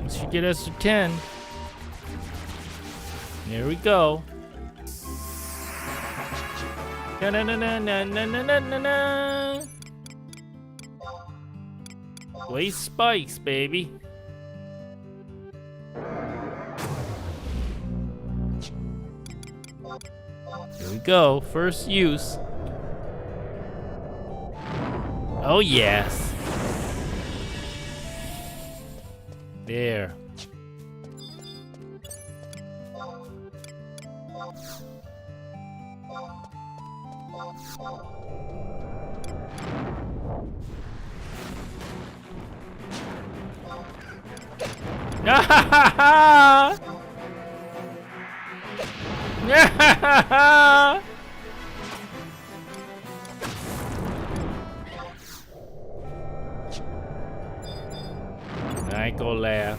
This should get us to 10. There we go. Na-na-na-na-na-na-na-na-na. Play spikes, baby. Here we go. First use. Oh, yes. There. I go laugh.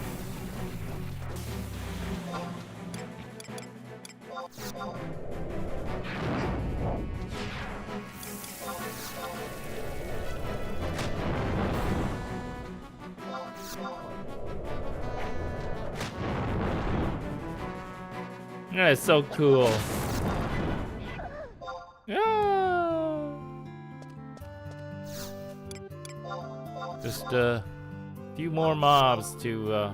That's so cool. Yeah. Just a few more mobs to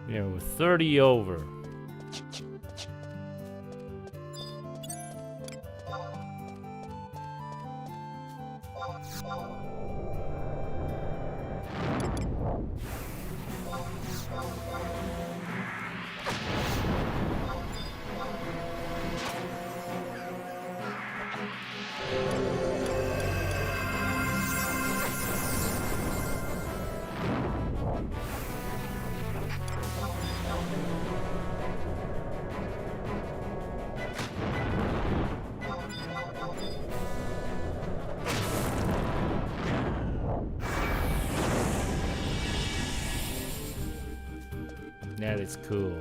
yeah, we're 30 over. That is cool.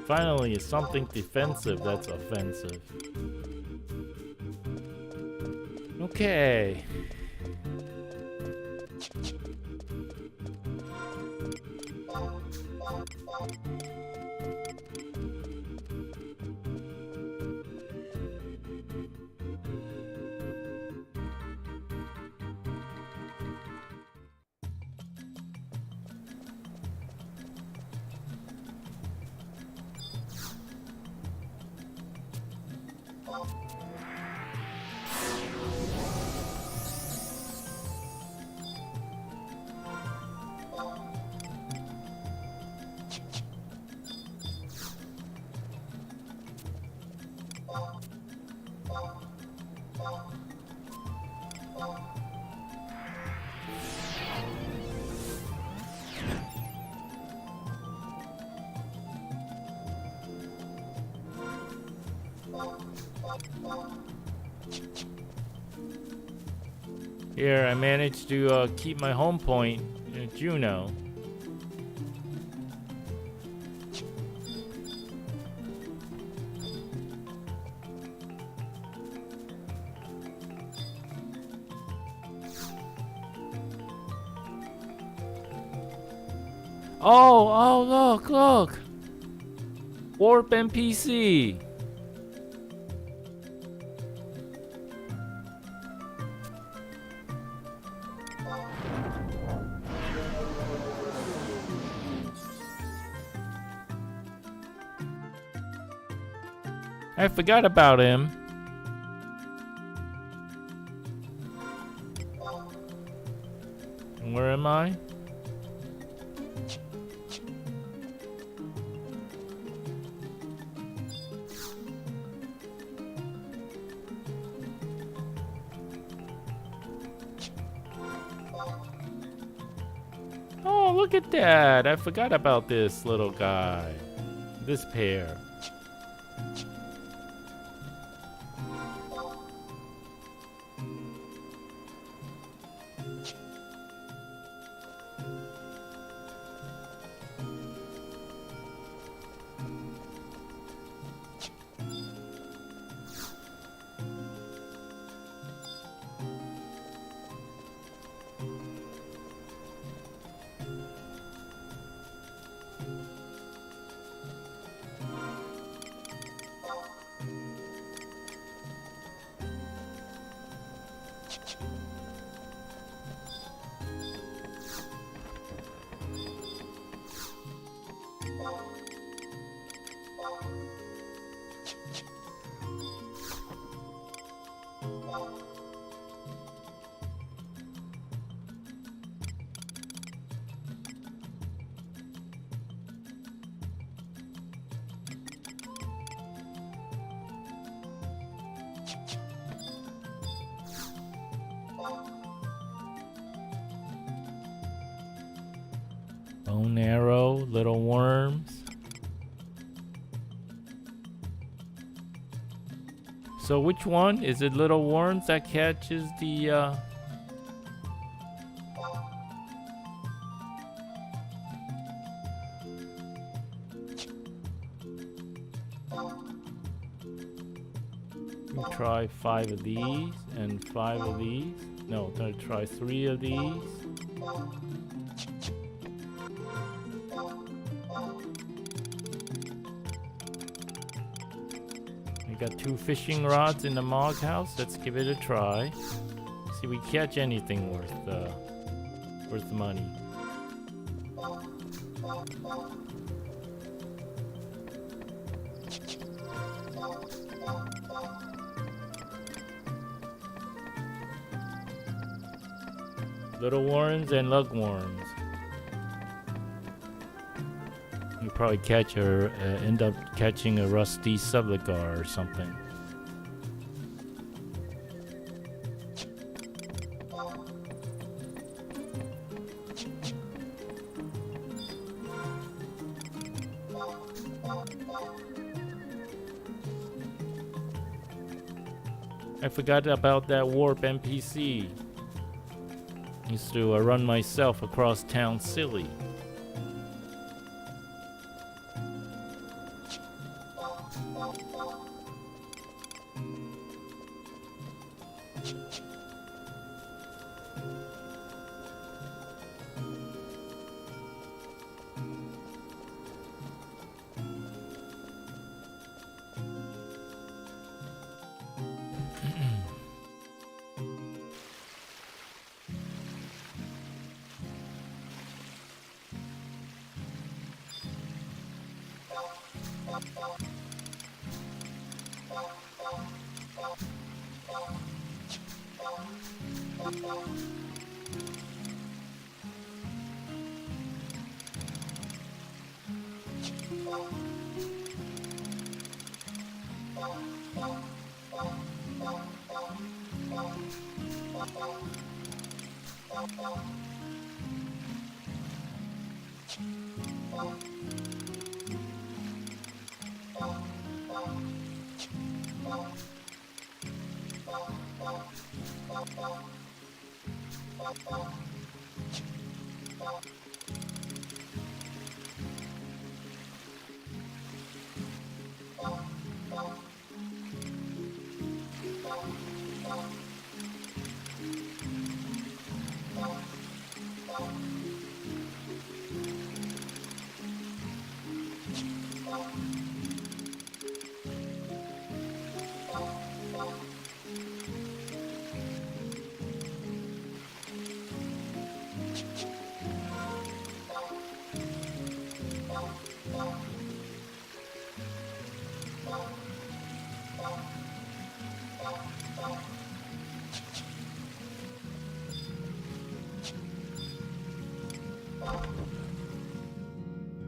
Finally, it's something defensive that's offensive. Okay. Here, I managed to keep my home point at Juno. Oh, look! Warp NPC! I forgot about him. Where am I? Oh, look at that. I forgot about this little guy. This pair. Bone arrow, little worms. So which one? Is it little worms that catches the We try 5 of these and 5 of these. No, I'm gonna try 3 of these. We got 2 fishing rods in the mog house. Let's give it a try. See if we catch anything worth money. Little worms and lugworms. You probably catch or end up catching a rusty subligar or something. I forgot about that warp NPC. Used to run myself across town silly.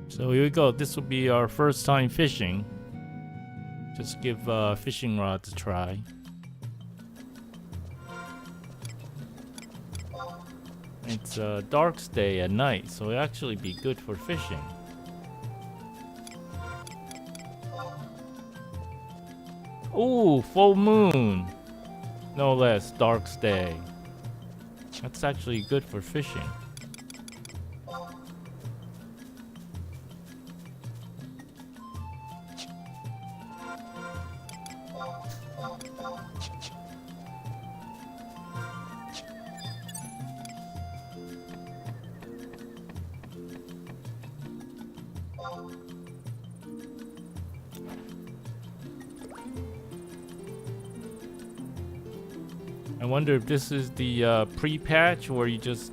So here we go. This will be our first time fishing. Just give fishing rods a try. It's a dark day at night, so it'll actually be good for fishing. Ooh, full moon. No less, dark day. That's actually good for fishing. I wonder if this is the pre-patch where you just...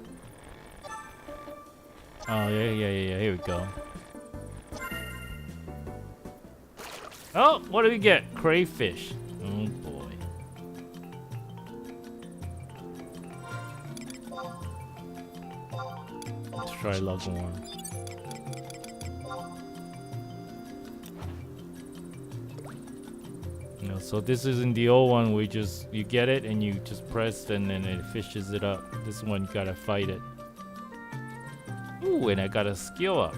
Oh, yeah, here we go. Oh, what do we get? Crayfish. Oh, boy. Let's try lugworm. So this isn't the old one where you get it and you just press and then it fishes it up. This one you gotta fight it. Ooh, and I got a skill up.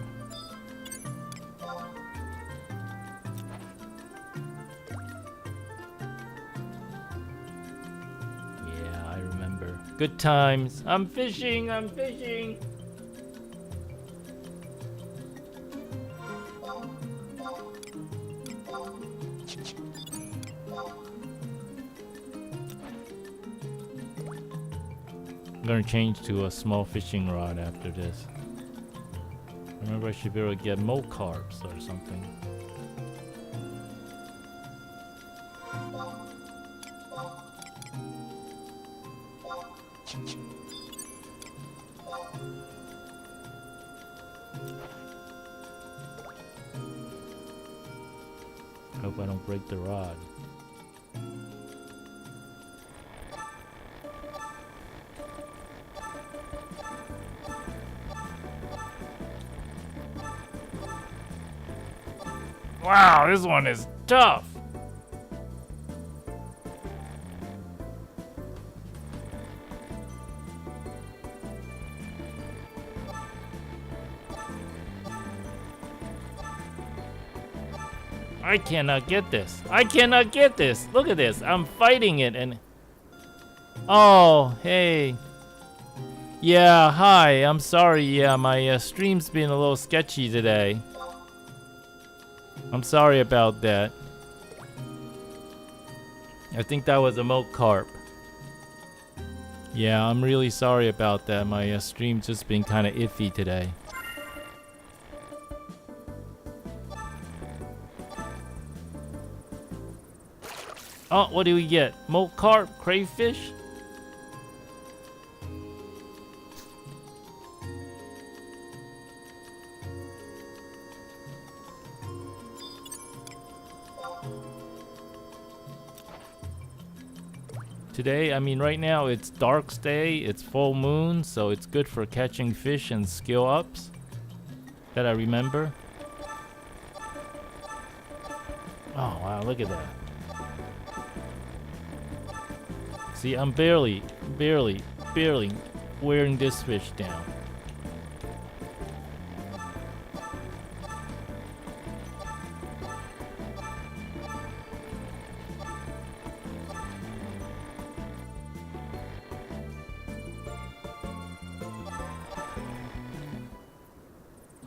Yeah, I remember. Good times. I'm fishing, I'm fishing. I'm gonna change to a small fishing rod after this. Remember, I should be able to get more carbs or something. Hope I don't break the rod. Wow, this one is tough. I cannot get this. I cannot get this. Look at this. I'm fighting it and... Oh, hey. Yeah, hi. I'm sorry. Yeah, my stream's been a little sketchy today. I'm sorry about that. I think that was a milk carp. Yeah, I'm really sorry about that. My stream's just been kind of iffy today. Oh, what do we get? Milk carp, crayfish? Today, I mean right now it's dark day, it's full moon, so it's good for catching fish and skill ups that I remember. Oh wow, look at that. See, I'm barely wearing this fish down.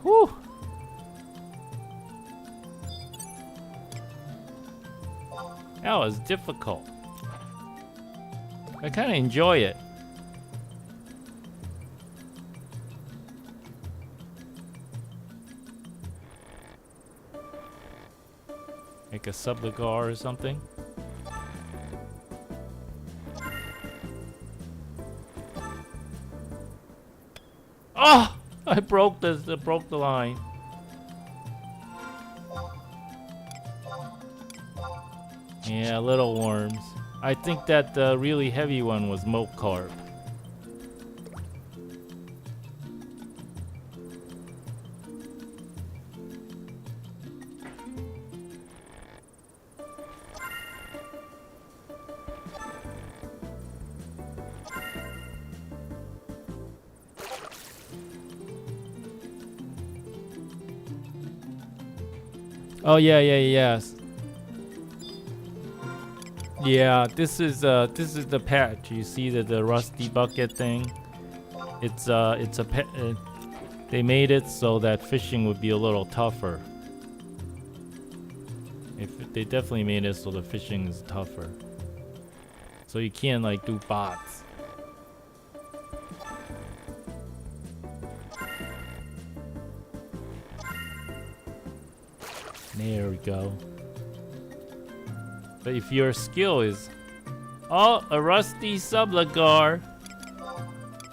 Whew. That was difficult. I kind of enjoy it. Like a subligar or something. Oh! I broke this. I broke the line. Yeah, little worms. I think that the really heavy one was milk carp. Oh yeah, yes. Yeah, this is the patch. You see the rusty bucket thing? It's a pet. They made it so that fishing would be a little tougher. If they definitely made it so the fishing is tougher. So you can't like do bots. There we go. But if your skill is... Oh, a rusty sublagar.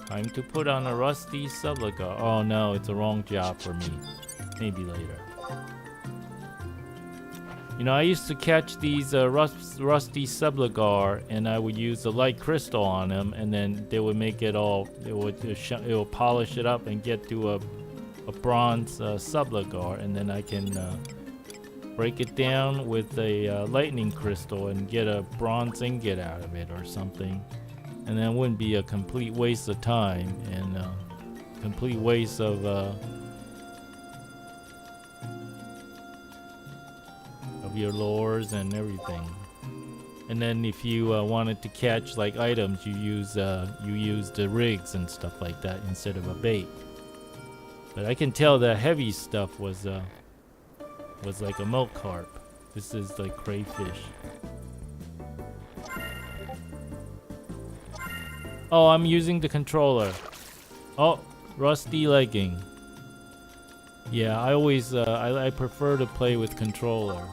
Time to put on a rusty sublagar. Oh no, it's a wrong job for me. Maybe later. You know, I used to catch these rusty sublagar, and I would use the light crystal on them, and then they would make it all... It would polish it up and get to a bronze sublagar, and then I can... break it down with a lightning crystal and get a bronze ingot out of it or something, and then it wouldn't be a complete waste of time and complete waste of your lures and everything. And then if you wanted to catch like items, you use the rigs and stuff like that instead of a bait. But I can tell the heavy stuff was like a milk carp. This is like crayfish. Oh, I'm using the controller. Oh, rusty legging. Yeah, I always I prefer to play with controller.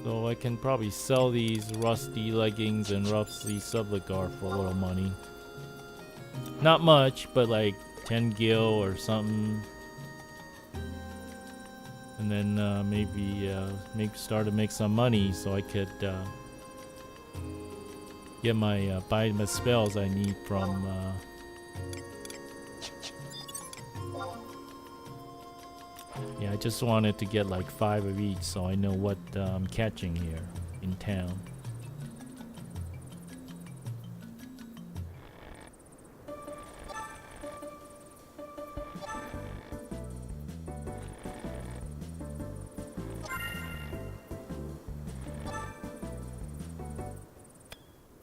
So I can probably sell these rusty leggings and rusty sublagar for a little money. Not much, but like 10 gil or something. And then maybe start to make some money so I could get my buy my spells I need from yeah, I just wanted to get like 5 of each so I know what I'm catching here in town.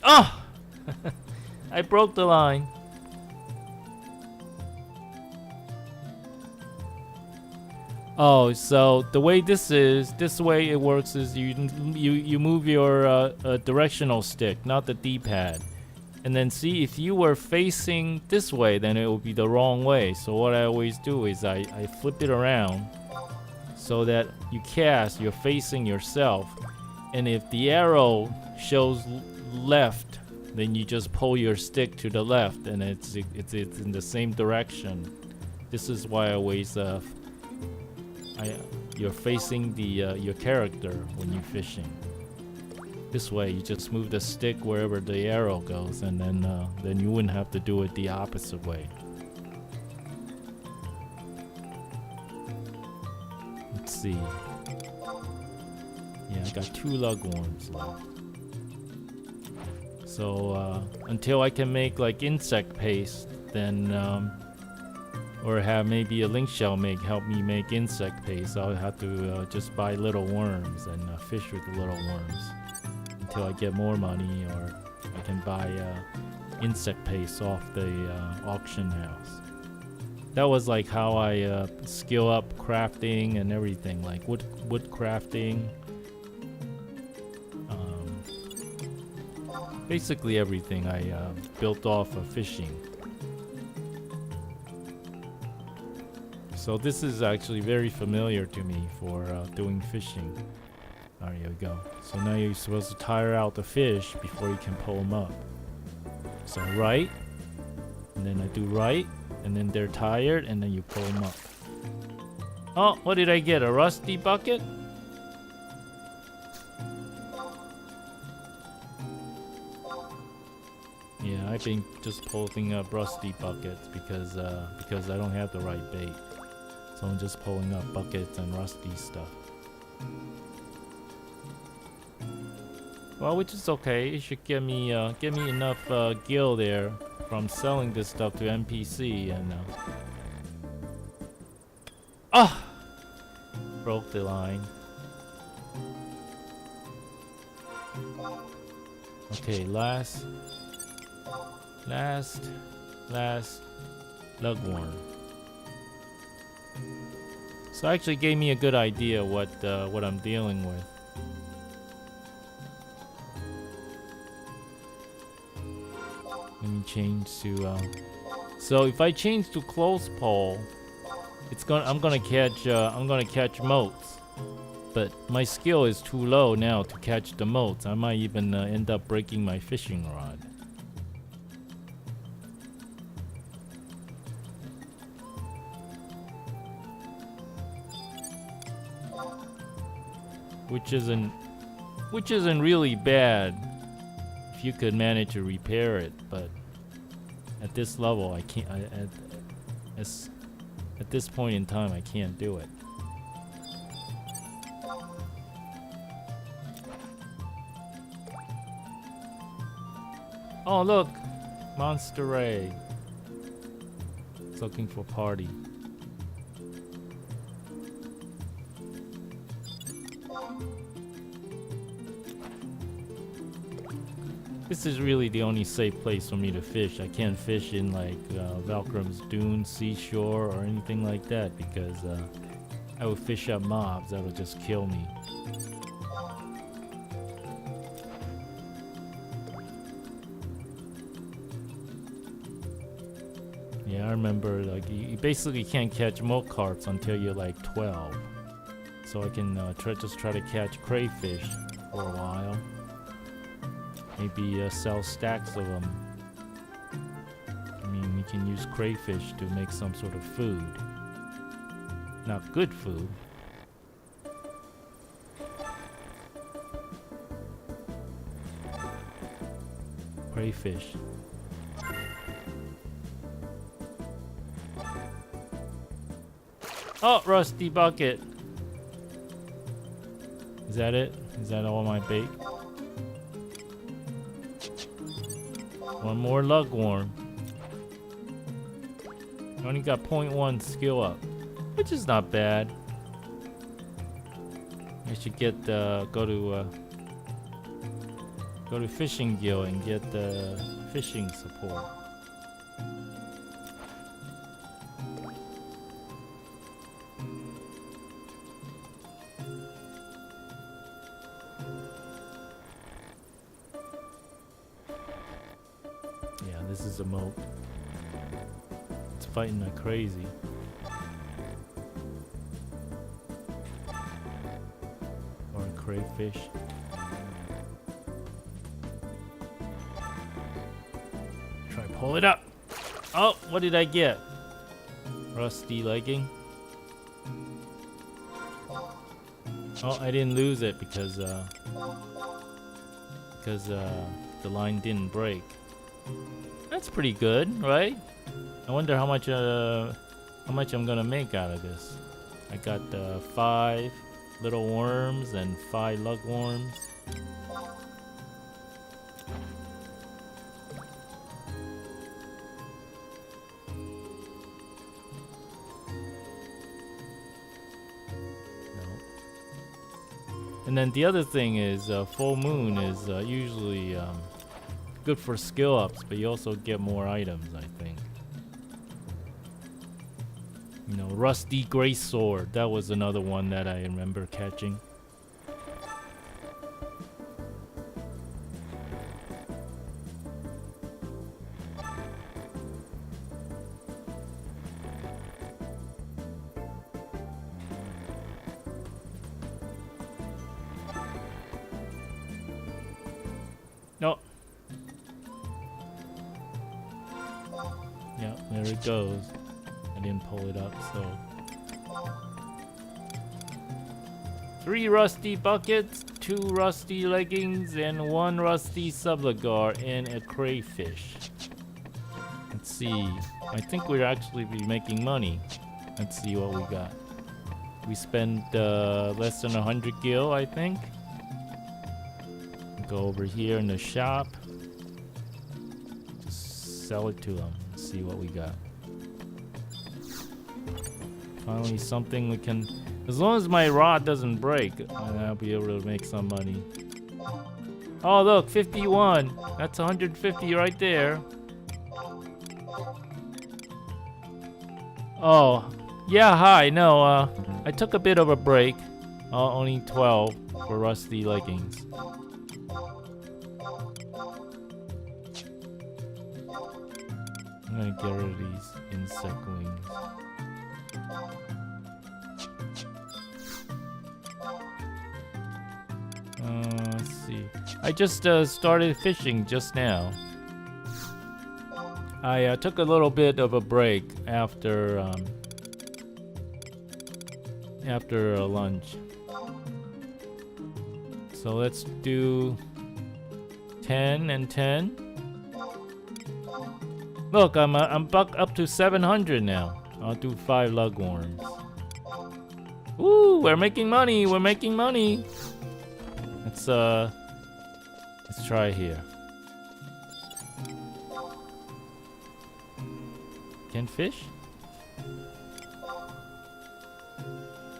Oh! I broke the line. Oh, so the way this way it works is you move your directional stick, not the D-pad. And then see, if you were facing this way, then it would be the wrong way. So what I always do is I flip it around so that you cast, you're facing yourself. And if the arrow shows left, then you just pull your stick to the left, and it's in the same direction. This is why I always you're facing the your character when you're fishing. This way, you just move the stick wherever the arrow goes, and then you wouldn't have to do it the opposite way. Let's see. Yeah, I got 2 lugworms left. So until I can make like insect paste, then or have maybe a link shell help me make insect paste, I'll have to just buy little worms and fish with the little worms until I get more money, or I can buy insect paste off the auction house. That was like how I skill up crafting and everything, like wood crafting. Basically everything I built off of fishing. So this is actually very familiar to me for doing fishing. There you go. So now you're supposed to tire out the fish before you can pull them up. So right, and then I do right, and then they're tired, and then you pull them up. Oh, what did I get? A rusty bucket? Yeah, I've been just pulling up rusty buckets because I don't have the right bait. So I'm just pulling up buckets and rusty stuff. Well, which is okay. It should give me enough gil there from selling this stuff to NPC and Broke the line. Okay, last lugworm. So actually gave me a good idea what I'm dealing with. Let me change to so if I change to close pole, I'm gonna catch motes. But my skill is too low now to catch the motes. I might even end up breaking my fishing rod. Which isn't really bad if you could manage to repair it, but at this level I can't. At this point in time I can't do it. Oh look, Monster Ray. It's looking for party. This is really the only safe place for me to fish. I can't fish in like Valkrum's Dune, Seashore, or anything like that because I would fish up mobs that would just kill me. Yeah, I remember like you basically can't catch mote carps until you're like 12. So I can just try to catch crayfish for a while. Maybe sell stacks of them. I mean, we can use crayfish to make some sort of food. Not good food. Crayfish. Oh, rusty bucket. Is that it? Is that all my bait? One more lugworm. I only got 0.1 skill up, which is not bad. I should get go to Fishing Guild and get the fishing support. Yeah, this is a moat. It's fighting like crazy. Or a crayfish. Try to pull it up. Oh, what did I get? Rusty legging. Oh, I didn't lose it because the line didn't break. That's pretty good, right? I wonder how much I'm gonna make out of this. I got 5 little worms and 5 lugworms. And then the other thing is full moon is usually good for skill ups, but you also get more items, I think. You know, rusty gray sword. That was another one that I remember catching. No. Yeah, there it goes. I didn't pull it up, so 3 rusty buckets, 2 rusty leggings, and 1 rusty sublugar and a crayfish. Let's see. I think we'll actually be making money. Let's see what we got. We spent less than 100 gil, I think. Go over here in the shop. Just sell it to them. See what we got. Finally something we can As long as my rod doesn't break, I'll be able to make some money. Oh, look, 51. That's 150 right there. Oh, yeah, hi. No, I took a bit of a break. Only 12 for rusty leggings. I'm gonna get rid of these insect wings. Let's see. I just started fishing just now. I took a little bit of a break after lunch. So let's do 10 and 10. Look, I'm up to 700 now. I'll do 5 lugworms. Ooh, we're making money. We're making money. Let's try here. Can fish? You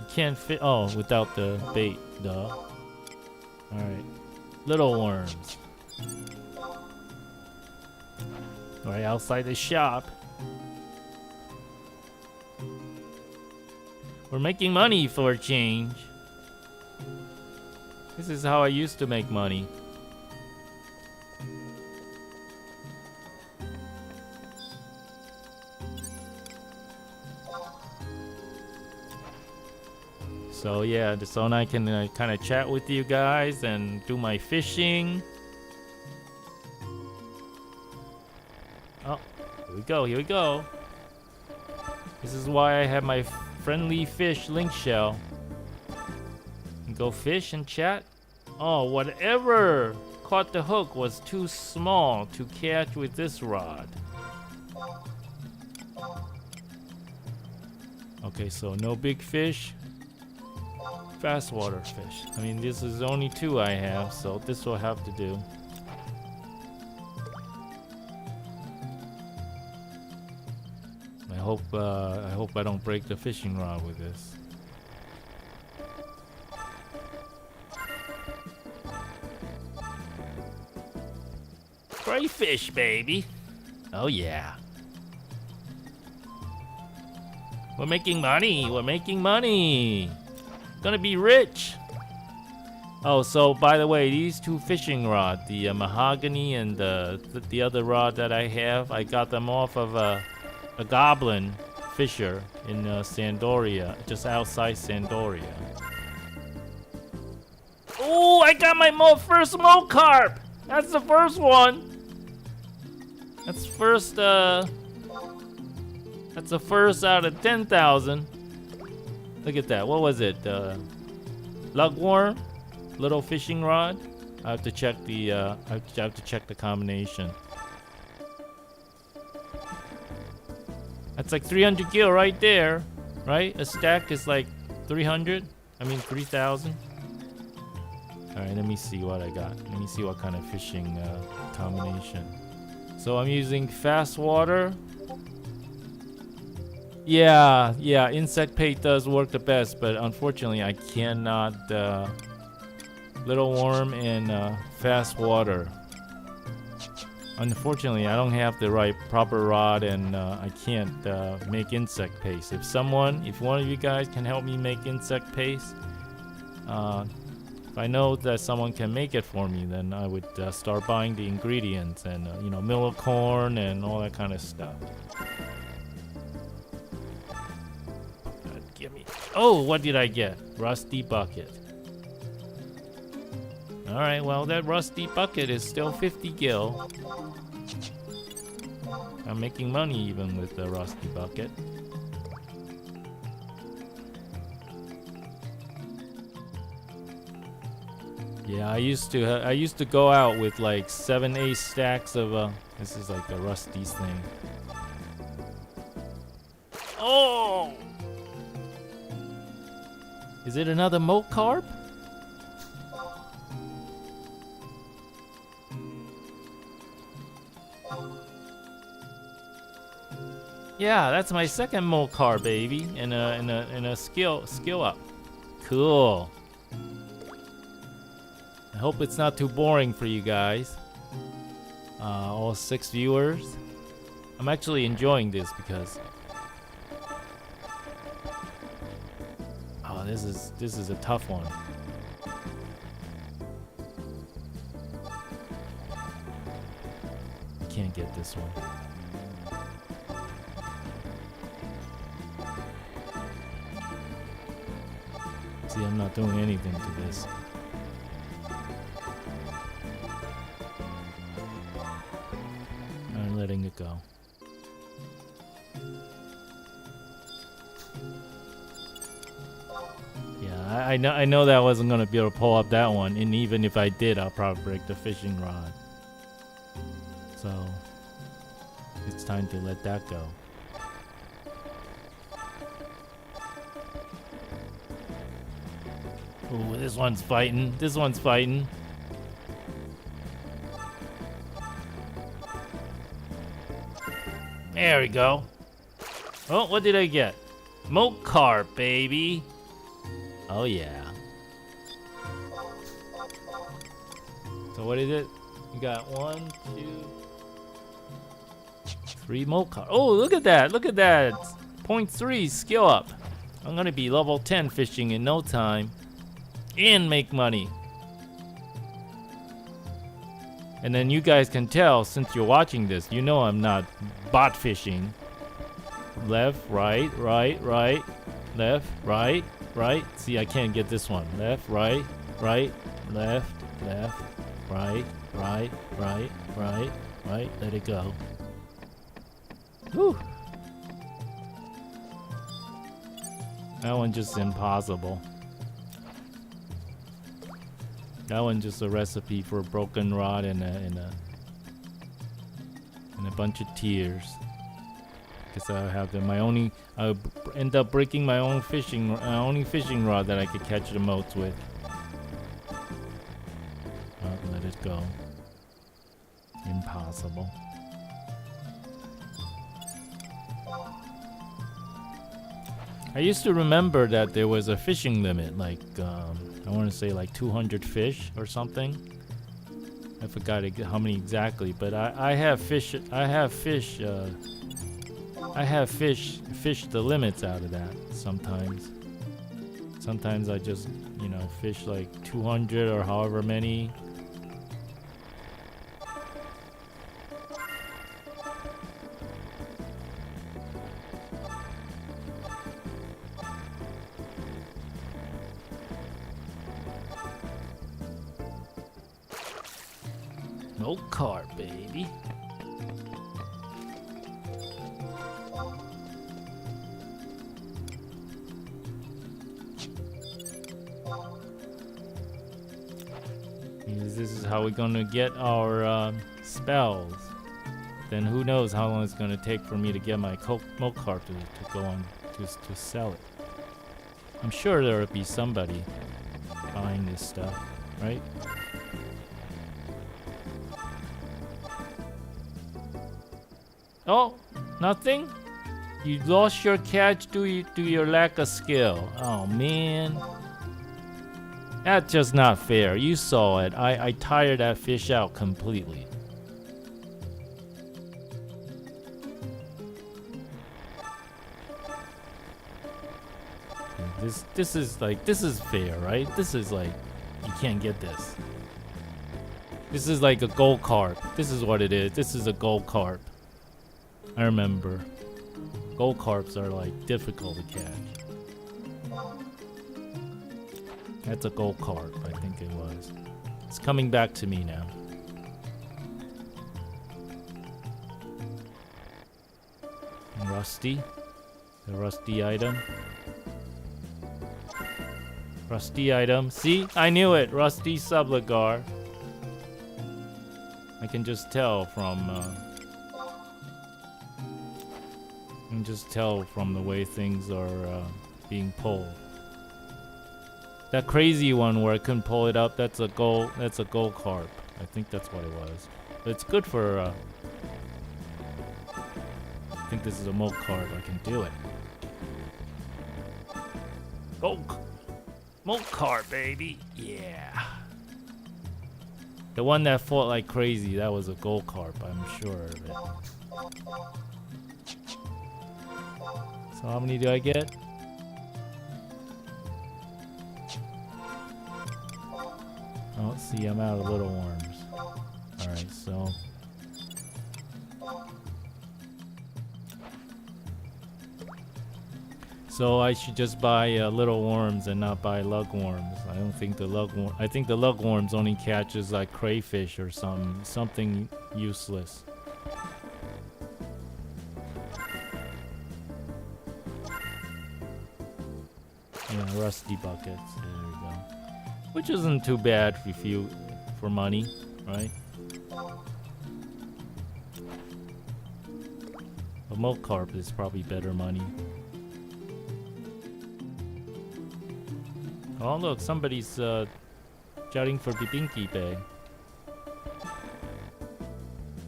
can't fit. Oh, without the bait, duh. All right, little worms. Right outside the shop. We're making money for a change. This is how I used to make money. So yeah, so now I can kind of chat with you guys and do my fishing. Oh, here we go, here we go. This is why I have my friendly fish link shell. Go fish and chat. Oh, whatever caught the hook was too small to catch with this rod. Okay, so no big fish. Fast water fish. I mean, this is only 2 I have, so this will have to do. I hope I don't break the fishing rod with this. Crayfish, baby. Oh yeah. We're making money. We're making money. Gonna be rich. Oh, so by the way, these 2 fishing rods, the mahogany and the other rod that I have, I got them off of a goblin fisher in Sandoria, just outside Sandoria. Oh, I got my first moe carp. That's the first one. That's first. That's the first out of 10,000. Look at that. What was it? Lugworm, little fishing rod. I have to check the. I have to check the combination. That's like 300 gil right there, right? A stack is like 300. I mean 3,000. All right, let me see what I got. Let me see what kind of fishing combination. So I'm using fast water. Yeah, insect bait does work the best, but unfortunately I cannot little worm and fast water. Unfortunately, I don't have the right proper rod, and I can't make insect paste. If one of you guys can help me make insect paste, if I know that someone can make it for me, then I would start buying the ingredients and millet corn and all that kind of stuff. Give me. Oh, what did I get? Rusty bucket. All right, well that rusty bucket is still 50 gil. I'm making money even with the rusty bucket. Yeah, I used to go out with like 7-8 stacks of this is like the rusty's thing. Oh! Is it another moe carp? Yeah, that's my second moe carp, baby, in a skill up. Cool. I hope it's not too boring for you guys. All 6 viewers. I'm actually enjoying this because this is a tough one. Can't get this one. See, I'm not doing anything to this. I'm letting it go. Yeah, I know that I wasn't gonna be able to pull up that one, and even if I did, I'll probably break the fishing rod. So it's time to let that go. Ooh, this one's fighting. This one's fighting. There we go. Oh, what did I get? Moat carp, baby. Oh yeah. So what is it? You got 1, 2, 3 moat carp. Oh, look at that! Look at that! 0.3 skill up. I'm gonna be level 10 fishing in no time, and make money. And then you guys can tell, since you're watching this, you know I'm not bot fishing. Left, right, right, right, left, right, right. See, I can't get this one. Left, right, right, left, left, right, right, right, right, right. Let it go. Whew. That one just impossible. That one just a recipe for a broken rod and a bunch of tears. Guess I'll have them. I'll end up breaking my own fishing rod that I could catch the moats with. I'll let it go. Impossible. I used to remember that there was a fishing limit, like I want to say like 200 fish or something. I forgot how many exactly, but I have fished the limits out of that sometimes. Sometimes I just, fish like 200 or however many. No carp, baby. This is how we're gonna get our spells. Then who knows how long it's gonna take for me to get my milk carp to go on to sell it. I'm sure there will be somebody buying this stuff, right? Oh, nothing? You lost your catch due to your lack of skill. Oh man. That's just not fair. You saw it. I tired that fish out completely. This is fair, right? This is like, you can't get this. This is like a gold carp. This is what it is. This is a gold carp. I remember. Gold carps are like difficult to catch. That's a gold carp, I think it was. It's coming back to me now. Rusty. The rusty item. Rusty item. See? I knew it! Rusty Subligar. I can just tell from the way things are being pulled. That crazy one where I couldn't pull it up, that's a gold carp. I think that's what it was. But it's good for I think this is a milk carp. I can do it. Oh! Milk cart, baby. Yeah. The one that fought like crazy, that was a gold carp, I'm sure of it. So how many do I get? Oh, see, I'm out of little worms. Alright, so... So I should just buy little worms and not buy lugworms. I don't think the lugworm... I think the lugworms only catches like crayfish or something useless. Yeah, rusty buckets. There we go. Which isn't too bad for money, right? A milk carp is probably better money. Oh look, somebody's shouting for Bibinki Bay.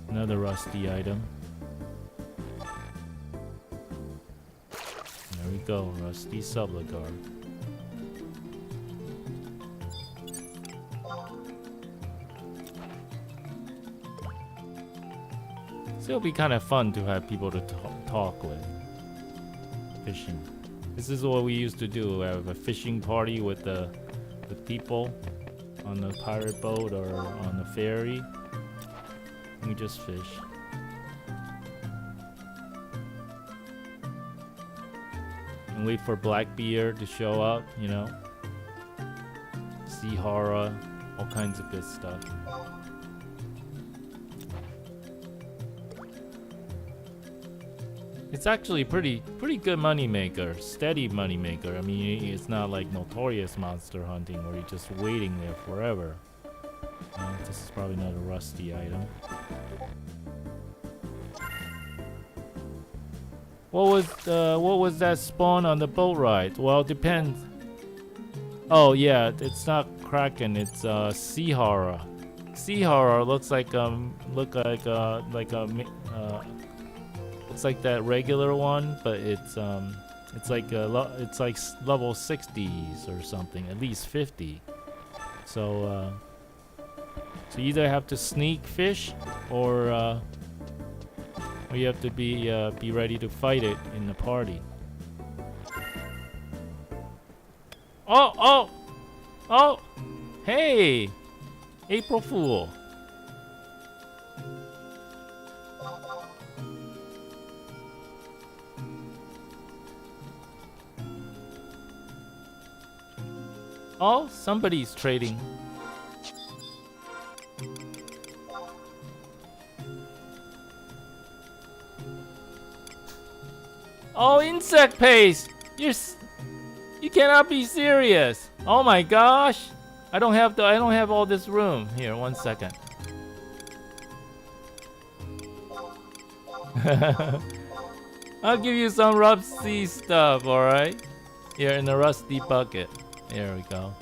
Another rusty item. There we go, rusty sublugar. So it'll be kind of fun to have people to talk with. Fishing. This is what we used to do. Have a fishing party with people on the pirate boat or on the ferry. We just fish. And wait for Blackbeard to show up, you know. Sea horror, all kinds of good stuff. It's actually pretty good money maker, steady money maker. I mean, it's not like notorious monster hunting where you're just waiting there forever. This is probably not a rusty item. What was that spawn on the boat ride? Well, it depends. Oh yeah, it's not kraken. It's sea horror. Sea horror looks like looks like that regular one, but it's like level 60s or something, at least 50. So so you either have to sneak fish or you have to be ready to fight it in the party. Oh! Hey! April Fool. Oh, somebody's trading. Oh, insect paste! You cannot be serious. Oh my gosh! I don't have all this room. Here, 1 second. I'll give you some rough sea stuff, alright? Here in the rusty bucket. There we go.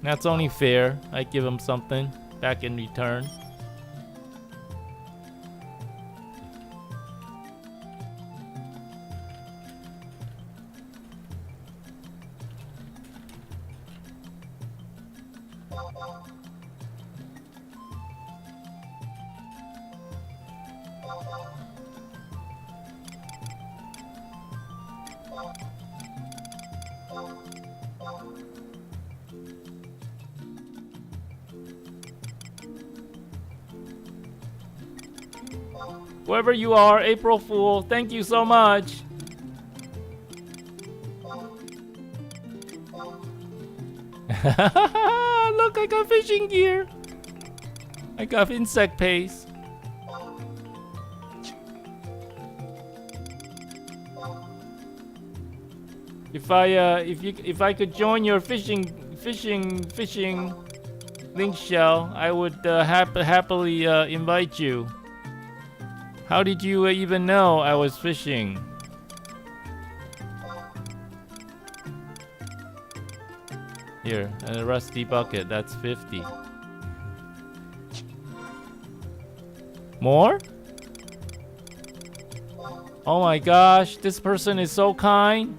That's only fair. I give him something back in return. Whoever you are, April Fool, thank you so much. Look, I got fishing gear. I got insect paste. If I could join your fishing link shell, I would happily invite you. How did you even know I was fishing? Here, a rusty bucket, that's 50. More? Oh my gosh, this person is so kind.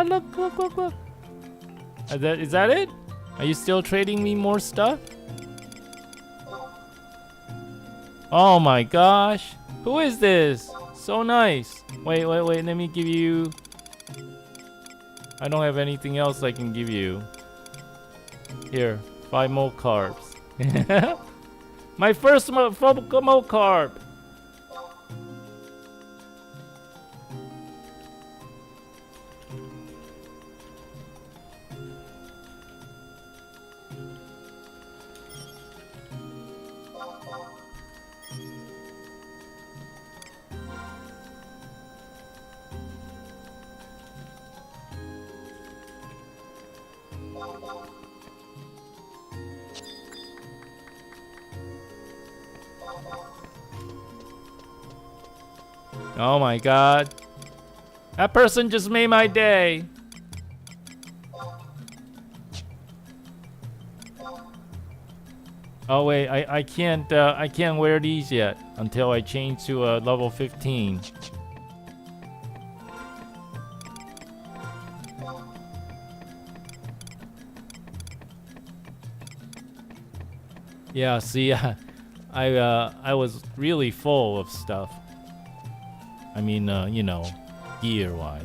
Look, look, look, look. Is that it? Are you still trading me more stuff? Oh my gosh. Who is this? So nice. Wait, wait, wait. Let me give you... I don't have anything else I can give you. Here, 5 more carbs. My first mo carb. Oh my god. That person just made my day. Oh wait, I can't wear these yet until I change to level 15. Yeah, see, I was really full of stuff. I mean, you know, gear-wise.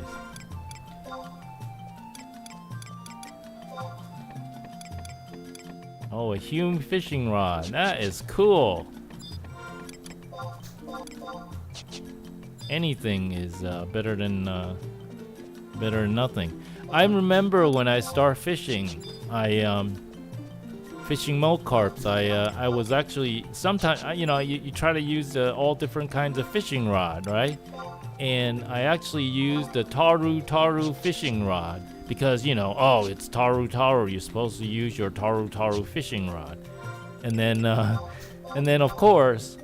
Oh, a Hume fishing rod. That is cool. Anything is better than nothing. I remember when I started fishing, fishing mold carps. I was actually sometimes you try to use all different kinds of fishing rod, right? And I actually used the Taru fishing rod because oh, it's Taru. You're supposed to use your Taru fishing rod, and then of course,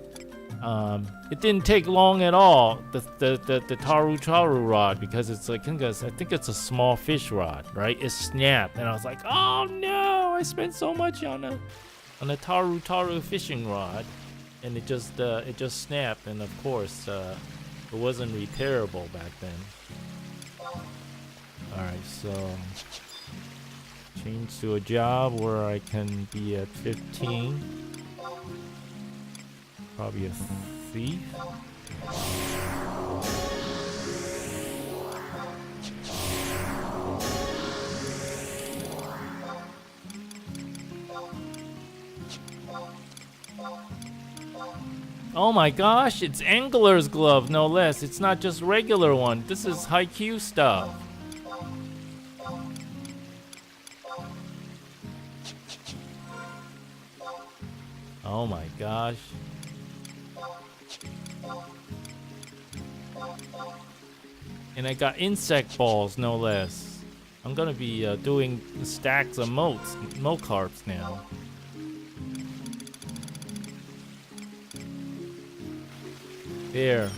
it didn't take long at all. The Taru rod, because it's like I think it's a small fish rod, right? It snapped, and I was like, oh no! I spent so much on a Taru fishing rod, and it just snapped, and of course it wasn't repairable back then. All right, so change to a job where I can be at 15. Probably a thief. Oh my gosh, it's angler's glove, no less. It's not just regular one. This is high Q stuff. Oh my gosh. And I got insect balls, no less. I'm gonna be doing stacks of mold carps now. There.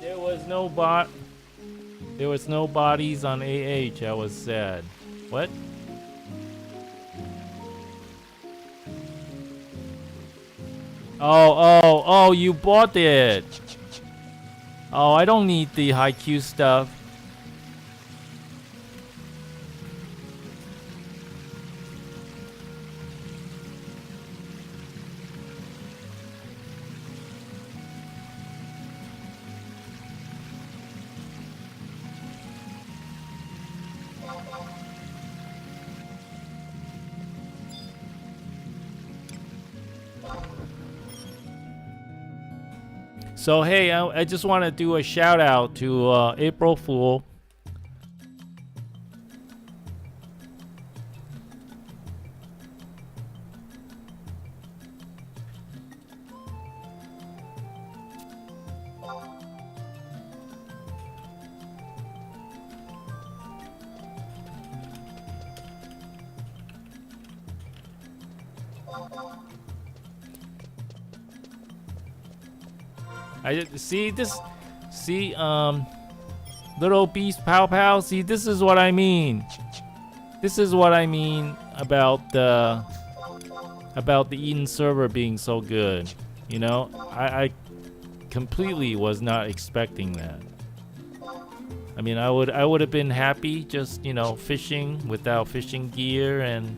There was no bodies on AH. I was sad. What? Oh, you bought it. Oh, I don't need the high Q stuff. So hey, I just want to do a shout out to April Fool. I see this. See, little beast pow pow. See, this is what I mean. This is what I mean about the Eden server being so good. You know, I completely was not expecting that. I mean, I would have been happy just, you know, fishing without fishing gear. And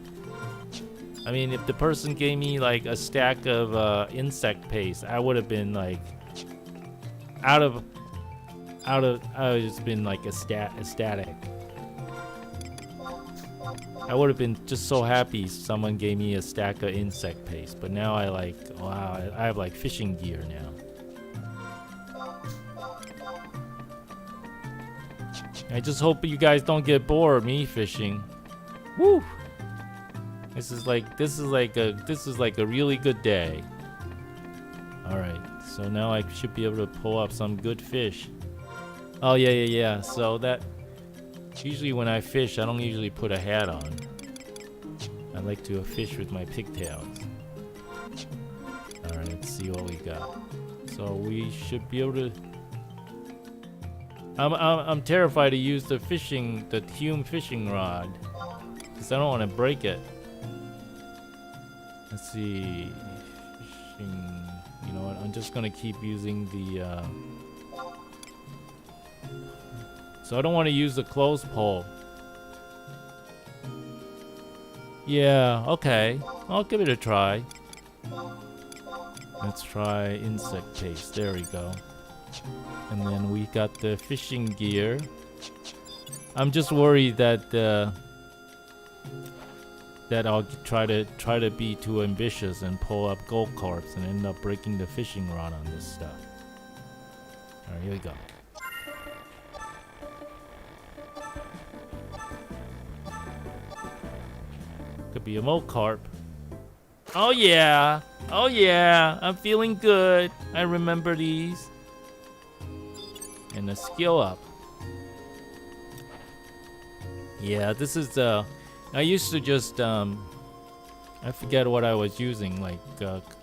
I mean, if the person gave me like a stack of insect paste, I would have been like I would have just been like ecstatic. I would have been just so happy someone gave me a stack of insect paste. But now I like, wow, I have like fishing gear now. I just hope you guys don't get bored of me fishing. Woo! This is like a really good day. All right, so now I should be able to pull up some good fish. Oh yeah. So that usually when I fish, I don't usually put a hat on. I like to fish with my pigtails. All right, let's see what we got. So we should be able to. I'm terrified to use the Hume fishing rod, because I don't want to break it. Let's see, fishing. You know what? I'm just gonna keep using the. So I don't want to use the clothes pole. Yeah, okay. I'll give it a try. Let's try insect paste. There we go. And then we got the fishing gear. I'm just worried that that I'll try to be too ambitious and pull up gold carps and end up breaking the fishing rod on this stuff. All right, here we go. Could be a mold carp. Oh yeah, I'm feeling good. I remember these. And a skill up. Yeah, this is I used to just I forget what I was using, like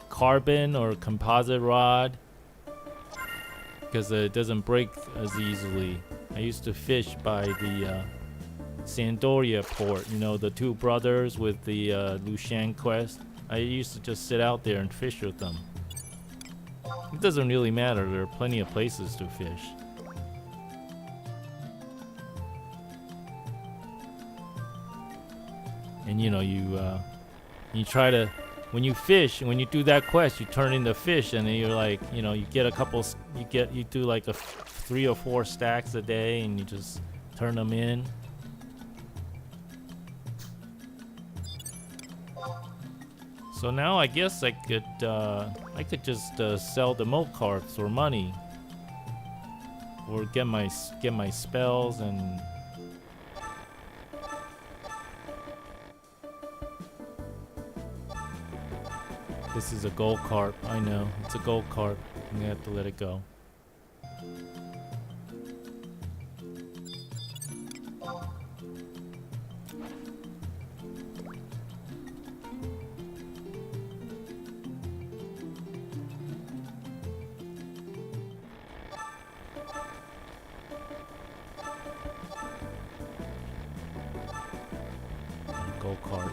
carbon or composite rod, because it doesn't break as easily. I used to fish by the Sandoria port, you know, the two brothers with the Lushan quest. I used to just sit out there and fish with them. It doesn't really matter, there are plenty of places to fish. And you know, you try to, when you fish, when you do that quest, you turn into fish, and then you're like, you know, you get a couple, you do like 3 or 4 stacks a day, and you just turn them in. So now I guess I could just sell the mold carts for money, or get my spells and. This is a gold carp. I know it's a gold carp. I'm gonna have to let it go. Gold carp.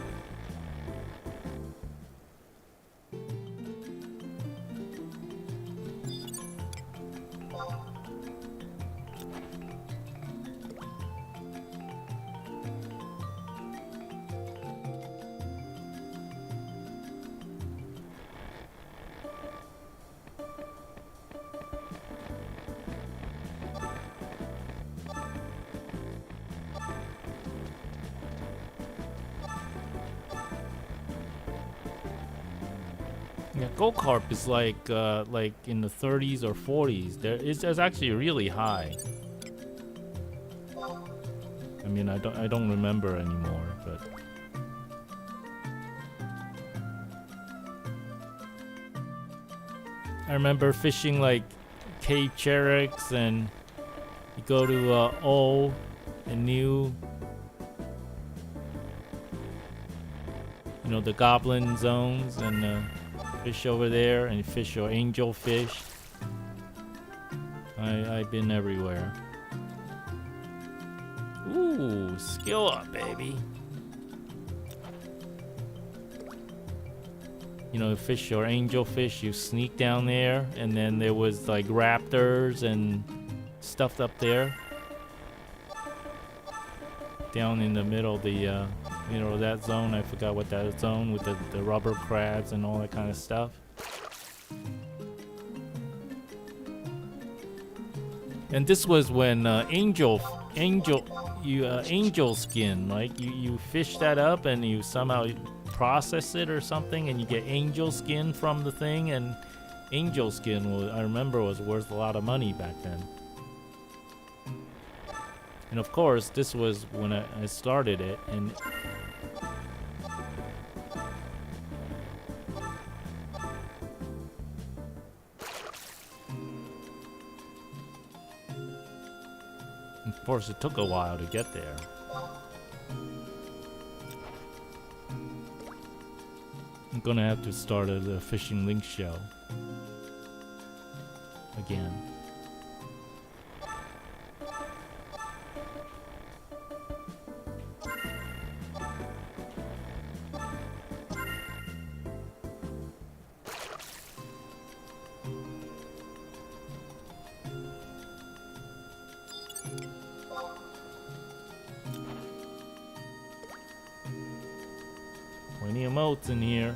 Yeah, gold carp is like in the 30s or 40s. It's actually really high. I mean, I don't remember anymore, but I remember fishing like Cape Cherix, and you go to old and new, you know, the goblin zones, and fish over there and fish your angel fish. I've been everywhere. Ooh, skill up, baby. You know, fish or angelfish, you sneak down there, and then there was like raptors and stuff up there. Down in the middle of the middle of that zone. I forgot what that zone with the rubber crabs and all that kind of stuff. And this was when angel skin, right? You fish that up and you somehow process it or something, and you get angel skin from the thing. And angel skin was, I remember, was worth a lot of money back then. And of course, this was when I started it, and of course it took a while to get there. I'm gonna have to start a fishing link show again. Plenty of moats in here.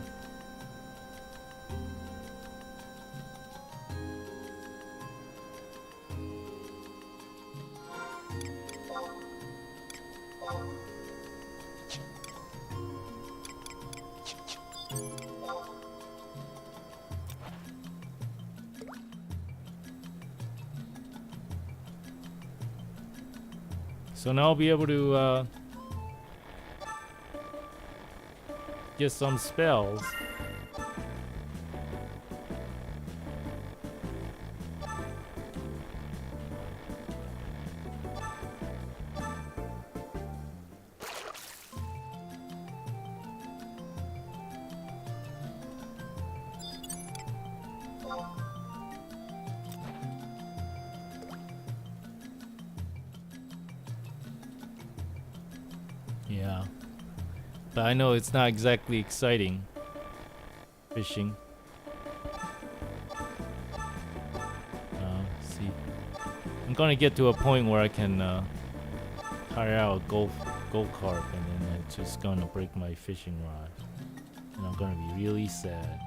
So now I'll be able to get some spells. Yeah. But I know it's not exactly exciting fishing. See, I'm gonna get to a point where I can hire out a golf cart, and then it's just gonna break my fishing rod, and I'm gonna be really sad.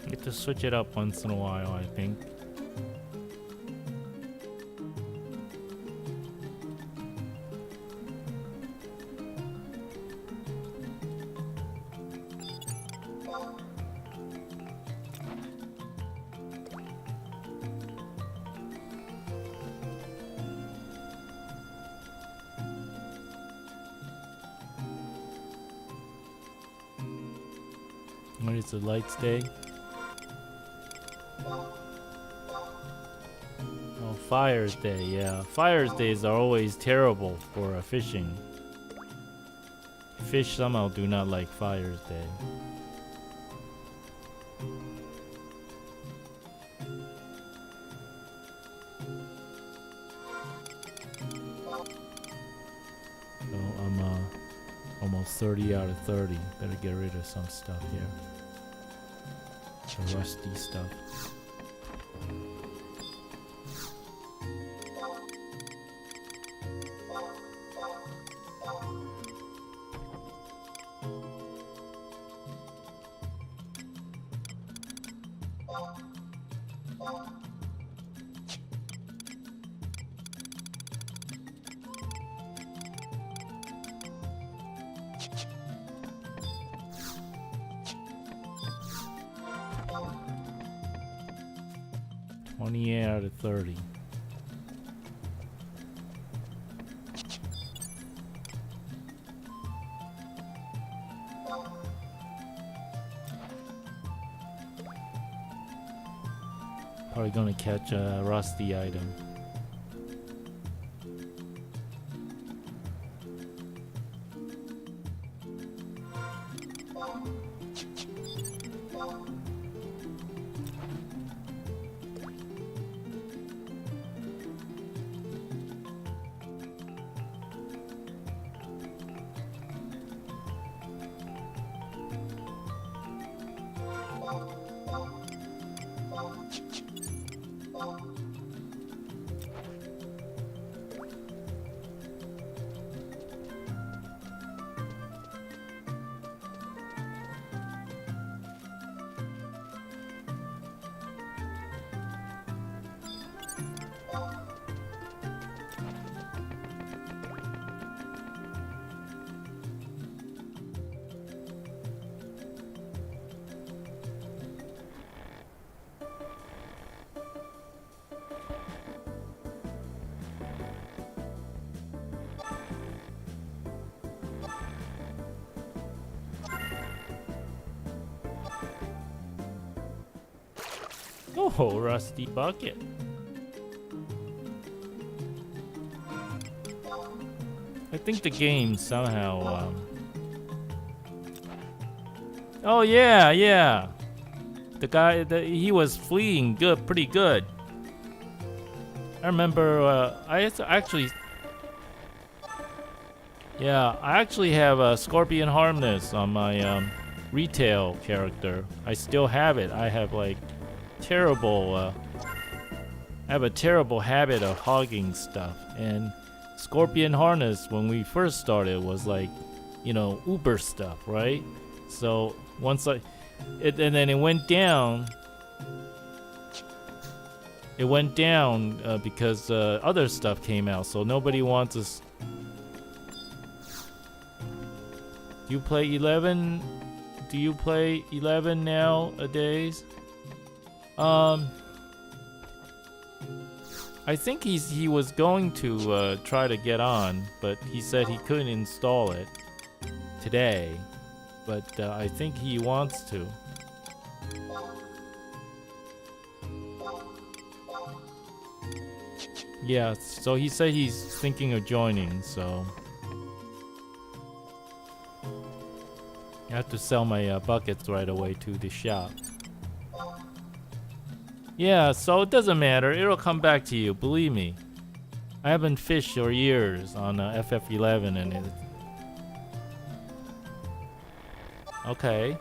Get to switch it up once in a while, I think. When is the lights day? Oh, Fire's Day, yeah. Fire's Days are always terrible for fishing. Fish somehow do not like Fire's Day. So I'm almost 30 out of 30. Better get rid of some stuff here. The rusty stuff. Out of 30. Probably gonna catch a rusty item. Oh, rusty bucket. I think the game somehow. Oh yeah, yeah. The guy that he was fleeing pretty good. I remember. I actually. Yeah, I actually have a scorpion harness on my retail character. I still have it. I have like terrible. I have a terrible habit of hogging stuff, and scorpion harness when we first started was like, you know, Uber stuff, right? So once and then it went down. It went down because other stuff came out, so nobody wants us. Do you play 11? Do you play 11 nowadays? I think he was going to try to get on, but he said he couldn't install it today. But I think he wants to. Yeah, so he said he's thinking of joining, so I have to sell my buckets right away to the shop. Yeah, so it doesn't matter. It'll come back to you, believe me. I haven't fished for years on FF11 and it. Okay.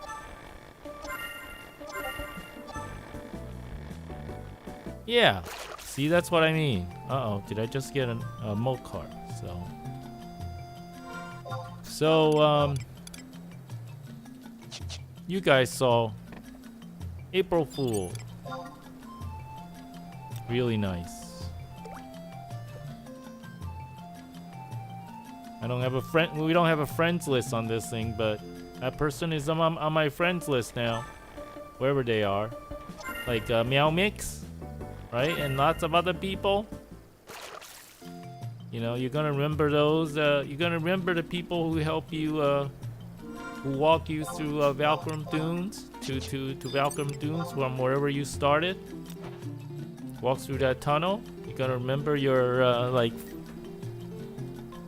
Yeah. See, that's what I mean. Uh-oh, did I just get a mote card? So, you guys saw April Fool. Really nice. I don't have a friend. We don't have a friends list on this thing, but that person is on my friends list now, wherever they are. Like Meow Mix, right? And lots of other people. You know, you're gonna remember those. You're gonna remember the people who help you, who walk you through Valkyrie Dunes. to Valkyrie Dunes from wherever you started. Walk through that tunnel. You gotta remember your like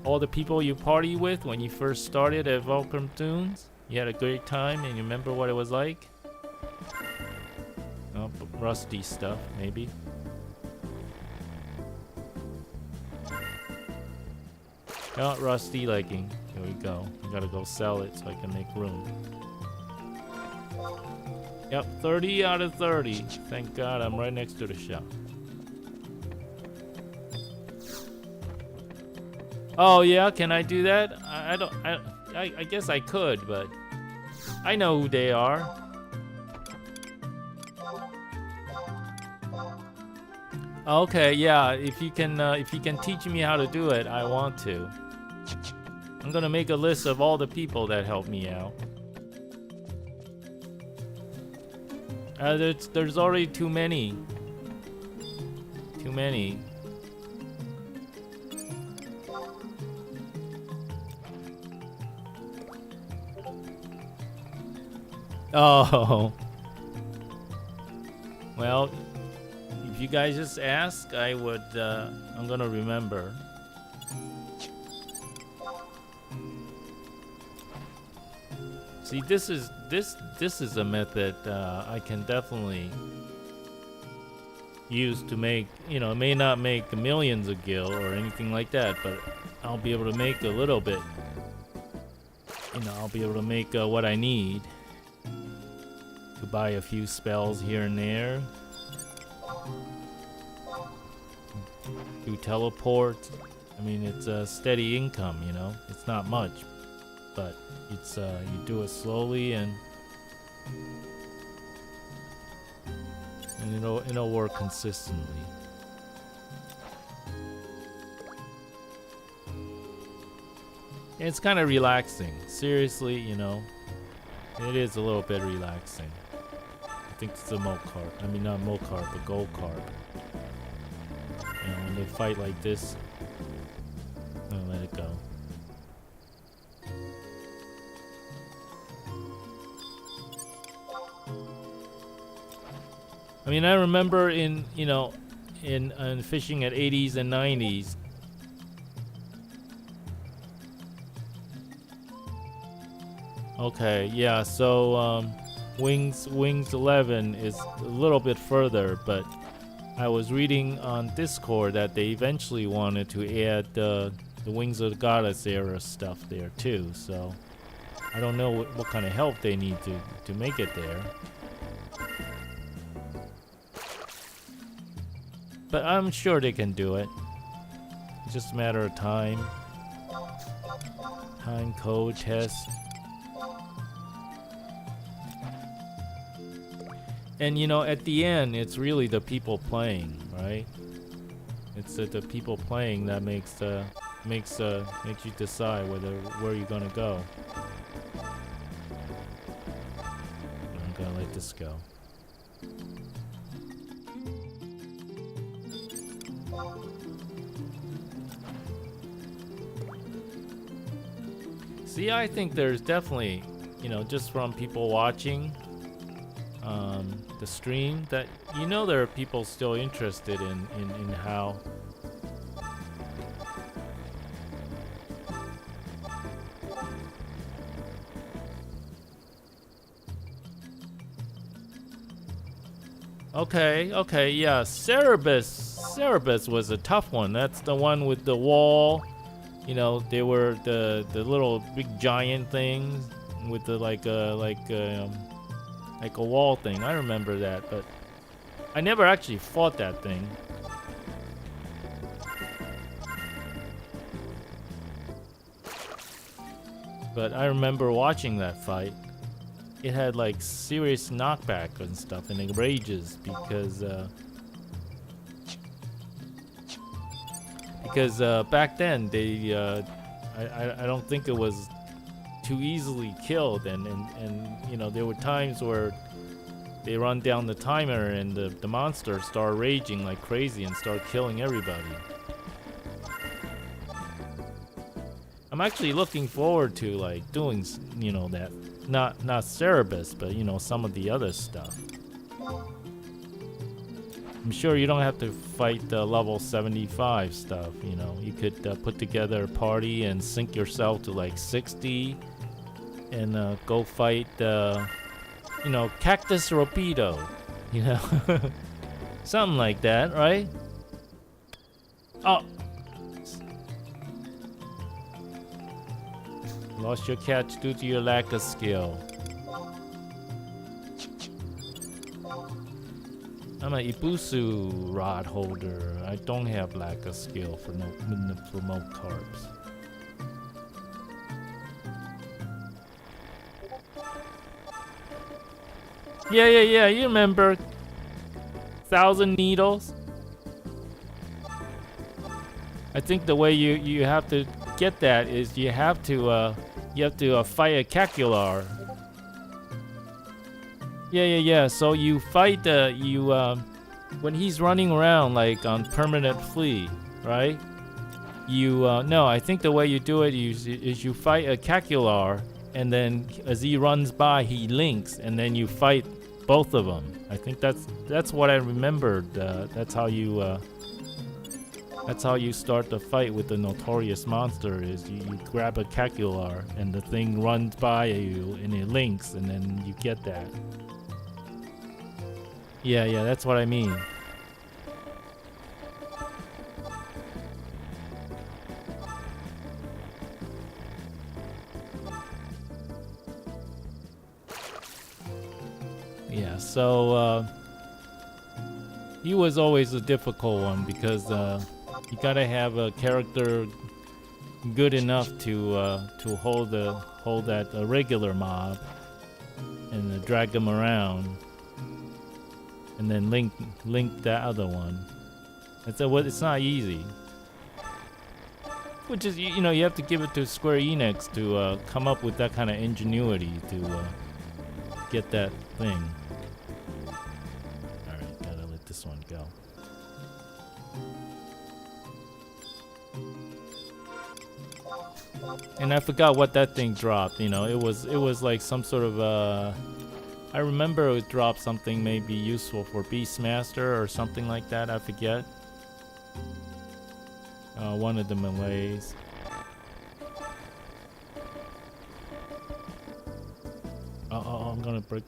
all the people you party with when you first started at Valkyrie Dunes. You had a great time and you remember what it was like. Oh, rusty stuff maybe. Oh, rusty legging. Here we go. I gotta go sell it so I can make room. Yep, 30 out of 30. Thank God I'm right next to the shop. Oh yeah, can I do that? I guess I could, but I know who they are. Okay, yeah. If you can teach me how to do it, I want to. I'm gonna make a list of all the people that helped me out. There's already too many. Too many. Oh. Well, if you guys just ask, I would. I'm gonna remember. See, this is a method I can definitely use to make. You know, it may not make millions of gil or anything like that, but I'll be able to make a little bit. You know, I'll be able to make what I need to buy a few spells here and there. Do teleport. I mean, it's a steady income, you know. It's not much, but it's you do it slowly and it'll work consistently. And it's kind of relaxing. Seriously, you know, it is a little bit relaxing. I think it's a Mo card. I mean, not Mo card, but Gold card. You know, when they fight like this, I'll let it go. I mean, I remember in fishing at 80s and 90s. Okay, yeah. So Wings 11 is a little bit further, but I was reading on Discord that they eventually wanted to add the Wings of the Goddess era stuff there too. So I don't know what kind of help they need to make it there. But I'm sure they can do it. It's just a matter of time. Time code test. And you know, at the end, it's really the people playing, right? It's the people playing that makes you decide where you're gonna go. I'm gonna let this go. See, I think there's definitely, you know, just from people watching the stream, that you know there are people still interested in how Okay, yeah, Cerebus was a tough one. That's the one with the wall. You know, they were the little big giant things with the like a wall thing. I remember that, but I never actually fought that thing. But I remember watching that fight. It had like serious knockback and stuff, and it rages because back then they I don't think it was too easily killed, and you know, there were times where they run down the timer and the monsters start raging like crazy and start killing everybody. I'm actually looking forward to like doing, you know, that not Cerebus, but you know, some of the other stuff. I'm sure you don't have to fight the level 75 stuff, you know. You could put together a party and sync yourself to like 60 and go fight, you know, Cactus Rapido, you know. Something like that, right? Oh! Lost your catch due to your lack of skill. I'm an Ibusu rod holder. I don't have lack of skill for Mocarps. Yeah, you remember 1,000 needles? I think the way you have to get that is you have to fight a Cacular. Yeah. So you fight when he's running around like on permanent flee, right? No, I think the way you do it is you fight a Cacular, and then as he runs by, he links, and then you fight both of them. I think that's what I remembered. That's how you start the fight with the notorious monster. Is you grab a Cacular, and the thing runs by you, and it links, and then you get that. Yeah, that's what I mean. Yeah, so he was always a difficult one because you gotta have a character good enough to hold that regular mob and drag them around, and then link that other one. It's not easy. Which is, you know, you have to give it to Square Enix to come up with that kind of ingenuity to get that thing. Alright, gotta let this one go. And I forgot what that thing dropped, you know, it was like some sort of I remember it dropped something maybe useful for Beastmaster or something like that, I forget. One of the melees. I'm gonna break.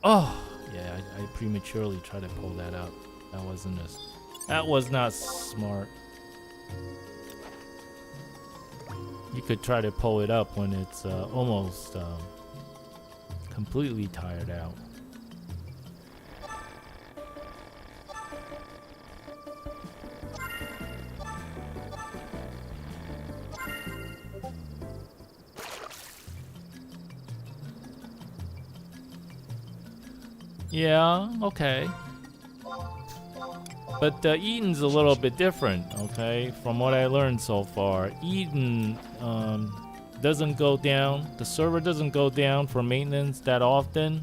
Oh! Yeah, I prematurely tried to pull that up. That was not smart. You could try to pull it up when it's almost completely tired out. Yeah, okay. But Eden's a little bit different, okay? From what I learned so far, Eden doesn't go down. The server doesn't go down for maintenance that often.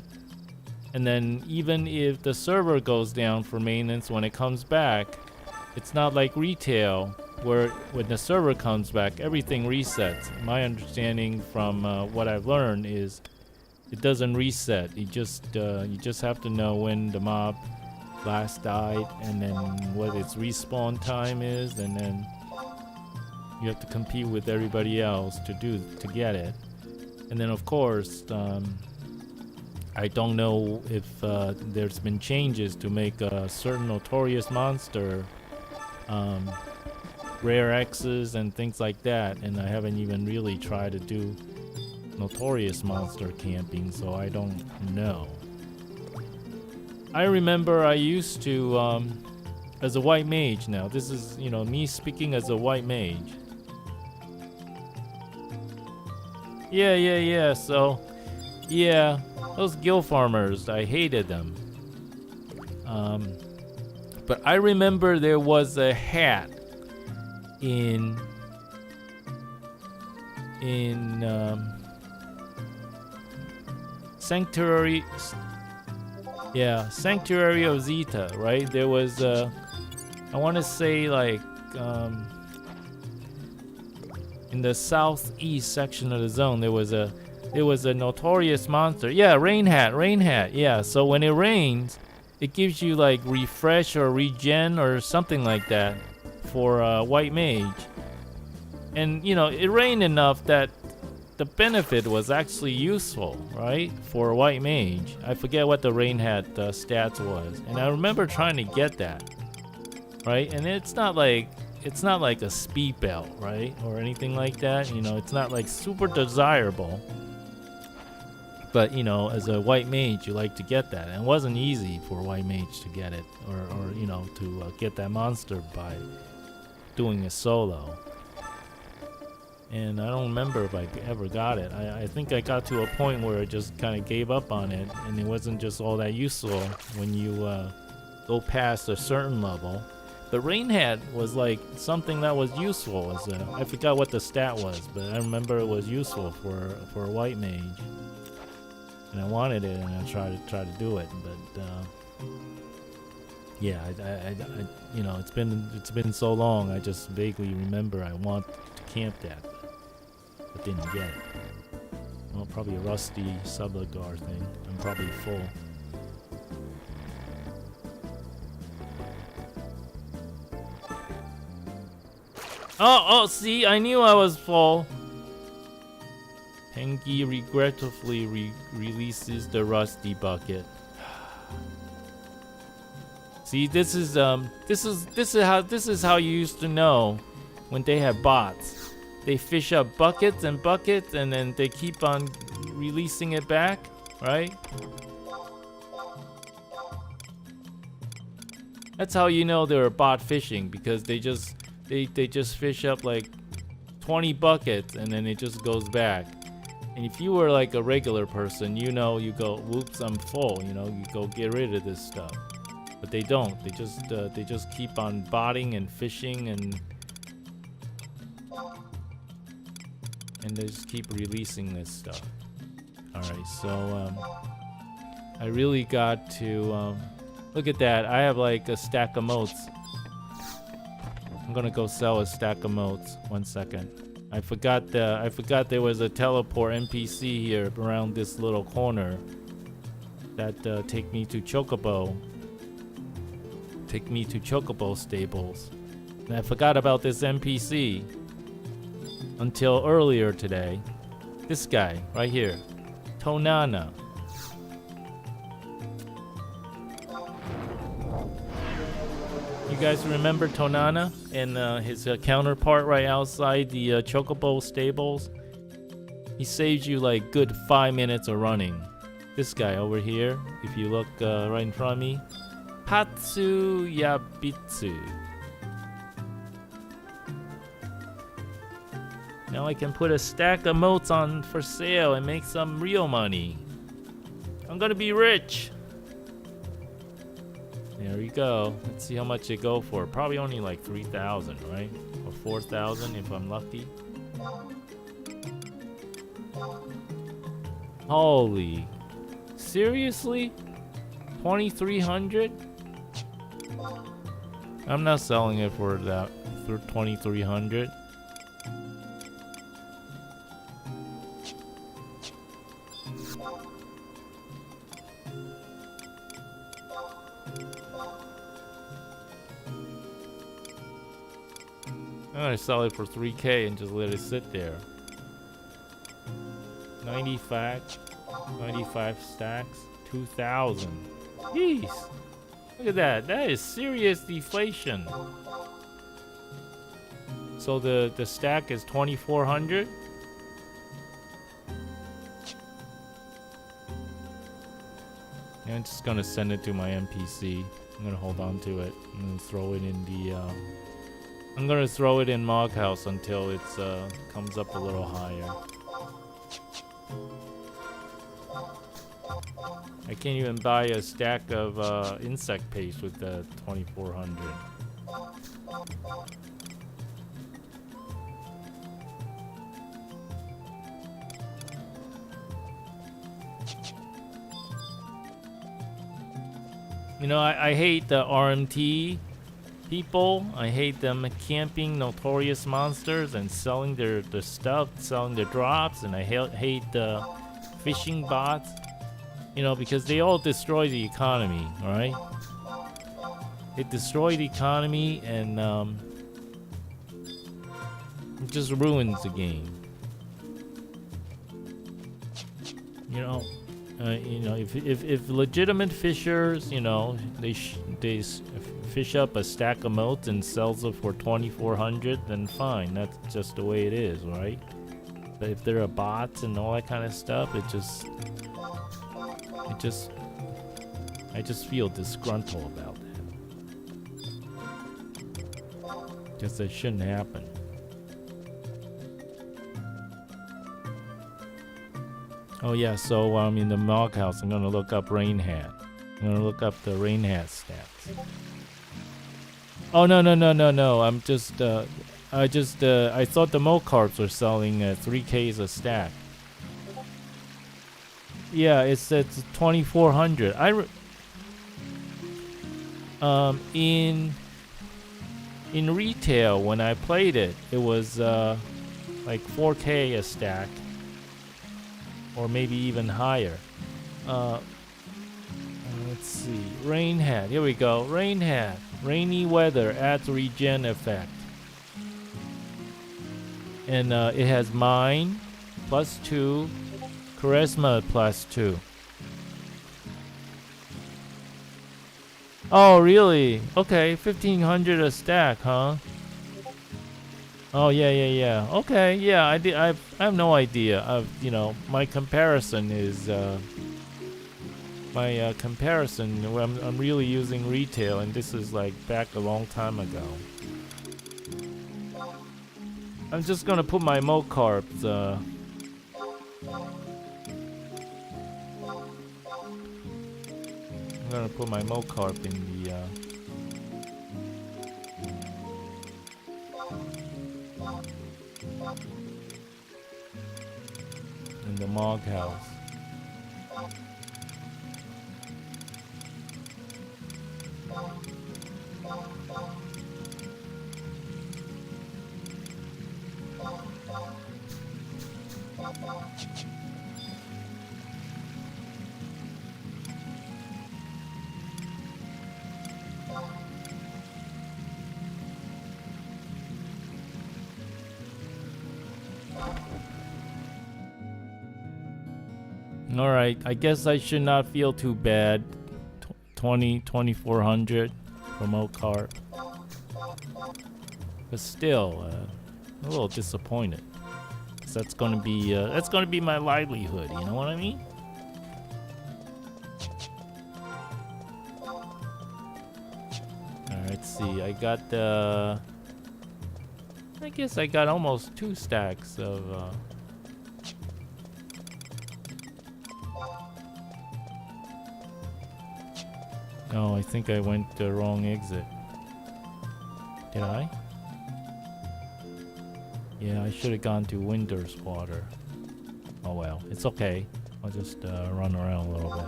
And then even if the server goes down for maintenance when it comes back, it's not like retail where when the server comes back, everything resets. My understanding from what I've learned is it doesn't reset. You just have to know when the mob last died and then what its respawn time is, and then you have to compete with everybody else to get it. And then of course I don't know if there's been changes to make a certain notorious monster rare X's and things like that, and I haven't even really tried to do notorious monster camping, so I don't know. I remember I used to as a white mage. Now this is, you know, me speaking as a white mage. Yeah. So yeah, those guild farmers, I hated them. But I remember there was a hat in Sanctuary. Yeah, Sanctuary of Zeta, right? There was I want to say like in the southeast section of the zone, there was a It was a notorious monster. Yeah, rain hat. Yeah, so when it rains, it gives you like refresh or regen or something like that for white mage. And you know, it rained enough that the benefit was actually useful, right? For white mage. I forget what the rain hat stats was, and I remember trying to get that, right? And it's not like a speed belt, right? Or anything like that. You know, it's not like super desirable. But, you know, as a white mage, you like to get that. And it wasn't easy for a white mage to get it. Or you know, to get that monster by doing a solo. And I don't remember if I ever got it. I think I got to a point where I just kind of gave up on it. And it wasn't just all that useful when you go past a certain level. But Rain Hat was like something that was useful. I forgot what the stat was, but I remember it was useful for a white mage. And I wanted it, and I tried to do it, but yeah, I you know, it's been so long. I just vaguely remember I want to camp that, but didn't get it. Well, probably a rusty sublugar thing. I'm probably full. Oh, see, I knew I was full. Pengy regretfully releases the rusty bucket. See, this is how you used to know when they had bots. They fish up buckets and buckets, and then they keep on releasing it back, right? That's how you know they were bot fishing, because they just fish up like 20 buckets and then it just goes back. And if you were like a regular person, you know, you go, whoops, I'm full, you know, you go get rid of this stuff. But they don't. They just keep on botting and fishing, and they just keep releasing this stuff. Alright, so I really got to look at that. I have like a stack of motes. I'm gonna go sell a stack of motes. 1 second. I forgot there was a teleport NPC here around this little corner that take me to Chocobo stables. And I forgot about this NPC until earlier today. This guy right here, Tonana. You guys remember Tonana and his counterpart right outside the Chocobo stables? He saves you like good 5 minutes of running. This guy over here, if you look right in front of me, Patsu Yabitsu. Now I can put a stack of motes on for sale and make some real money. I'm gonna be rich. There we go. Let's see how much they go for. Probably only like 3,000, right? Or 4,000 if I'm lucky. Holy. Seriously? 2,300? I'm not selling it for that. For 2,300. I'm gonna sell it for 3K and just let it sit there. 95 stacks, 2,000. Jeez. Look at that. That is serious deflation. So the stack is 2,400. I'm just gonna send it to my NPC. I'm gonna hold on to it. I'm gonna throw it in the I'm gonna throw it in Moghouse until it comes up a little higher. I can't even buy a stack of insect paste with the 2,400. You know, I hate the RMT people. I hate them camping notorious monsters and selling their stuff, selling their drops, and I hate fishing bots, you know, because they all destroy the economy, right? It destroyed the economy and it just ruins the game. You know, if legitimate fishers, you know, they fish up a stack of motes and sells it for 2,400, then fine. That's just the way it is, right? But if there are bots and all that kind of stuff, I just feel disgruntled about that. Because that shouldn't happen. Oh yeah, so in the Mog House, I'm gonna look up Rain Hat. I'm gonna look up the Rain Hat stats. Oh no! I'm just I thought the Mo carps were selling 3Ks a stack. Yeah, it's 2,400. In retail when I played it, it was like 4K a stack, or maybe even higher. Let's see, Rain Hat. Here we go. Rain Hat. Rainy weather adds regen effect. And it has Mine +2, Charisma +2. Oh, really? Okay, 1,500 a stack, huh? Oh, yeah. Okay, yeah, I have no idea. You know, my comparison is I'm really using retail, and this is like back a long time ago. I'm just gonna put my Mo carps. I'm gonna put my Mo carp in the Mog House. Alright, I guess I should not feel too bad. 2,400 for Mo carp. But still, a little disappointed. So that's gonna be my livelihood, you know what I mean? Alright, let's see. I guess I got almost 2 stacks of Oh, I think I went the wrong exit. Did I? Yeah, I should have gone to Winter's Water. Oh well, it's okay. I'll just run around a little bit.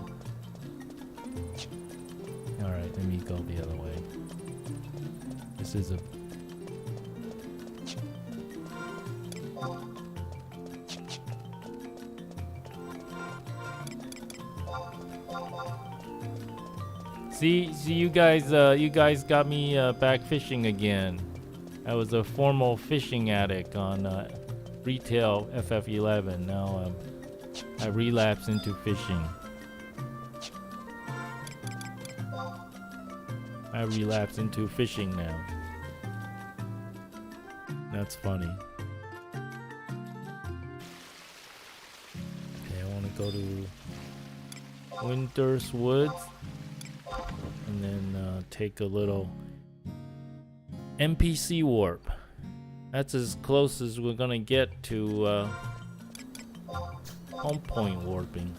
Alright, let me go the other way. This is a... See, you guys got me back fishing again. I was a formal fishing addict on retail FF11. Now I relapse into fishing. I relapse into fishing now. That's funny. Okay, I want to go to Winter's Woods. And then take a little NPC warp. That's as close as we're gonna get to home point warping.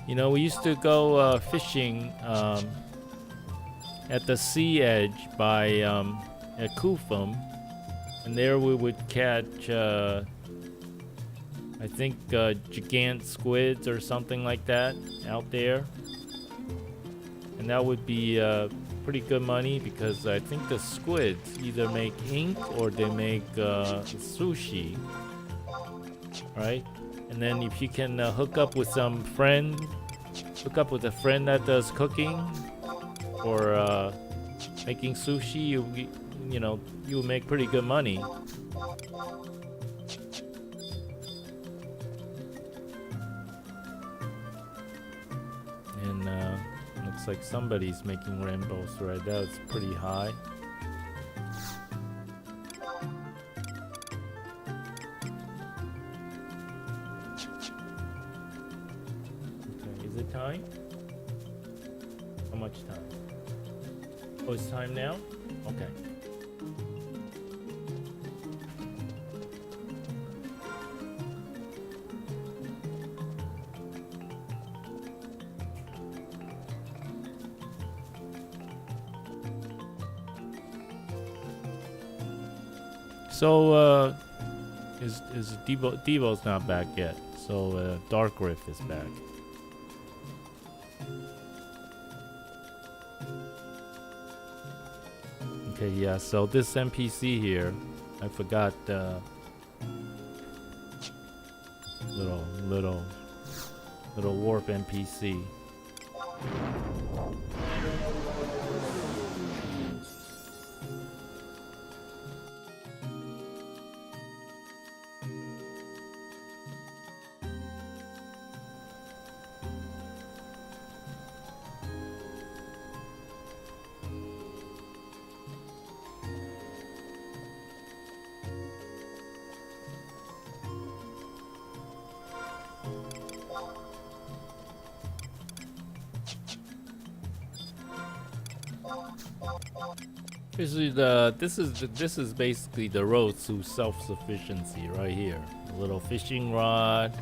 You know, we used to go fishing at the sea edge by at Kufum, and there we would catch, I think, gigant squids or something like that out there, and that would be pretty good money because I think the squids either make ink or they make sushi, right? And then if you can hook up with a friend that does cooking or making sushi, you know, you make pretty good money. And looks like somebody's making rainbows right now. It's pretty high. Okay, is it time? How much time? Oh, it's time now? Okay. So, is Devo's not back yet. So, Dark Rift is back. Okay, yeah, so this NPC here, I forgot, little warp NPC. This is basically the road to self-sufficiency right here. A little fishing rod,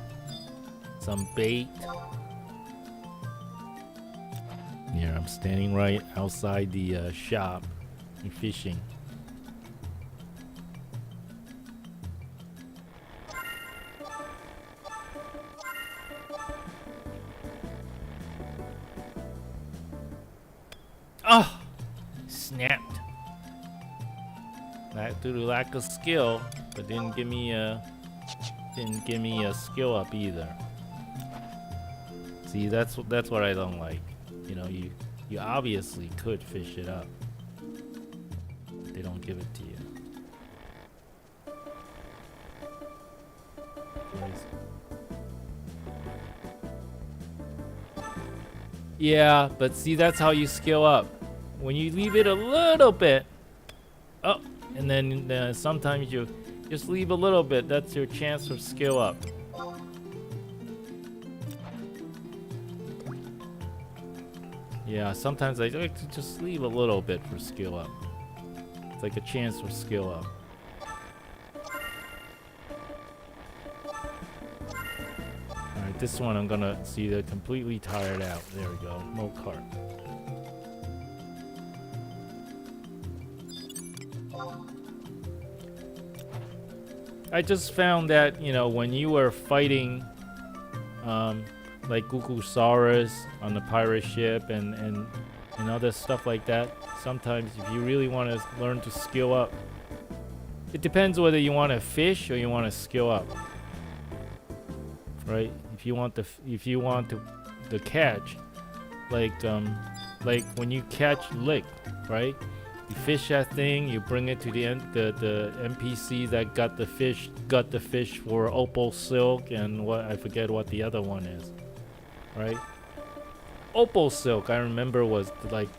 some bait. Here, I'm standing right outside the shop and fishing. Oh, snapped. That due to lack of skill, but didn't give me a skill up either. See, that's what I don't like. You know, you obviously could fish it up. They don't give it to you. Yeah, but see, that's how you skill up. When you leave it a little bit, oh, and then sometimes you just leave a little bit. That's your chance for skill up. Yeah, sometimes I like to just leave a little bit for skill up. It's like a chance for skill up. Alright, this one I'm gonna see they're completely tired out. There we go. No cart. I just found that, you know, when you were fighting like Gugusaurus on the pirate ship and other stuff like that, sometimes if you really want to learn to skill up, it depends whether you want to fish or you want to skill up, right? If you want the catch, like when you catch lick, right? You fish that thing, you bring it to the NPC that got the fish for opal silk and what, I forget what the other one is, right? Opal silk, I remember, was like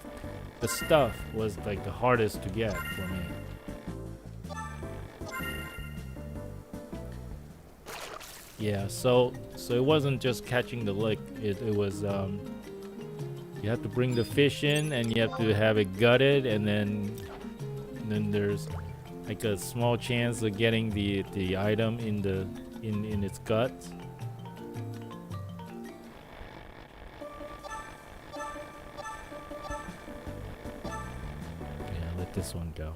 the stuff was like the hardest to get for me. Yeah, so it wasn't just catching the lick. It was you have to bring the fish in and you have to have it gutted, and then there's like a small chance of getting the item in its guts. Yeah, let this one go.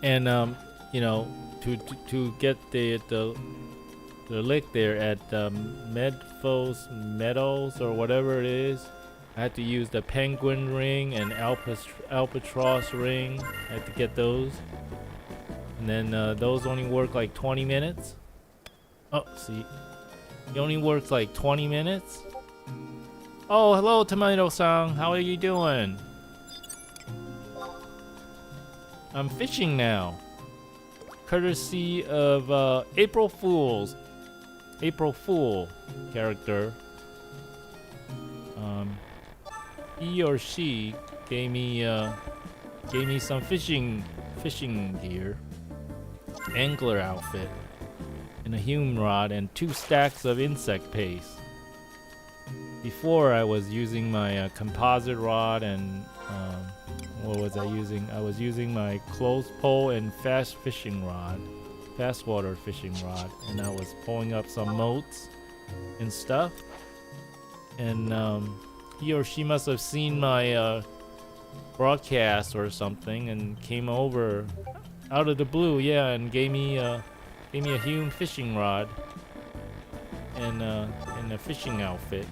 And you know, to get the lick there at Medfos Meadows or whatever it is, I had to use the penguin ring and albatross ring. I had to get those, and then those only work like 20 minutes. Oh, see, it only works like 20 minutes. Oh, hello, Tomato-san. How are you doing? I'm fishing now, courtesy of April Fool character. He or she gave me some fishing gear, angler outfit, and a hume rod and 2 stacks of insect paste. Before I was using my composite rod and what was I using? I was using my clothes pole and fast water fishing rod, and I was pulling up some moats and stuff. And he or she must have seen my broadcast or something and came over out of the blue, yeah, and gave me a hume fishing rod and a fishing outfit.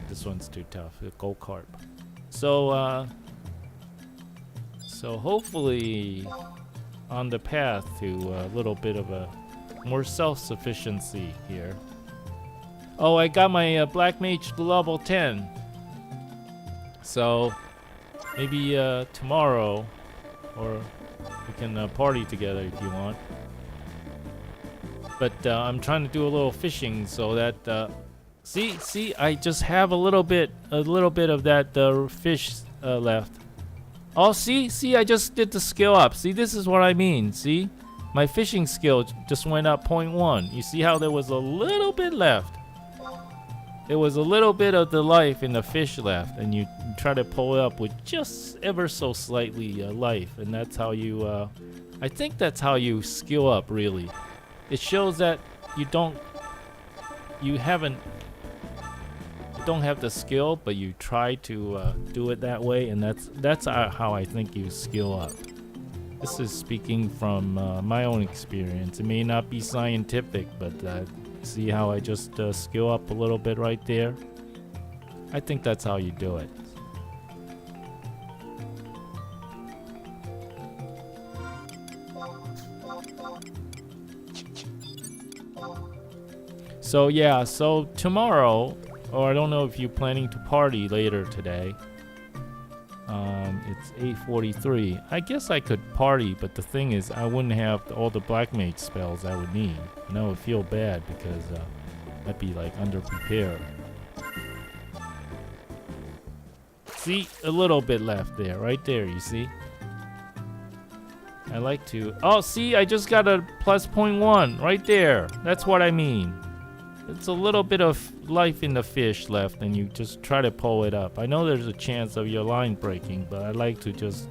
This one's too tough. A gold carp. So hopefully on the path to a little bit of a more self-sufficiency here. Oh, I got my Black Mage level 10. So maybe tomorrow, or we can party together if you want. But I'm trying to do a little fishing so that see, I just have a little bit of that fish left. Oh, see, I just did the skill up. See, this is what I mean. See, my fishing skill just went up 0.1. You see how there was a little bit left. There was a little bit of the life in the fish left, and you try to pull it up with just ever so slightly life, and that's how you. I think that's how you skill up. Really, it shows that you don't have the skill, but you try to do it that way, and that's how I think you skill up. This is speaking from my own experience. It may not be scientific, but see how I just skill up a little bit right there? I think that's how you do it. So yeah, so tomorrow, or I don't know if you're planning to party later today. It's 8:43. I guess I could party, but the thing is, I wouldn't have all the Black Mage spells I would need. And I would feel bad because I'd be like underprepared. See, a little bit left there, right there, you see? I like to... Oh, see, I just got a plus 0.1 right there. That's what I mean. It's a little bit of life in the fish left, and you just try to pull it up. I know there's a chance of your line breaking, but I like to just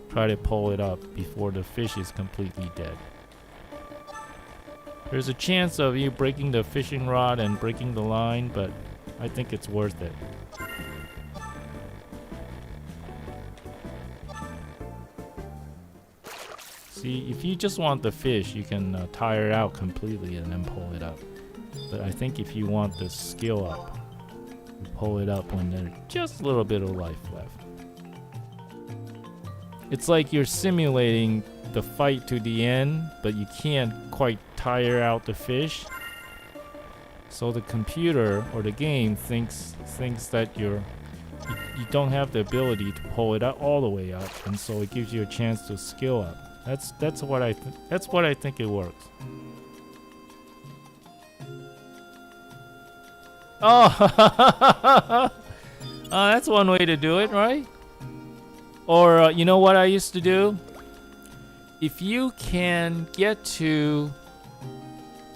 try to pull it up before the fish is completely dead. There's a chance of you breaking the fishing rod and breaking the line, but I think it's worth it. See, if you just want the fish, you can tire it out completely and then pull it up. But I think if you want the skill up, you pull it up when there's just a little bit of life left. It's like you're simulating the fight to the end, but you can't quite tire out the fish. So the computer or the game thinks that you don't have the ability to pull it up all the way up, and so it gives you a chance to skill up. That's what I think it works. Oh, that's one way to do it, right? Or you know what I used to do? If you can get to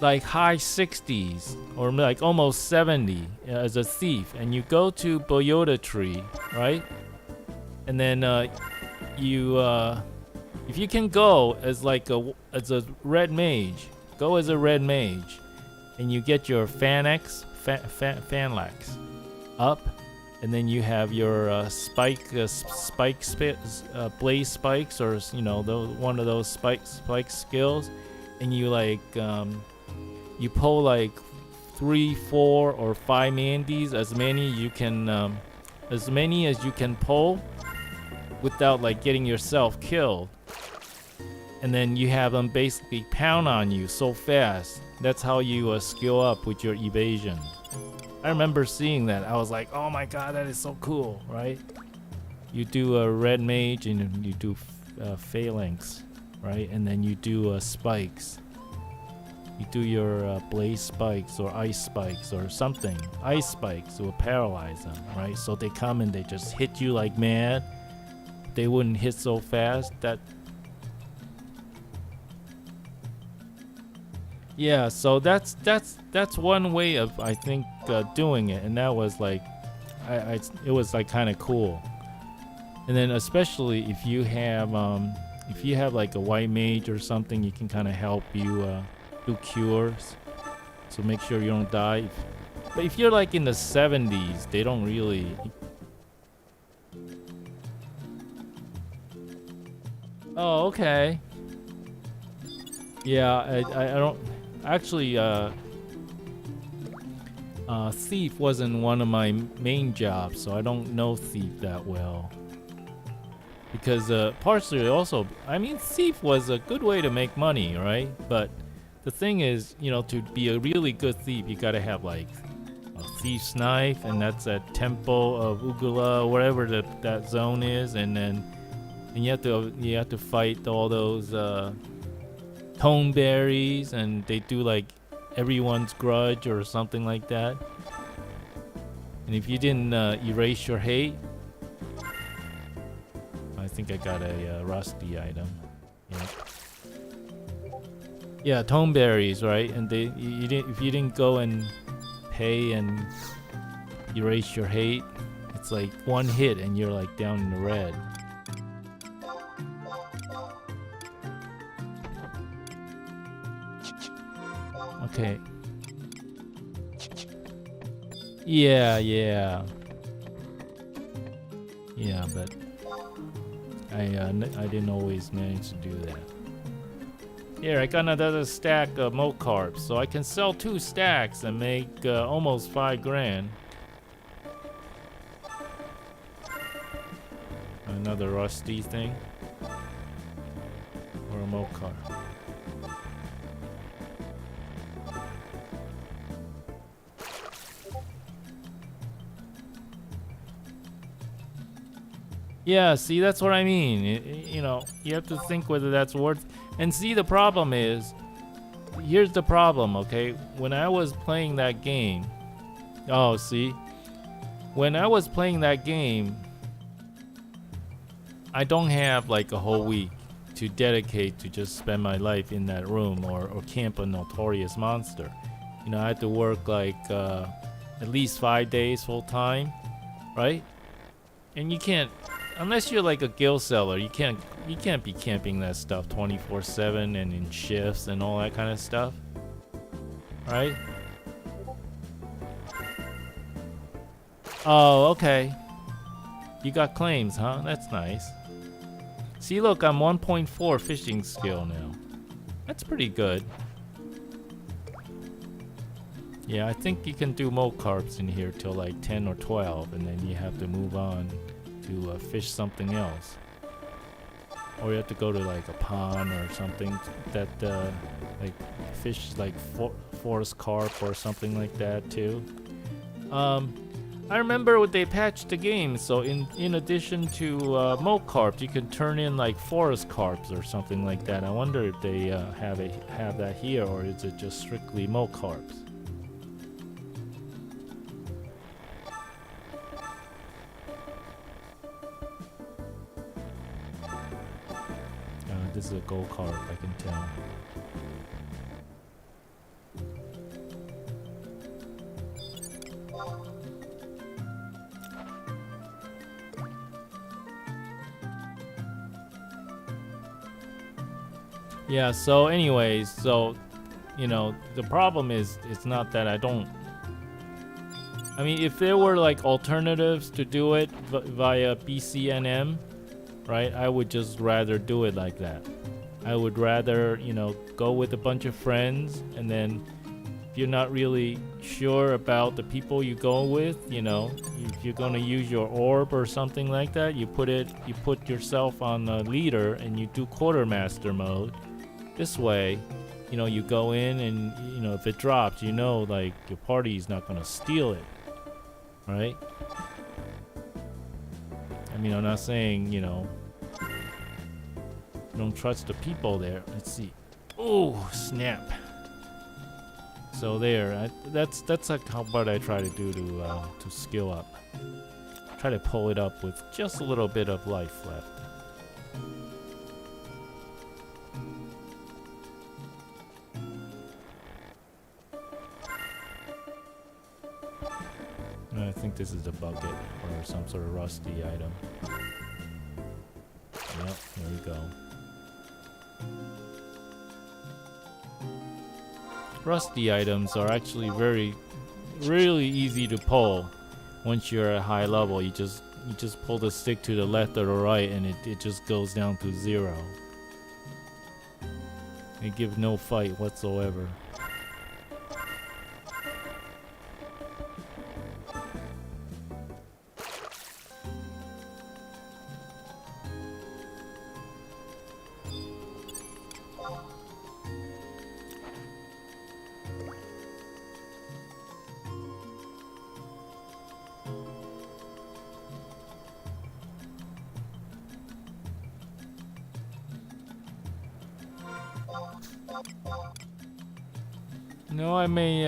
like high 60s or like almost 70 as a thief, and you go to Boyota Tree, right? And then if you can go as a red mage, go as a red mage, and you get your Fanlax up, and then you have your blaze spikes, or one of those spike skills, and you like you pull like 3, 4, or 5 Mandies, as many as you can pull without like getting yourself killed. And then you have them basically pound on you so fast. That's how you skill up with your evasion. I remember seeing that. I was like, oh my god, that is so cool, right? You do a red mage and you do phalanx, right? And then you do spikes. You do your blaze spikes or ice spikes or something. Ice spikes will paralyze them, right? So they come and they just hit you like mad. They wouldn't hit so fast. Yeah, so that's one way of, I think, doing it, and that was like, it was like kind of cool. And then especially if you have like a white mage or something, you can kind of help you do cures, so make sure you don't die. But if you're like in the 70s, they don't really. Oh, okay. Yeah, I don't actually. Thief wasn't one of my main jobs, so I don't know Thief that well. Because partially also, I mean, Thief was a good way to make money, right? But the thing is, to be a really good thief, you gotta have like a thief's knife, and that's at Temple of Ugula, whatever that zone is, and you have to fight all those tone berries, and they do like everyone's grudge or something like that. And if you didn't erase your hate, I think I got a rusty item. Yeah. Yeah, tone berries, right? And if you didn't go and pay and erase your hate, it's like one hit and you're like down in the red. Okay. Yeah, but I didn't always manage to do that. Here, I got another stack of mocarps, so I can sell 2 stacks and make almost 5 grand. Another rusty thing, or a mocarp. Yeah, see, that's what I mean. You have to think whether that's worth. And see, the problem is, here's the problem, okay? When I was playing that game, when I was playing that game, I don't have like a whole week to dedicate to just spend my life in that room or camp a notorious monster. I had to work like at least 5 days full time, right? And you can't. Unless you're like a guild seller, you can't be camping that stuff 24/7 and in shifts and all that kind of stuff, right? Oh, okay. You got claims, huh? That's nice. See, look, I'm 1.4 fishing skill now. That's pretty good. Yeah, I think you can do mocarps in here till like 10 or 12, and then you have to move on to fish something else, or you have to go to like a pond or something that like fish like forest carp or something like that too. I remember when they patched the game, so in addition to mocarps, you can turn in like forest carps or something like that. I wonder if they have that here, or is it just strictly mocarps? This is a gold carp, I can tell. Yeah, so anyways, the problem is, it's not that I don't I mean, if there were like alternatives to do it via BCNM, right? I would just rather do it like that. I would rather, you know, go with a bunch of friends, and then if you're not really sure about the people you go with, you know, if you're gonna use your orb or something like that, you put yourself on the leader and you do quartermaster mode. This way, you know, you go in and, you know, if it drops, you know, like your party's not gonna steal it, right? I mean, I'm not saying, you know, you don't trust the people there. Let's see. Oh, snap. So there, that's like how what I try to do to skill up. Try to pull it up with just a little bit of life left. I think this is a bucket or some sort of rusty item. Yep, there we go. Rusty items are actually really easy to pull once you're at high level. You just pull the stick to the left or the right and it just goes down to 0. It gives no fight whatsoever. No, I may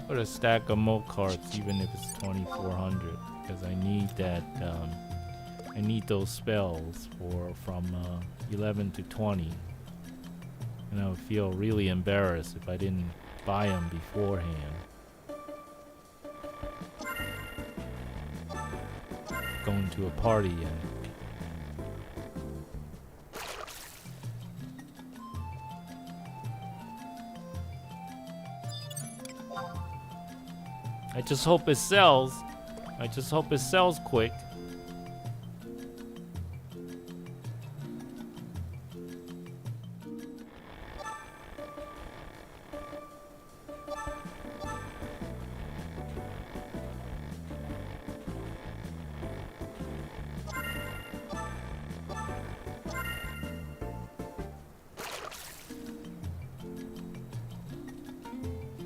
put a stack of mo carts even if it's 2400, because I need that. I need those spells from 11 to 20, and I would feel really embarrassed if I didn't buy them beforehand. Going to a party and I just hope it sells. I just hope it sells quick.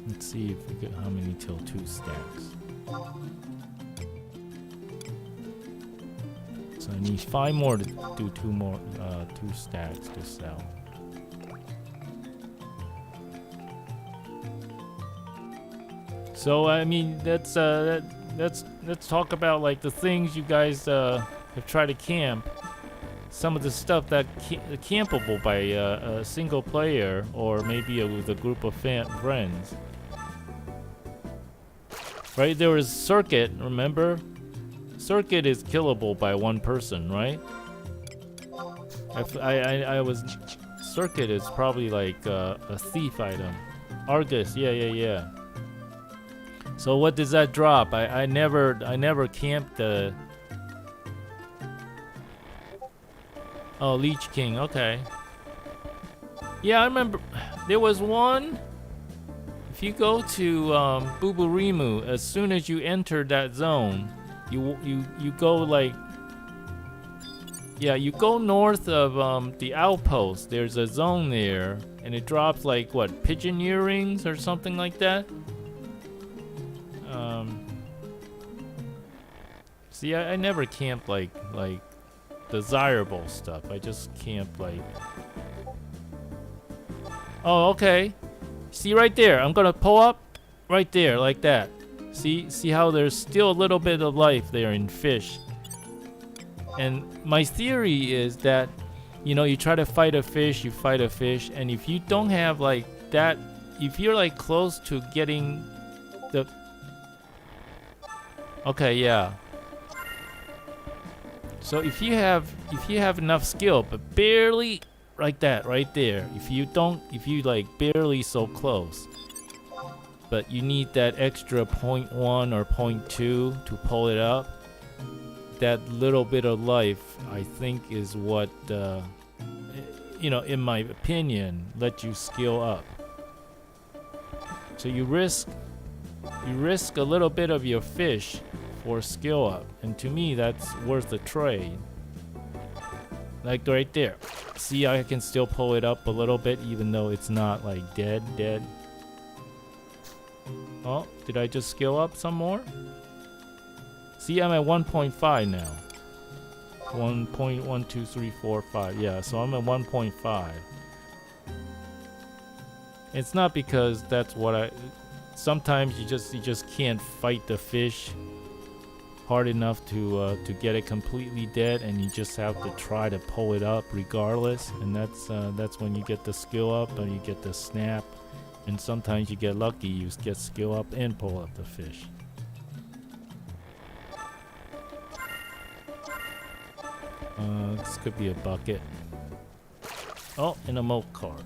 Let's see if we get how many till 2 stacks. So I need 5 more to do 2 stacks to sell. So I mean, let's talk about like the things you guys have tried to camp. Some of the stuff that campable by a single player or maybe with a group of friends. Right, there was Circuit, remember? Circuit is killable by 1 person, right? I was... Circuit is probably like a thief item. Argus, yeah. So what does that drop? I never camped the... Oh, Leech King, okay. Yeah, I remember... There was one... If you go to Buburimu, as soon as you enter that zone, you go like, yeah, you go north of the outpost. There's a zone there, and it drops like what, pigeon earrings or something like that. See, I never camp like desirable stuff. I just camp like. Oh, okay. See right there, I'm gonna pull up right there like that. See how there's still a little bit of life there in fish. And my theory is that, you know, you try to fight a fish, and if you don't have like that, if you're like close to getting the... Okay, yeah. So if you have enough skill, but barely like that right there, if you like barely so close, but you need that extra 0.1 or 0.2 to pull it up. That little bit of life, I think, is what, you know, in my opinion, let you skill up. So you risk a little bit of your fish for skill up, and to me, that's worth the trade. Like right there. See, I can still pull it up a little bit, even though it's not like dead. Oh, did I just skill up some more? See, I'm at 1.5 now. 1.12345. Yeah, so I'm at 1.5. It's not because that's what I. Sometimes you just can't fight the fish hard enough to get it completely dead, and you just have to try to pull it up regardless. And that's when you get the skill up and you get the snap. And sometimes you get lucky, you get skill up and pull up the fish. This could be a bucket. Oh, and a milk cart.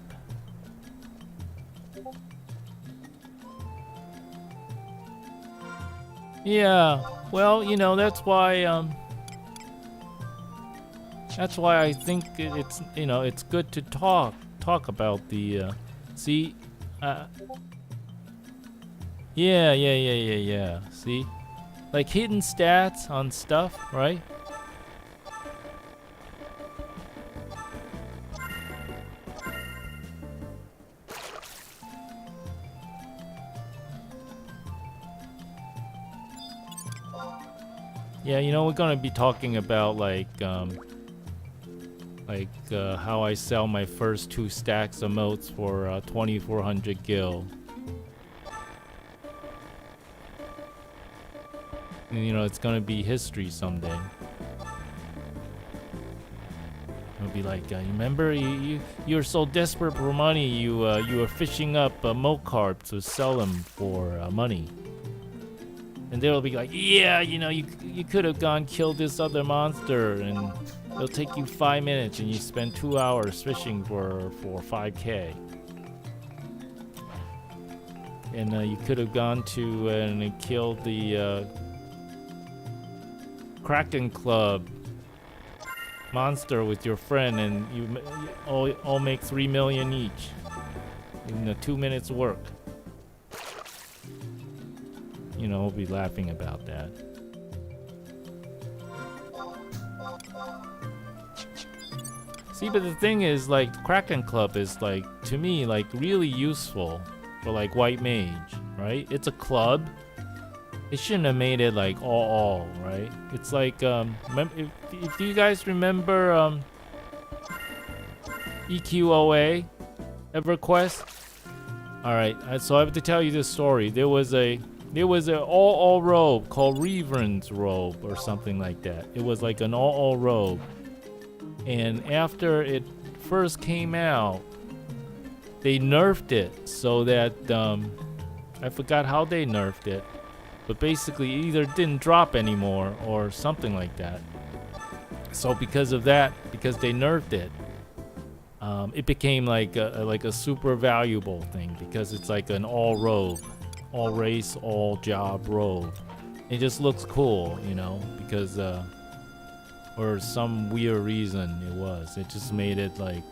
Yeah, well, you know, that's why I think it's, you know, it's good to talk about the see, yeah. See, like hidden stats on stuff, right? Yeah, you know, we're gonna be talking about like how I sell my first 2 stacks of motes for 2,400 gil. And, you know, it's gonna be history someday. It'll be like, you remember you're so desperate for money, you were fishing up mote carp to sell them for money. And they'll be like, yeah, you know, you could have gone kill this other monster, and it'll take you 5 minutes, and you spend 2 hours fishing for 5K. And you could have gone to and killed the Kraken Club monster with your friend, and you all make 3 million each in 2 minutes work. You know, we'll be laughing about that. See, but the thing is, like, Kraken Club is, like, to me, like, really useful for, like, White Mage, right? It's a club. It shouldn't have made it, like, all, right? It's like, if you guys remember, EQOA, EverQuest? Alright, so I have to tell you this story. There was an all robe called Reverend's robe or something like that. It was like an all robe. And after it first came out, they nerfed it so that, I forgot how they nerfed it. But basically either didn't drop anymore or something like that. So because of that, because they nerfed it, it became like a super valuable thing because it's like an all robe. All race, all job robe. It just looks cool, you know, because or some weird reason it just made it like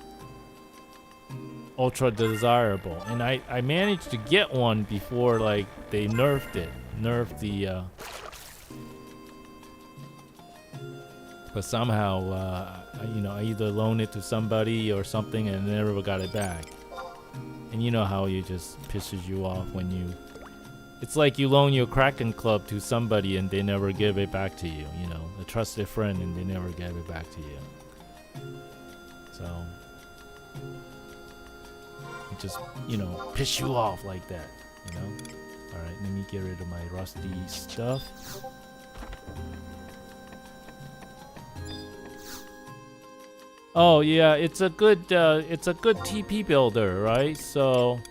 ultra desirable. And I managed to get one before like they nerfed the but somehow you know, I either loaned it to somebody or something and never got it back. And you know how it just pisses you off when you, it's like you loan your Kraken Club to somebody and they never give it back to you, you know, a trusted friend, and they never give it back to you. So it just, you know, piss you off like that, you know. All right, let me get rid of my rusty stuff. Oh yeah, it's a good TP builder, right? So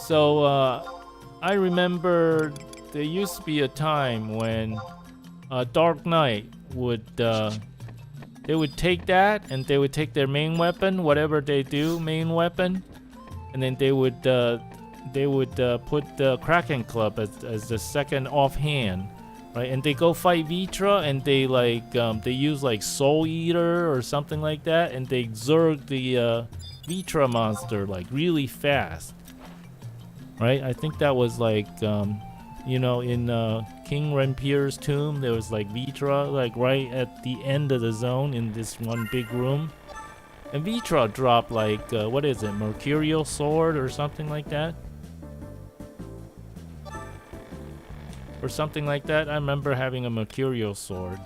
I remember there used to be a time when Dark Knight would they would take that and they would take their main weapon, whatever they do, main weapon, and then they would put the Kraken Club as the second offhand, right? And they go fight Vitra, and they like they use like Soul Eater or something like that, and they zerg the Vitra monster like really fast, right? I think that was like you know, in King Renpier's tomb, there was like Vitra like right at the end of the zone in this one big room. And Vitra dropped like, what is it, Mercurial Sword or something like that? Or something like that. I remember having a Mercurial Sword.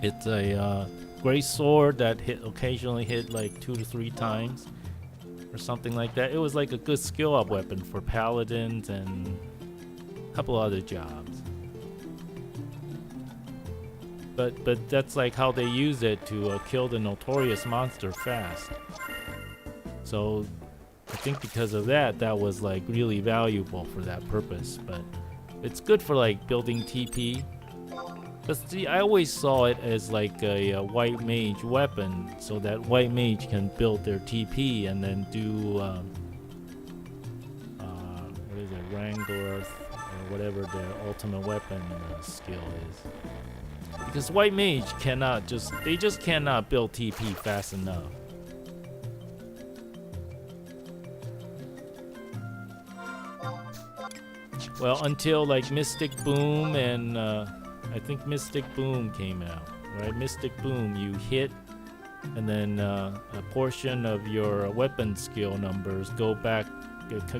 It's a great sword that occasionally hit like 2 to 3 times. Or something like that. It was like a good skill up weapon for paladins and a couple other jobs. But that's like how they use it to kill the notorious monster fast. So I think because of that, that was like really valuable for that purpose. But it's good for like building TP. But see, I always saw it as like a white mage weapon, so that white mage can build their TP and then do what is it, Wrangler or whatever their ultimate weapon skill is. Because white mage cannot they just cannot build TP fast enough. Well, until like Mystic Boom and I think Mystic Boom came out, right? Mystic Boom, you hit, and then a portion of your weapon skill numbers go back,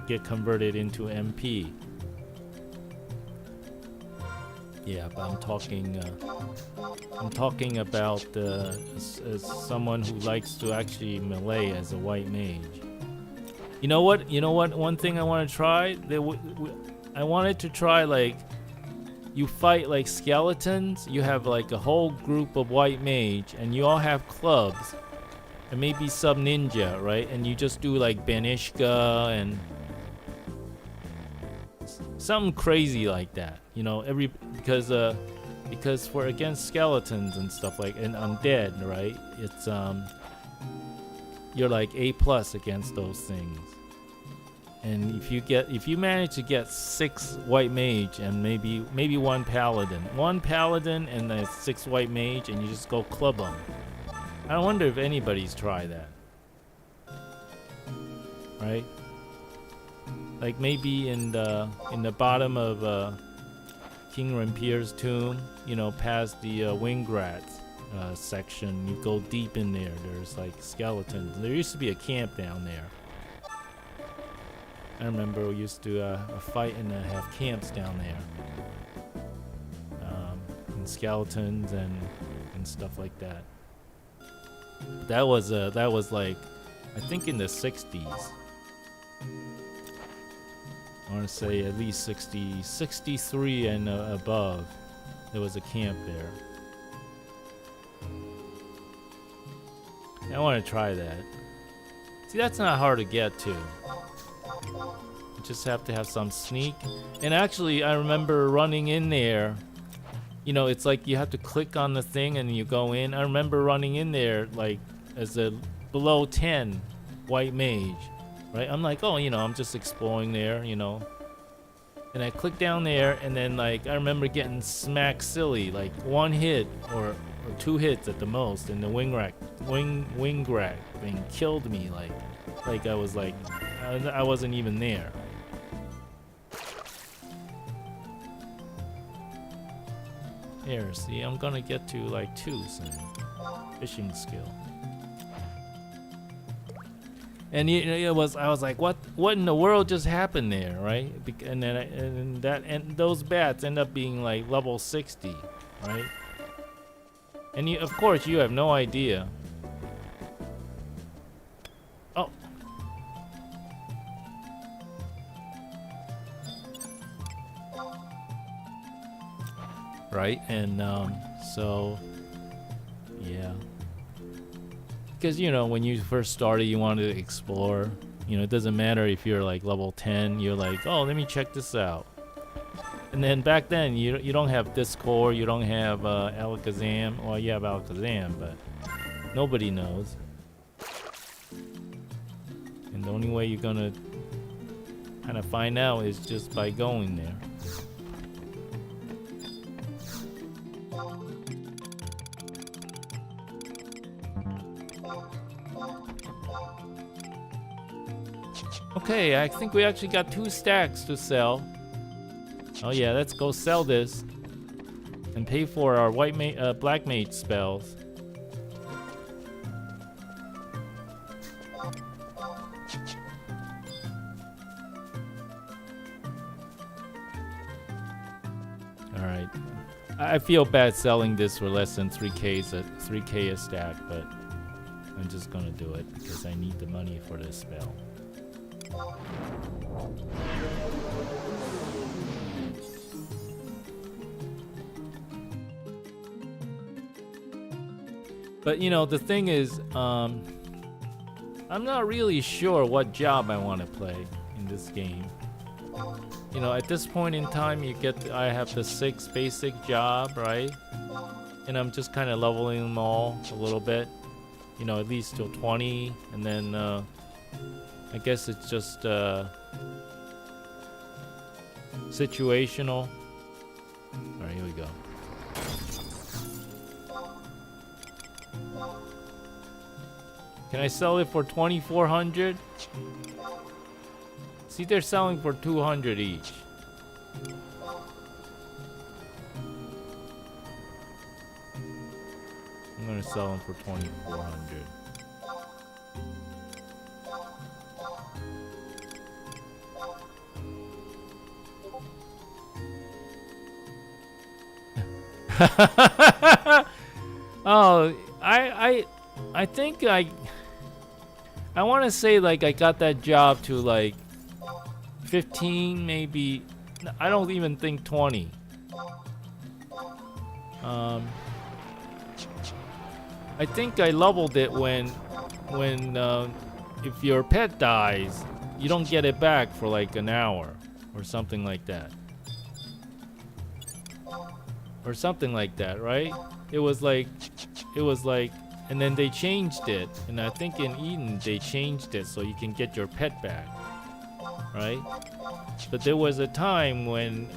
get converted into MP. Yeah, but I'm talking about as someone who likes to actually melee as a white mage. You know what? One thing I want to try. I wanted to try like you fight like skeletons. You have like a whole group of white mage, and you all have clubs, and maybe some ninja, right? And you just do like Banishka and something crazy like that. You know, because for against skeletons and stuff like and undead, right? It's you're like A+ against those things. And if you manage to get 6 white mage and maybe one paladin and then 6 white mage, and you just go club them. I wonder if anybody's tried that, right? Like maybe in the bottom of King Renpier's tomb, you know, past the Wingrat section, you go deep in there. There's like skeletons. There used to be a camp down there. I remember we used to fight and have camps down there, and skeletons and stuff like that. That was like, I think in the 60s. I want to say at least 63 and above. There was a camp there. I want to try that. See, that's not hard to get to. You just have to have some sneak. And actually, I remember running in there. You know, it's like you have to click on the thing and you go in. I remember running in there like as a below 10 white mage, right? I'm like, oh, you know, I'm just exploring there, you know. And I click down there, and then like I remember getting smacked silly, like 1 hit or 2 hits at the most, and the wingrat thing killed me, like I was like I wasn't even there. Here, see, I'm gonna get to like 2 soon. Fishing skill. And I was like, what in the world just happened there, right? And then those bats end up being like level 60, right? And of course you have no idea. Oh. Right, and so yeah. Because, you know, when you first started, you wanted to explore. You know, it doesn't matter if you're like level 10. You're like, oh, let me check this out. And then back then, you don't have Discord. You don't have Alakazam. Well, you have Alakazam, but nobody knows. And the only way you're gonna kind of find out is just by going there. Okay, I think we actually got 2 stacks to sell. Oh yeah, let's go sell this and pay for our black mage spells. All right, I feel bad selling this for less than 3k a stack, but I'm just gonna do it because I need the money for this spell. But you know, the thing is, I'm not really sure what job I want to play in this game. You know, at this point in time, I have the 6 basic job, right? And I'm just kind of leveling them all a little bit. You know, at least till 20, and then I guess it's just situational. All right, here we go. Can I sell it for 2,400? See, they're selling for 200 each. I'm gonna sell them for 2,400. Oh, I think I want to say like I got that job to like 15, maybe. I don't even think 20. I think I leveled it when if your pet dies, you don't get it back for like an hour or something like that. Or something like that, right? It was like, and then they changed it, and I think in Eden they changed it so you can get your pet back, right? But there was a time when,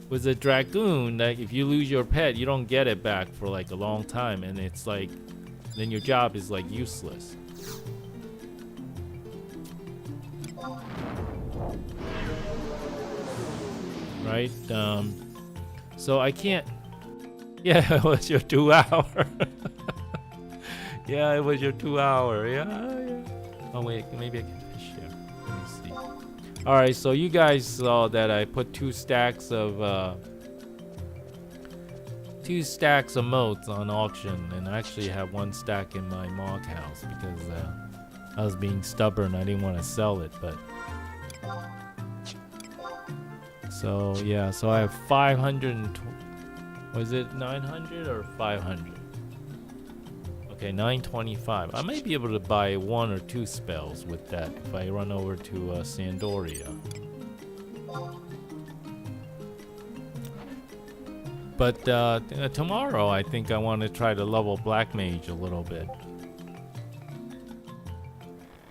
with a dragoon, that if you lose your pet, you don't get it back for like a long time, and it's like, then your job is like useless. Right? So I can't. Yeah, it was your 2 hour. Yeah, it was your 2 hour. Yeah. Oh wait, maybe I can fish here. Let me see. All right, so you guys saw that I put 2 stacks of motes on auction, and I actually have 1 stack in my mog house because I was being stubborn. I didn't want to sell it, but. So yeah, so I have 500. Was it 900 or 500? Okay, 925. I might be able to buy 1 or 2 spells with that if I run over to Sandoria. But tomorrow, I think I want to try to level Black Mage a little bit.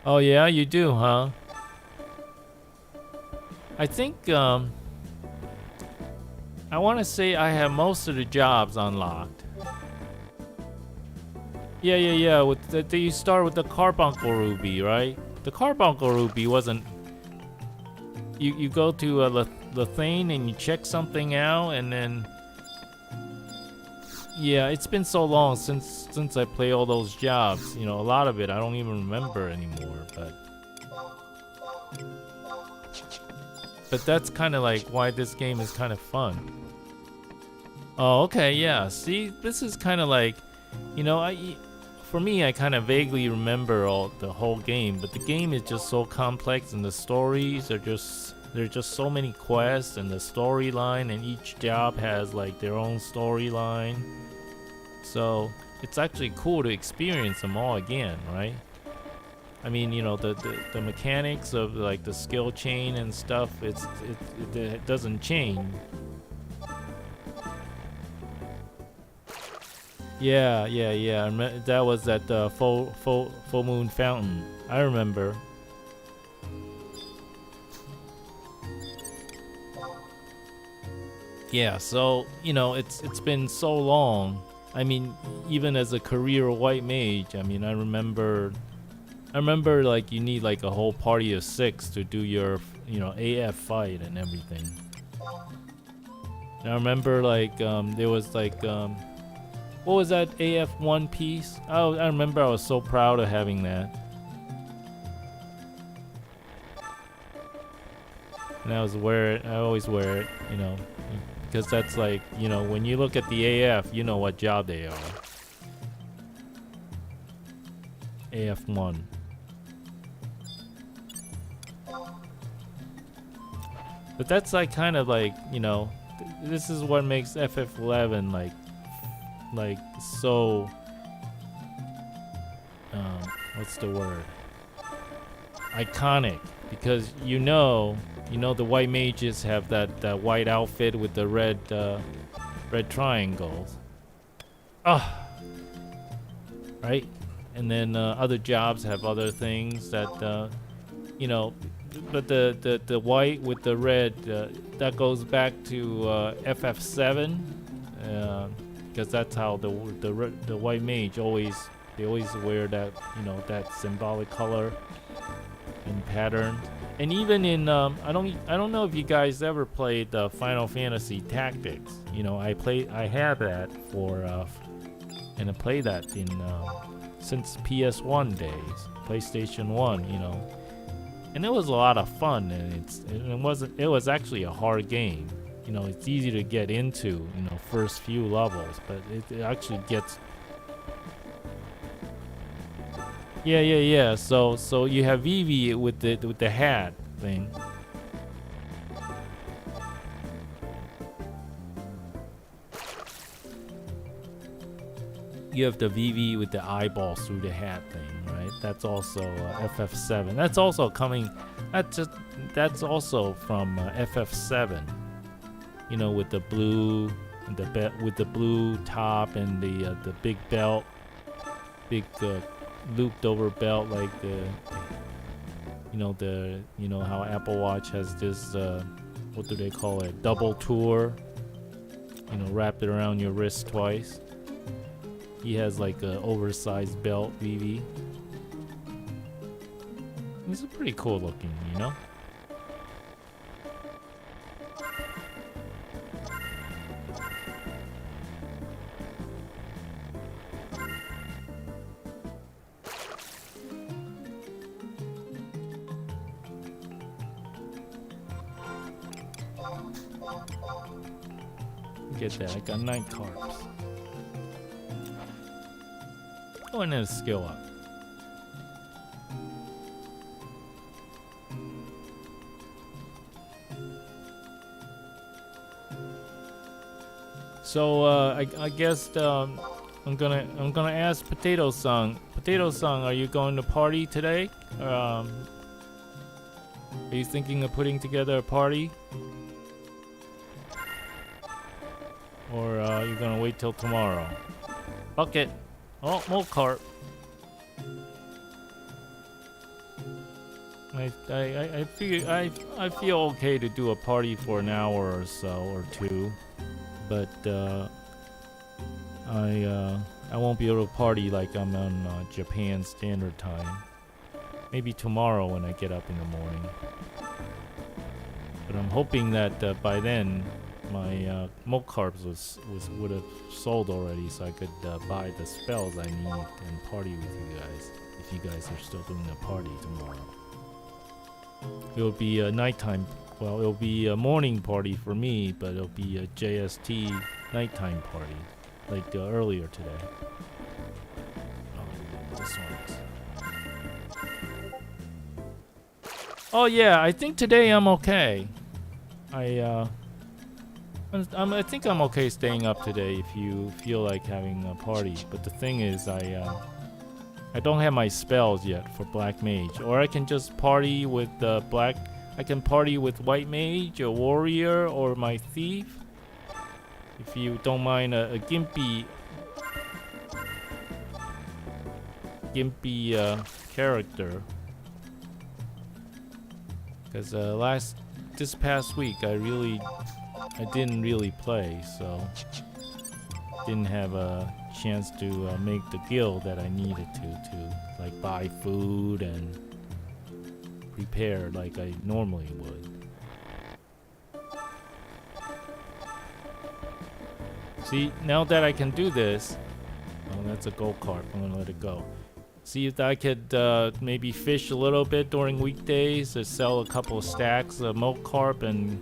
Oh yeah, you do, huh? I think I want to say I have most of the jobs unlocked. Yeah. You start with the Carbuncle Ruby, right? The Carbuncle Ruby wasn't. You go to Lethane and you check something out, and then. Yeah, it's been so long since I play all those jobs. You know, a lot of it I don't even remember anymore, but that's kind of like why this game is kind of fun. Oh, okay, yeah. See, this is kind of like, you know, for me, I kind of vaguely remember the whole game, but the game is just so complex, and the stories are there's just so many quests, and the storyline, and each job has like their own storyline. So it's actually cool to experience them all again, right? I mean, you know, the mechanics of like the skill chain and stuff, it doesn't change. Yeah. That was at the full moon fountain. I remember. Yeah, so you know, it's been so long. I mean, even as a career white mage, I mean, I remember like you need like a whole party of 6 to do your, you know, AF fight and everything. And I remember like there was like what was that AF1 piece? I remember I was so proud of having that. And I always wear it, you know, because that's like, you know, when you look at the AF, you know what job they are. AF1. But that's like kind of like, you know, this is what makes FF11 like so what's the word? Iconic, because you know the white mages have that white outfit with the red triangles. Right? And then other jobs have other things that you know, but the white with the red that goes back to FF7 because that's how the white mage always wear that, you know, that symbolic color and pattern. And even in I don't know if you guys ever played Final Fantasy Tactics. You know, I had that for and I played that in since PS1 days, PlayStation 1, you know. And it was a lot of fun, and it was actually a hard game. You know, it's easy to get into, you know, first few levels, but it actually gets. Yeah. So you have Vivi with the hat thing. You have the Vivi with the eyeballs through the hat thing, right? That's also FF7. That's also coming. That's also from FF7. You know, with the blue, with the blue top and the big belt, big looped over belt, like you know how Apple Watch has this what do they call it? Double tour. You know, wrapped it around your wrist twice. He has like an oversized belt, Vivi. He's pretty cool looking, you know? Get that, I got 9 carps. Oh, and then a skill up. So I guess I'm gonna ask Potato Song. Potato Song, are you going to party today? Are you thinking of putting together a party? Or are you gonna wait till tomorrow? Bucket. Oh, more carp. I feel okay to do a party for an hour or so or two, but I won't be able to party like I'm on Japan Standard Time. Maybe tomorrow when I get up in the morning. But I'm hoping that by then my milk carbs would have sold already, so I could buy the spells I need and party with you guys. If you guys are still doing a party tomorrow, it'll be a nighttime. Well, it'll be a morning party for me, but it'll be a JST nighttime party, like earlier today. Oh, this one's. Oh yeah, I think today I'm okay. I think I'm okay staying up today if you feel like having a party. But the thing is, I don't have my spells yet for Black Mage. Or I can just party with I can party with White Mage, a Warrior, or my Thief. If you don't mind a Gimpy character. Because this past week I really I didn't really play, so didn't have a chance to make the guild that I needed to like buy food and prepare like I normally would. See, now that I can do this, oh, that's a gold carp. I'm gonna let it go. See if I could maybe fish a little bit during weekdays to sell a couple of stacks of milk carp and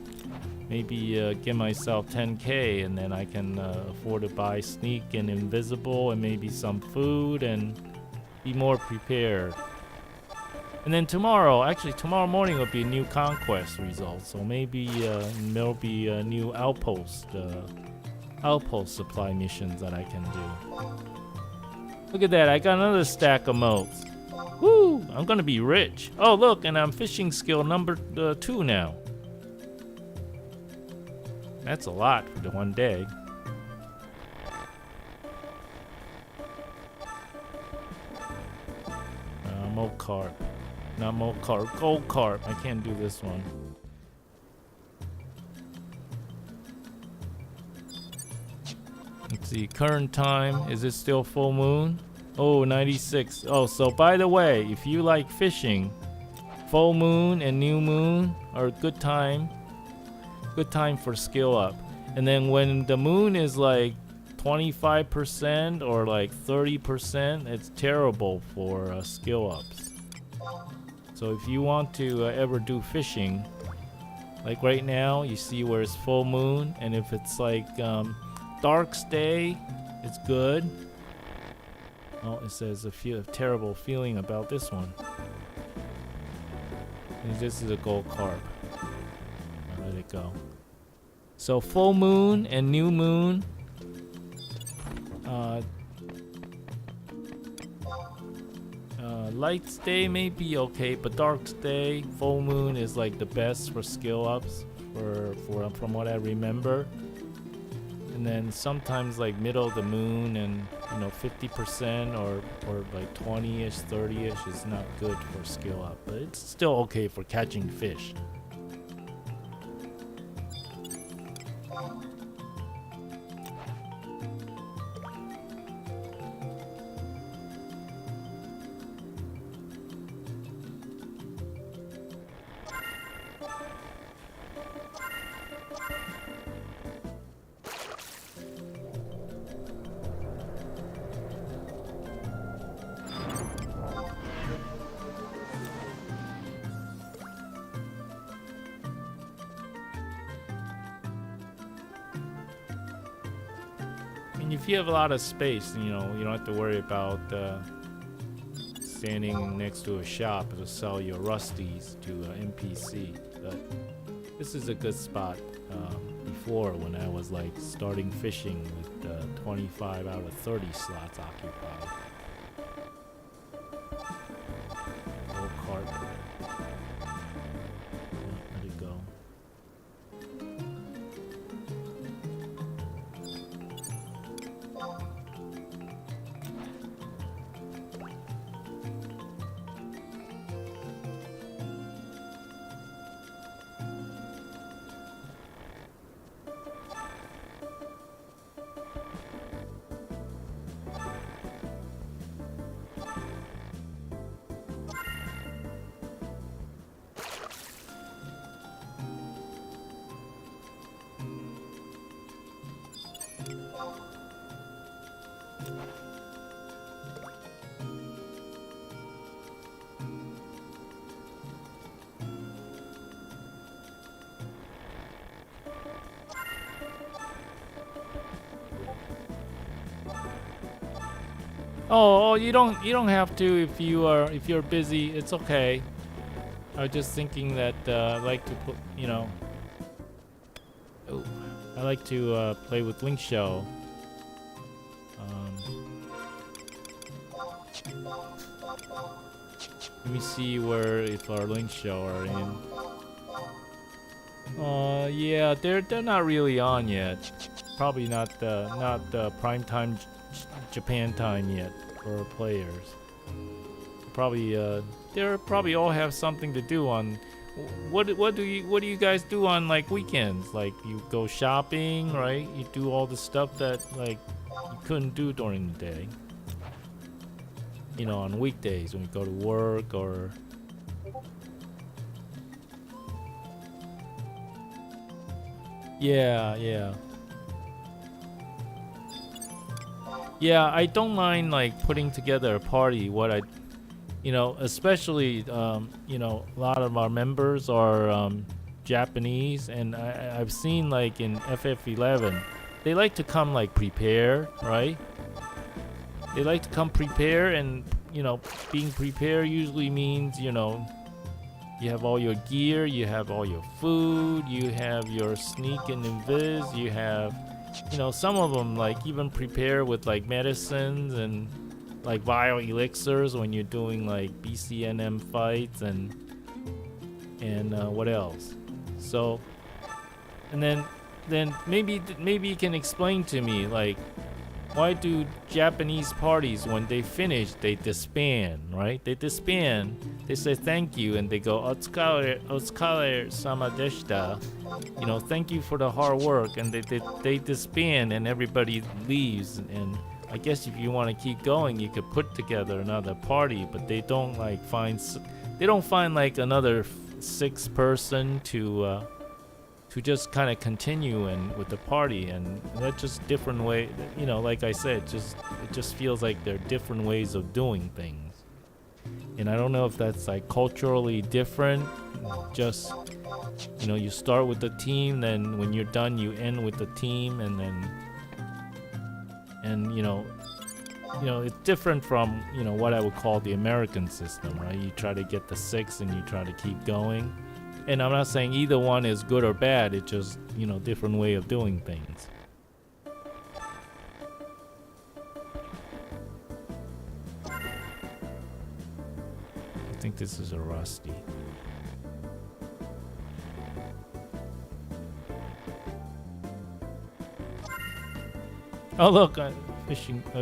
maybe give myself 10k, and then I can afford to buy sneak and invisible and maybe some food and be more prepared. And then tomorrow, actually tomorrow morning will be new conquest results, so maybe there'll be a new outpost supply missions that I can do. Look at that, I got another stack of motes. Woo, I'm gonna be rich. Oh look, and I'm fishing skill number 2 now. That's a lot for the one day. Mote carp. Not mote carp, gold carp. I can't do this one. Let's see, current time. Is it still full moon? Oh, 96. Oh, so by the way, if you like fishing, full moon and new moon are a good time. Good time for skill up. And then when the moon is like 25% or like 30%, it's terrible for skill ups. So if you want to ever do fishing, like right now, you see where it's full moon, and if it's like dark day, it's good. Oh, it says a terrible feeling about this one. And this is a gold carp. I'll let it go. So full moon and new moon. Light day may be okay, but dark day, full moon is like the best for skill ups from what I remember. And then sometimes like middle of the moon and 50% or like 20ish, 30ish is not good for skill up, but it's still okay for catching fish. If you have a lot of space, you don't have to worry about standing next to a shop to sell your rusties to NPC. But this is a good spot. Before, when I was like starting fishing with 25 out of 30 slots occupied. Gold carp. Let it go. Oh, you don't have to if you're busy. It's okay. I was just thinking that I like to put, I like to play with Link Shell. Let me see if our Link Shell are in. Yeah, they're not really on yet. Probably not prime time Japan time yet for players. Probably they'll probably all have something to do on What do you guys do on like weekends? Like you go shopping, right? You do all the stuff that like you couldn't do during the day. You know, on weekdays when you go to work or. Yeah, yeah. Yeah, I don't mind like putting together a party. Especially a lot of our members are Japanese, and I've seen like in FF11, they like to come like prepared, right? They like to come prepared, and being prepared usually means you have all your gear, you have all your food, you have your sneak and invis, you have some of them like even prepare with like medicines and like vial elixirs when you're doing like BCNM fights and what else. So and then maybe you can explain to me like why do Japanese parties when they finish they disband, right? They disband, they say thank you, and they go otsukare sama deshita, thank you for the hard work, and they disband and everybody leaves. And I guess if you want to keep going, you could put together another party, but they don't find like another sixth person to just kind of continue and with the party. And that's just different way, like I said, it just feels like there are different ways of doing things. And I don't know if that's like culturally different. Just you start with the team, then when you're done you end with the team, and then it's different from what I would call the American system, right? You try to get the six and you try to keep going. And I'm not saying either one is good or bad, it's just different way of doing things. I think this is a rusty. Oh look, a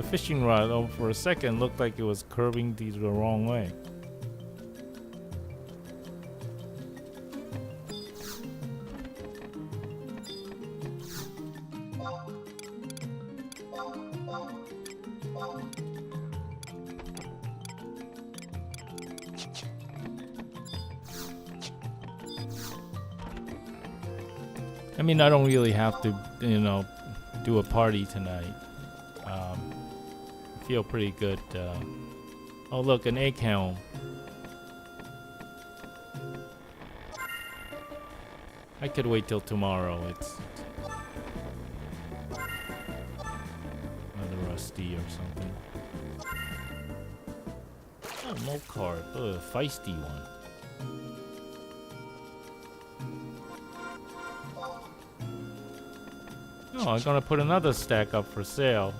fishing rod. Oh, for a second looked like it was curving the wrong way. I mean, I don't really have to, do a party tonight. I feel pretty good. Oh, look, an egg helm. I could wait till tomorrow. It's another rusty or something. Oh, mold card. Ugh, feisty one. Oh, I'm gonna put another stack up for sale.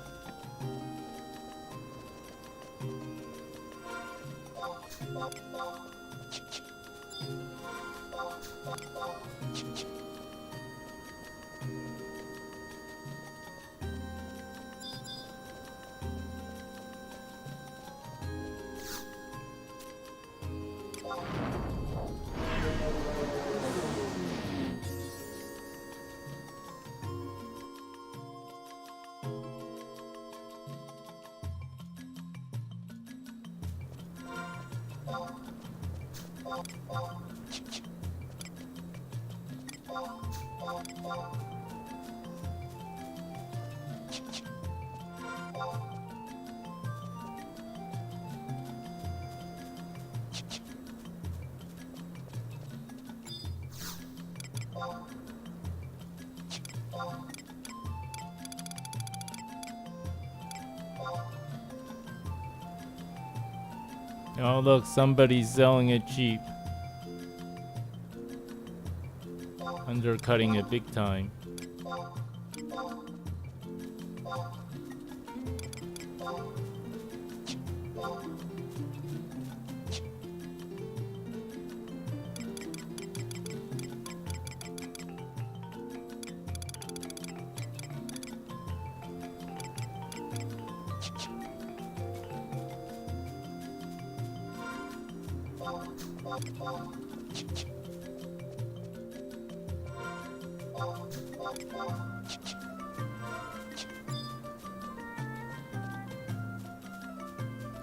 Oh look, somebody's selling it cheap. Undercutting it big time.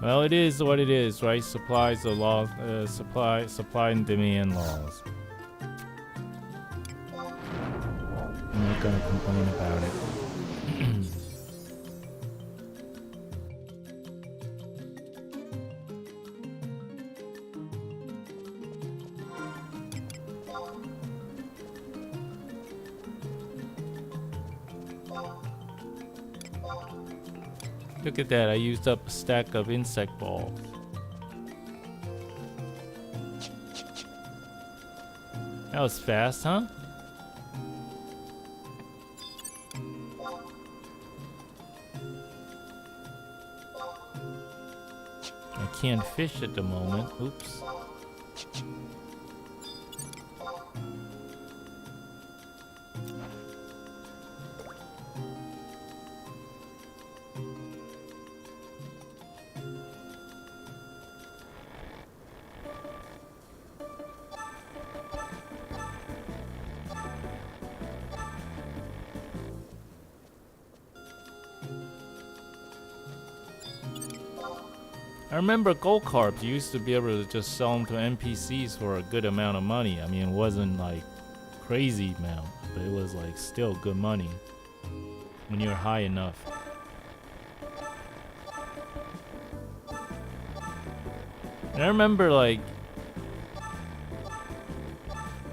Well, it is what it is, right? Supplies are law, supply and demand laws. I'm not gonna complain about it. Look at that, I used up a stack of insect balls. That was fast, huh? I can't fish at the moment. Oops. I remember gold carps, you used to be able to just sell them to NPCs for a good amount of money. I mean, it wasn't like crazy amount, but it was like still good money when you're high enough. And I remember like,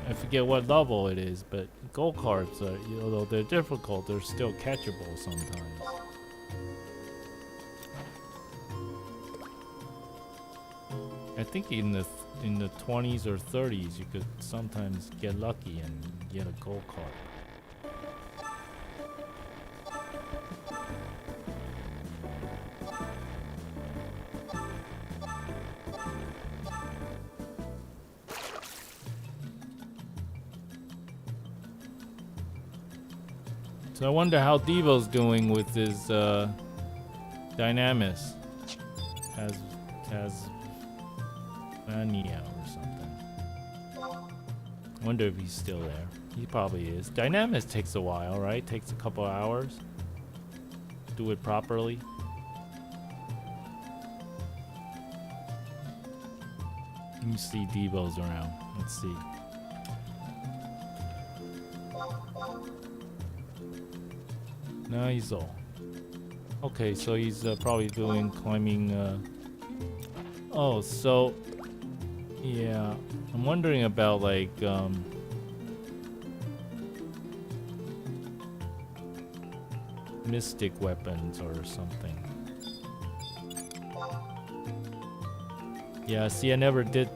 I forget what level it is, but gold carps are, although they're difficult, they're still catchable sometimes. I think in the 20s or 30s you could sometimes get lucky and get a gold carp. So I wonder how Devo's doing with his Dynamis. Tasmania or something. Wonder if he's still there. He probably is. Dynamis takes a while, right? Takes a couple hours. Do it properly. Let me see Devo's around. Let's see. No, he's all. Okay, so he's probably doing climbing. Oh, so yeah, I'm wondering about like mystic weapons or something. Yeah, see, I never did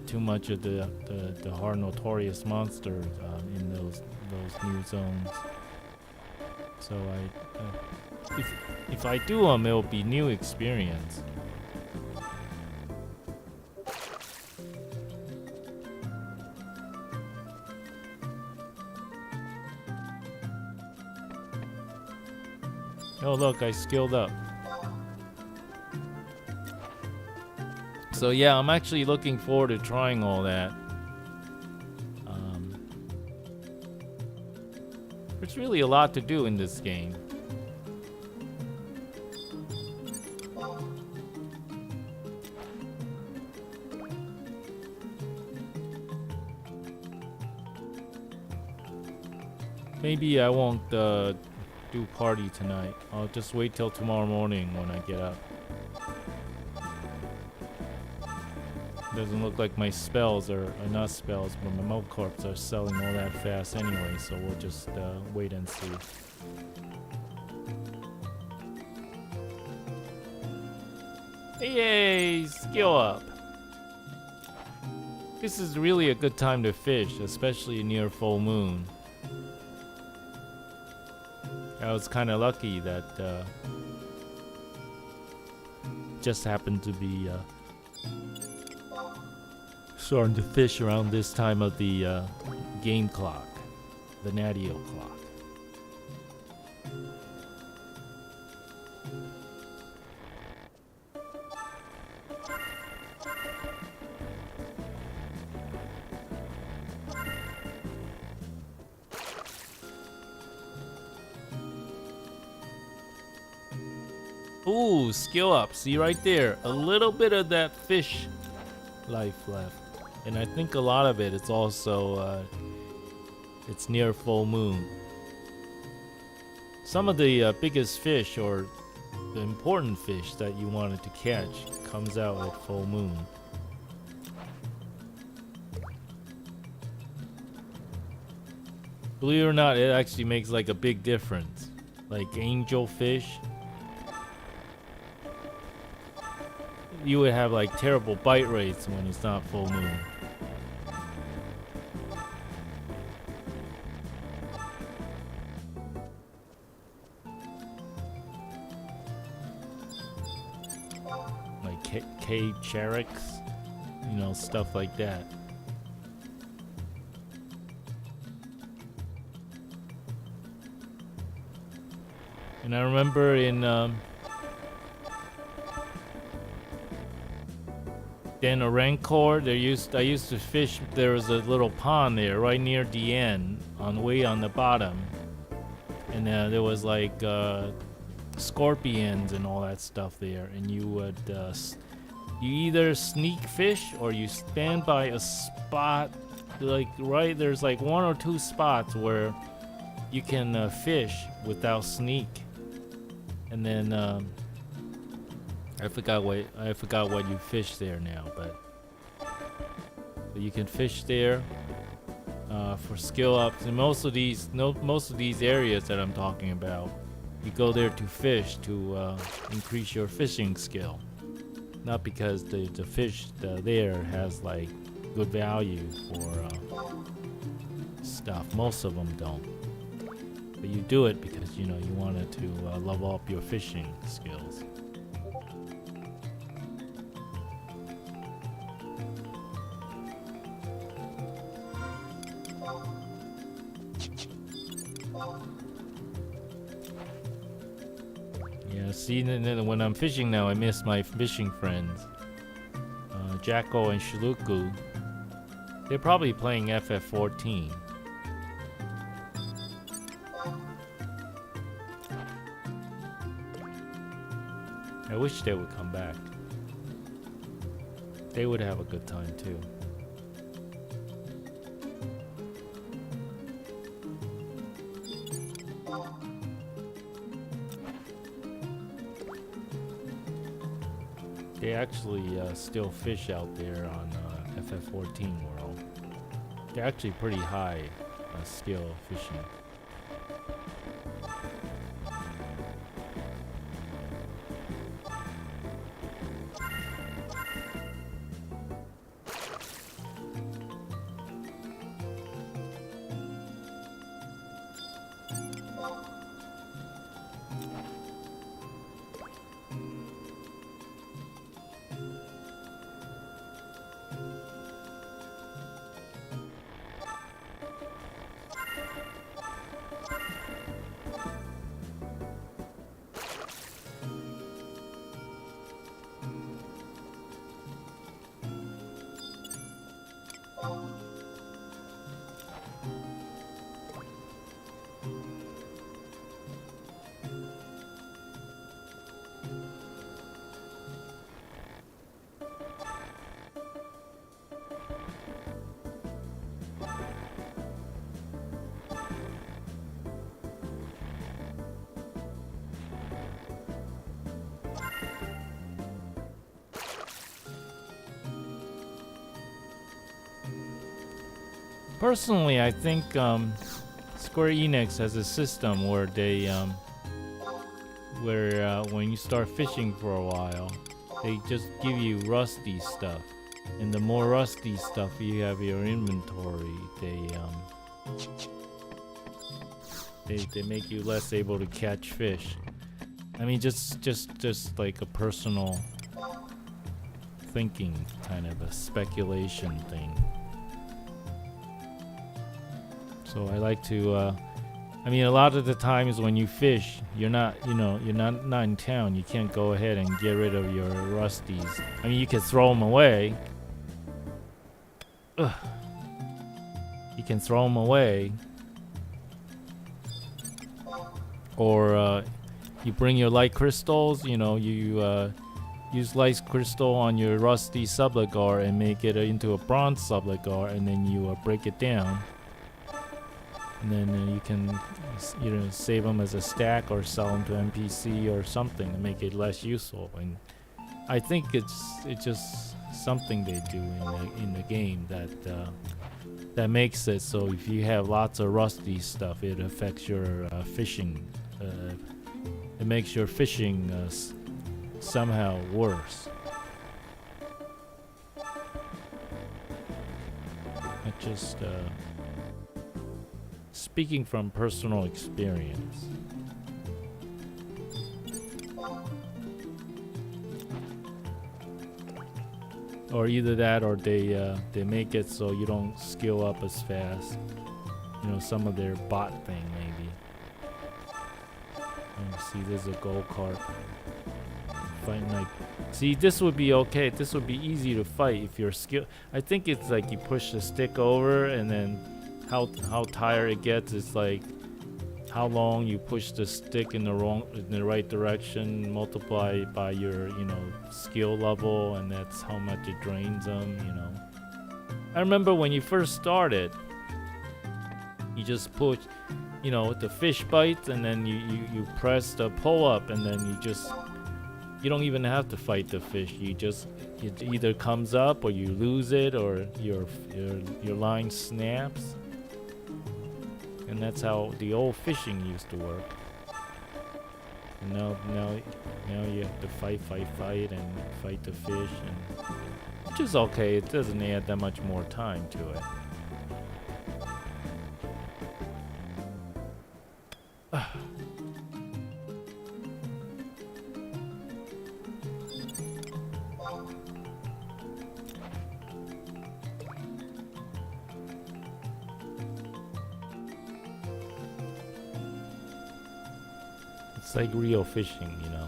too much of the hard notorious monsters in those new zones. So if I do them, it'll be new experience. Oh look, I skilled up. So yeah, I'm actually looking forward to trying all that. There's really a lot to do in this game. Maybe I won't do party tonight. I'll just wait till tomorrow morning when I get up. Doesn't look like my spells are not spells, but my milk corps are selling all that fast anyway, so we'll just wait and see. Yay! Skill up! This is really a good time to fish, especially near full moon. I was kind of lucky that just happened to be starting to fish around this time of the game clock, the Natio clock. Ooh, skill up. See right there, a little bit of that fish life left, and I think a lot of it. It's also it's near full moon. Some of the biggest fish or the important fish that you wanted to catch comes out at full moon. Believe it or not, it actually makes like a big difference. Like angelfish, you would have like terrible bite rates when it's not full moon. Like cave cherics, you know, stuff like that. And I remember in Rancor, I used to fish. There was a little pond there, right near the end, way on the bottom, and there was like scorpions and all that stuff there. And you would you either sneak fish or you stand by a spot, like right there's like 1 or 2 spots where you can fish without sneak. And then I forgot what you fish there now, but you can fish there for skill ups. And most of these areas that I'm talking about, you go there to fish to increase your fishing skill, not because the fish there has like good value for stuff. Most of them don't. But you do it because you know you wanted to level up your fishing skills. Yeah, see, when I'm fishing now, I miss my fishing friends, Jacko and Shuluku. They're probably playing FF14. I wish they would come back. They would have a good time too. They actually still fish out there on FF14 world. They're actually pretty high skill fishing. Personally, I think Square Enix has a system where they, when you start fishing for a while, they just give you rusty stuff, and the more rusty stuff you have in your inventory, they make you less able to catch fish. I mean, just like a personal thinking, kind of a speculation thing. So I like to, I mean, a lot of the times when you fish, you're not in town. You can't go ahead and get rid of your rusties. I mean, you can throw them away. Ugh. You can throw them away. Or You bring your light crystals. You know, you use light crystal on your rusty subligar and make it into a bronze subligar, and then you break it down. And then you can, you know, save them as a stack or sell them to NPC or something to make it less useful. And I think it's just something they do in the game that makes it so if you have lots of rusty stuff, it affects your fishing. It makes your fishing somehow worse. I just speaking from personal experience. Or either that, or they make it so you don't skill up as fast. You know, some of their bot thing maybe. See, there's a gold carp. Fighting like, see, this would be okay. This would be easy to fight if you're skilled. I think it's like you push the stick over, and then how tired it gets is like how long you push the stick in the right direction, multiply by your, you know, skill level, and that's how much it drains them, you know. I remember when you first started, you just push, you know, the fish bites, and then you press the pull up, and then you don't even have to fight the fish. It either comes up or you lose it, or your line snaps. And that's how the old fishing used to work. And now you have to fight and fight the fish, and which is okay. It doesn't add that much more time to it. It's like real fishing, you know.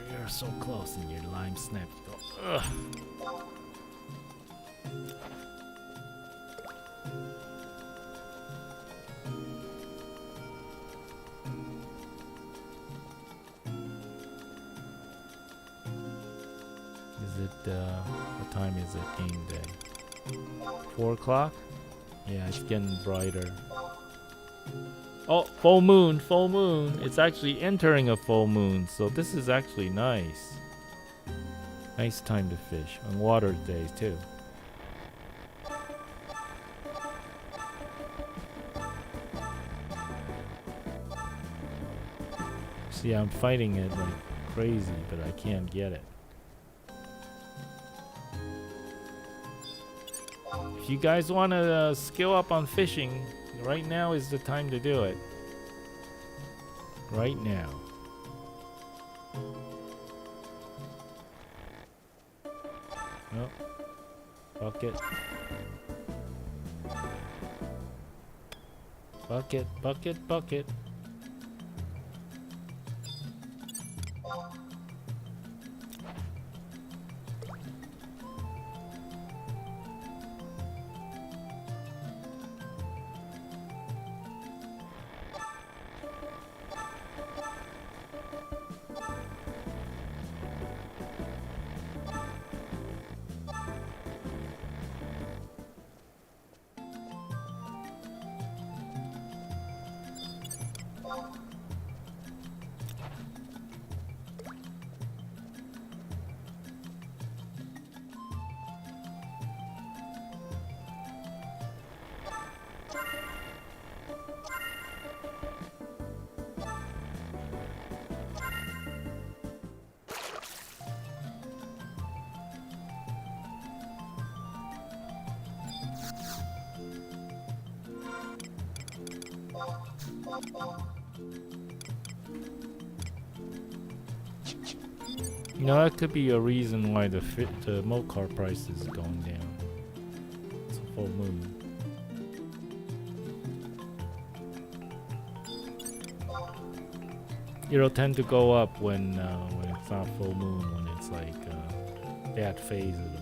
You're so close and your line snaps. You go, ugh. Is it, what time is it game day? 4 o'clock? Yeah, it's getting brighter. Oh, full moon, full moon. It's actually entering a full moon, so this is actually nice. Nice time to fish on water days too. See, I'm fighting it like crazy, but I can't get it. If you guys want to skill up on fishing, right now is the time to do it. Right now. Oh. Bucket. Bucket, bucket, bucket. You know, that could be a reason why the milk car price is going down. It's a full moon. It'll tend to go up when it's not full moon, when it's like that phase of the moon.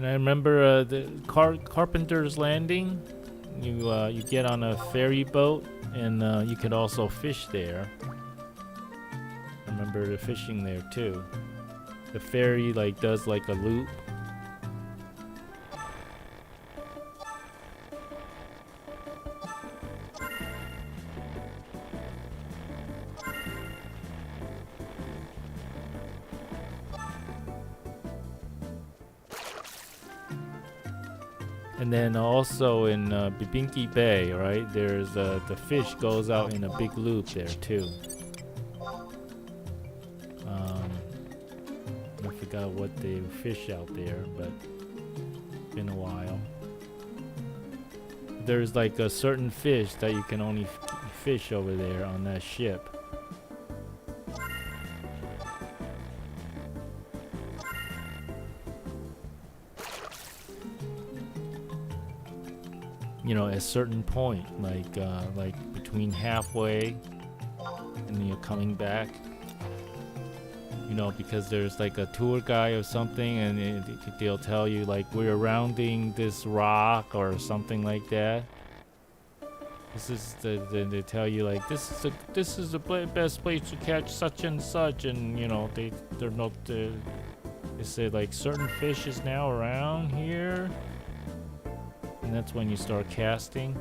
And I remember the Carpenter's Landing. You get on a ferry boat, and you could also fish there. I remember the fishing there too. The ferry like does like a loop. And then also in Bibinki Bay, right? There's the fish goes out in a big loop there too. I forgot what they fish out there, but it's been a while. There's like a certain fish that you can only fish over there on that ship. You know, at a certain point, like between halfway and then you're coming back. You know, because there's like a tour guide or something, and they'll tell you like we're rounding this rock or something like that. This is they tell you like this is the best place to catch such and such, and you know they're not they say like certain fish is now around here. And that's when you start casting.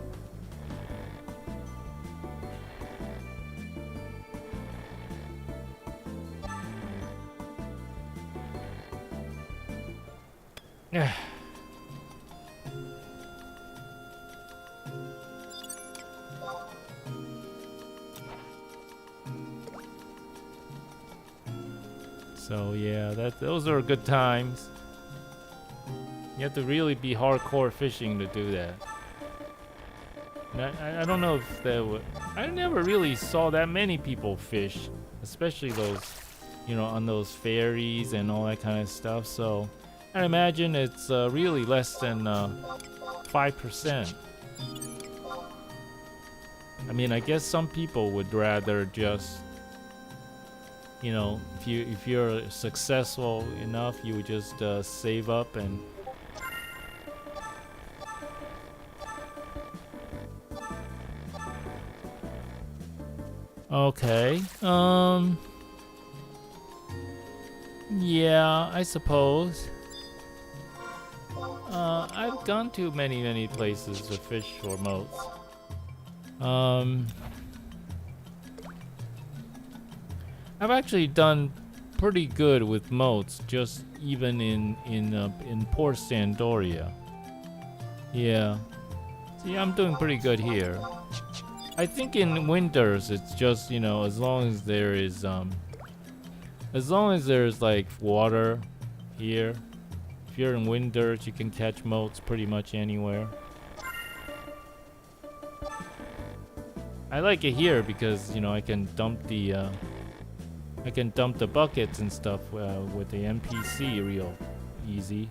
So yeah, those are good times. You have to really be hardcore fishing to do that. And I don't know if there would. I never really saw that many people fish, especially those, you know, on those ferries and all that kind of stuff. So I imagine it's really less than 5%. I mean, I guess some people would rather just, you know, if you're successful enough, you would just save up and. Okay. Yeah, I suppose. I've gone to many places to fish for motes. I've actually done pretty good with motes, just even in Port Sandoria. Yeah. See, I'm doing pretty good here. I think in winters it's just, you know, as long as there's like water here. If you're in winters, you can catch motes pretty much anywhere. I like it here because, you know, I can dump the buckets and stuff with the NPC real easy.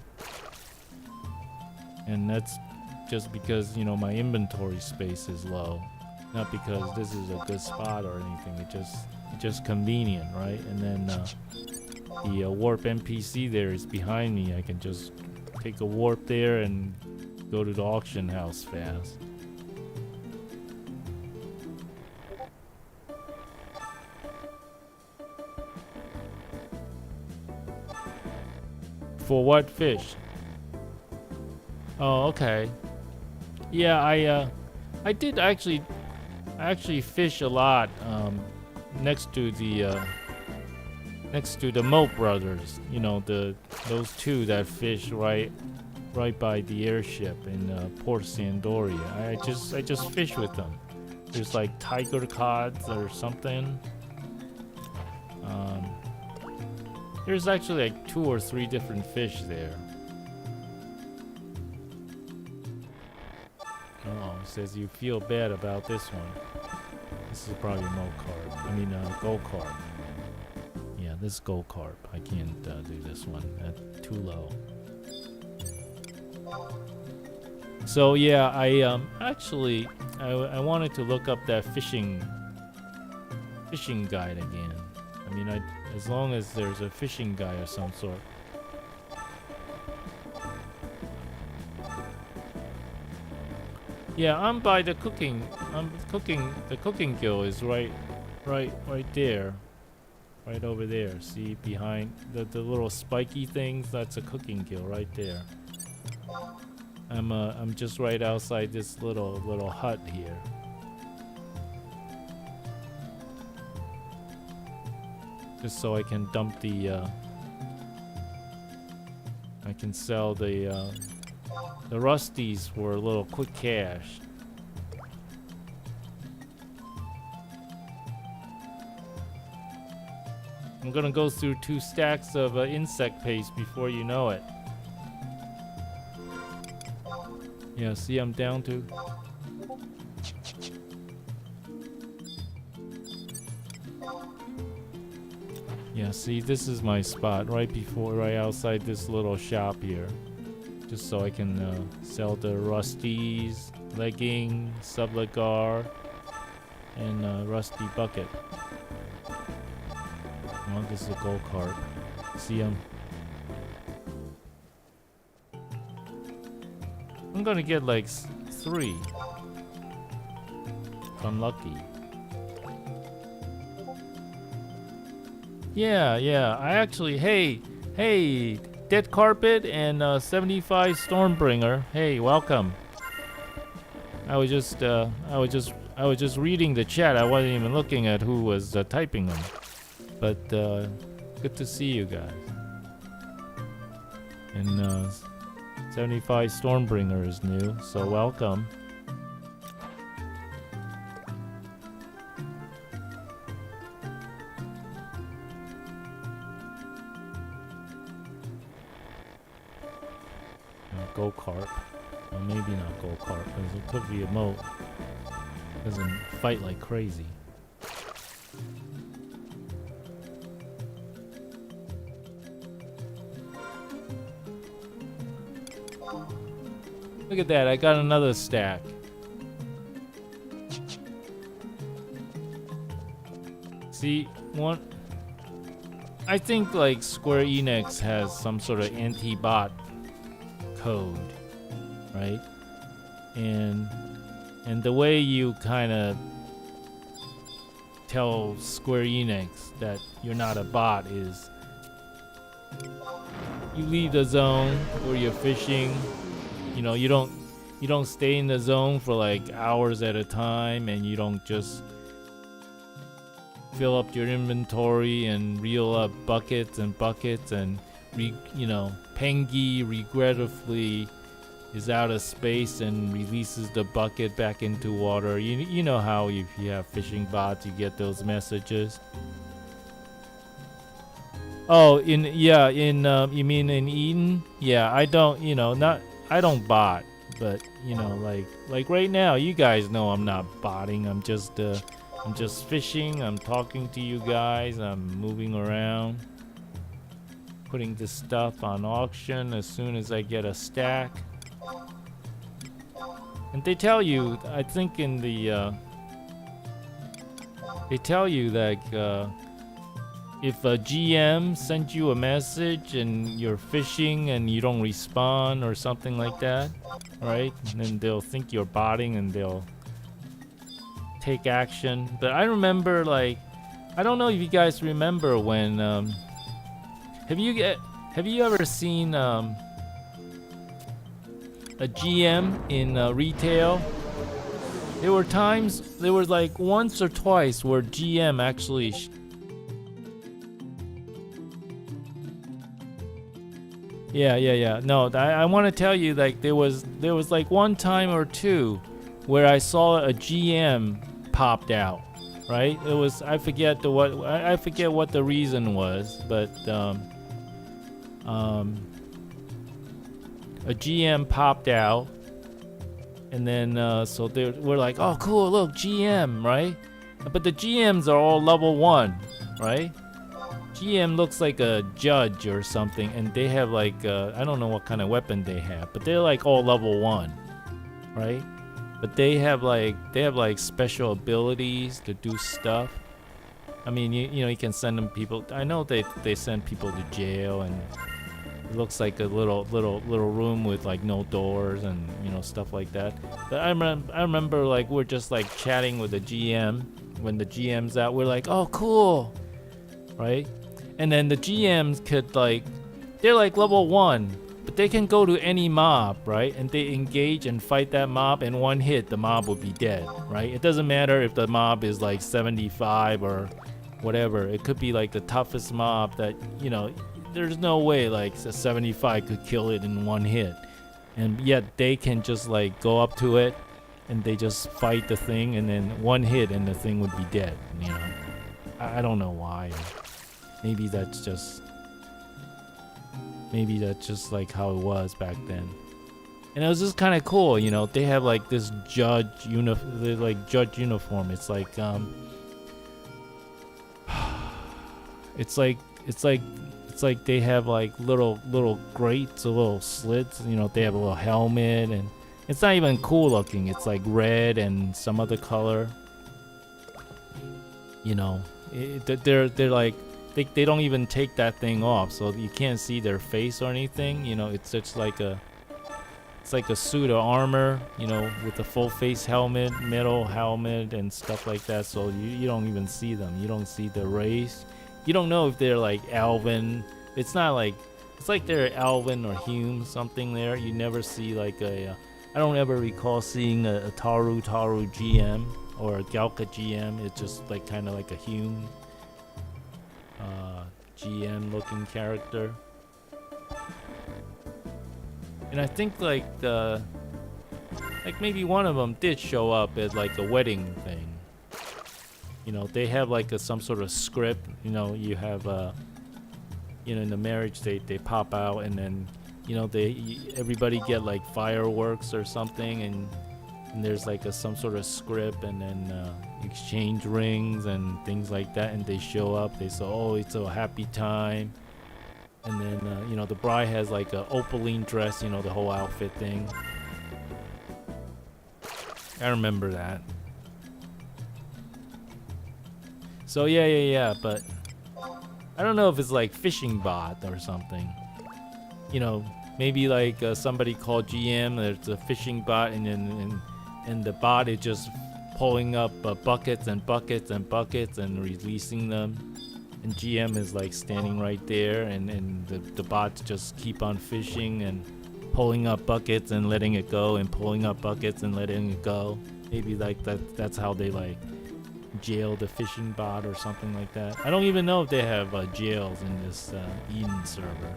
And that's just because, you know, my inventory space is low. Not because this is a good spot or anything. It's just convenient, right? And then the warp NPC there is behind me. I can just take a warp there and go to the auction house fast. For what fish? Oh, okay. Yeah, I did actually fish a lot next to the Moat Brothers. You know, those two that fish right by the airship in Port Sandoria. I just fish with them. There's like tiger cods or something. There's actually like 2 or 3 different fish there. Oh, it says you feel bad about this one. This is probably a moat carp. I mean, gold carp. Yeah, this is gold carp. I can't do this one. That's too low. So yeah, I actually I wanted to look up that fishing guide again. I mean, as long as there's a fishing guide of some sort. Yeah, I'm by the cooking. I'm cooking. The cooking guild is right there. Right over there. See behind the little spiky things? That's a cooking guild right there. I'm just right outside this little hut here. Just so I can dump the I can sell the rusties for a little quick cash. I'm gonna go through 2 stacks of insect paste before you know it. Yeah, see, I'm down to. Yeah, see, this is my spot right outside this little shop here. Just so I can sell the rusties, legging, subligar, and rusty bucket. Oh, this is a gold card. See, I'm gonna get like 3. If I'm lucky. Yeah. I actually, hey, Dead Carpet and 75 Stormbringer. Hey, welcome. I was just reading the chat. I wasn't even looking at who was typing them. But good to see you guys. And 75 Stormbringer is new, so welcome. Go carp. Well, maybe not go carp, because it could be a moat. Doesn't fight like crazy. Look at that, I got another stack. See, one. I think like Square Enix has some sort of anti-bot code, right? And the way you kind of tell Square Enix that you're not a bot is you leave the zone where you're fishing. You know, you don't stay in the zone for like hours at a time, and you don't just fill up your inventory and reel up buckets and Pengy regretfully is out of space and releases the bucket back into water. You know how if you have fishing bots, you get those messages. Oh, you mean in Eden? Yeah, I don't bot, but like right now, you guys know I'm not botting. I'm just fishing. I'm talking to you guys. I'm moving around, putting this stuff on auction as soon as I get a stack. And they tell you, I think in the they tell you that if a GM sends you a message and you're fishing and you don't respond or something like that, right? And then they'll think you're botting and they'll take action. But I remember, like, I don't know if you guys remember when have you ever seen a GM in retail? There were like once or twice where GM actually Yeah. No, I want to tell you, like, there was like one time or two where I saw a GM popped out, right? It was, I forget what the reason was, but a GM popped out, and then so we're like, oh cool, look, GM, right? But the GMs are all level 1, right? GM looks like a judge or something, and they have like I don't know what kind of weapon they have, but they're like all level 1, right? But they have like special abilities to do stuff. I mean, you know, you can send them people. I know they send people to jail, and It looks like a little room with like no doors and stuff like that. But I remember like we're just like chatting with the GM when the GM's out. We're like, oh cool, right? And then the GMs could like, they're like level 1, but they can go to any mob, right? And they engage and fight that mob, and one hit the mob would be dead, right? It doesn't matter if the mob is like 75 or whatever. It could be like the toughest mob that there's no way like a 75 could kill it in one hit, and yet they can just like go up to it and they just fight the thing, and then one hit and the thing would be dead. I don't know why. Maybe that's just like how it was back then. And it was just kind of cool, they have like this judge uniform. It's like it's like they have like little grates, little slits. They have a little helmet, and it's not even cool looking. It's like red and some other color. They're like they don't even take that thing off, so you can't see their face or anything. It's just like a suit of armor, with a full face helmet, metal helmet, and stuff like that. So you don't even see them. You don't see the race. You don't know if they're like Alvin. It's like they're Alvin or Hume, something there. You never see like I don't ever recall seeing a Taru GM or a Galka GM. It's just like kind of like a Hume GM looking character. And I think like maybe one of them did show up as like a wedding thing. They have like some sort of script. You have in the marriage they pop out, and then everybody get like fireworks or something, and there's like some sort of script, and then exchange rings and things like that, and they show up. They say, oh, it's a happy time. And then the bride has like a opaline dress, the whole outfit thing. I remember that. So yeah, but I don't know if it's like fishing bot or something. Maybe like somebody called GM. There's a fishing bot, and the bot is just pulling up buckets and buckets and buckets and releasing them. And GM is like standing right there, and the bots just keep on fishing and pulling up buckets and letting it go, and pulling up buckets and letting it go. Maybe like that's how they like jail the fishing bot or something like that. I don't even know if they have jails in this Eden server,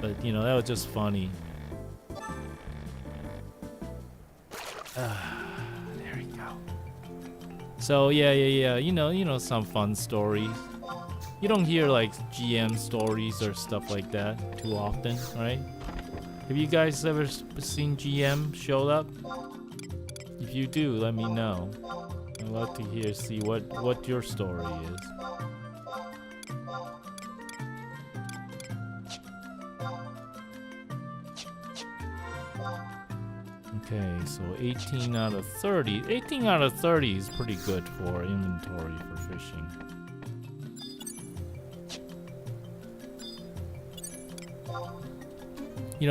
but that was just funny. There we go. So yeah, some fun stories. You don't hear like GM stories or stuff like that too often, right? Have you guys ever seen GM show up? If you do, let me know. I'd love to see what your story is. Okay, so 18 out of 30. 18 out of 30 is pretty good for inventory for fishing.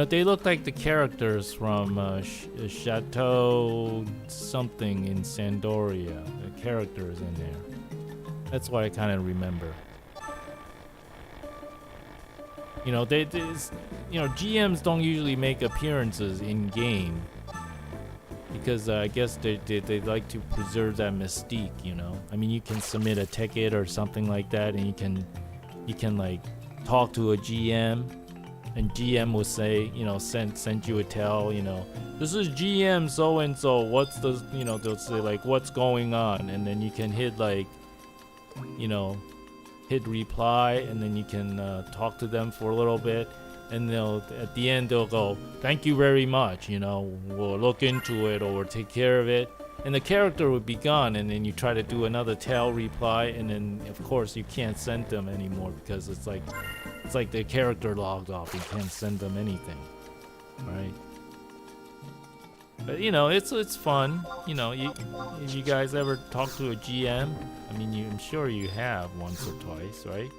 They look like the characters from Chateau something in Sandoria. The characters in there. That's what I kind of remember. GMs don't usually make appearances in game because I guess they like to preserve that mystique. I mean, you can submit a ticket or something like that, and you can like talk to a GM. And GM will say, send you a tell, this is GM so and so. What's the, they'll say like, what's going on, and then you can hit like, hit reply, and then you can talk to them for a little bit, and at the end they'll go, thank you very much. We'll look into it or we'll take care of it, and the character would be gone, and then you try to do another tell reply, and then of course you can't send them anymore because it's like their character logged off. You can't send them anything, right? But it's fun. If you guys ever talk to a GM, I mean, I'm sure you have once or twice, right?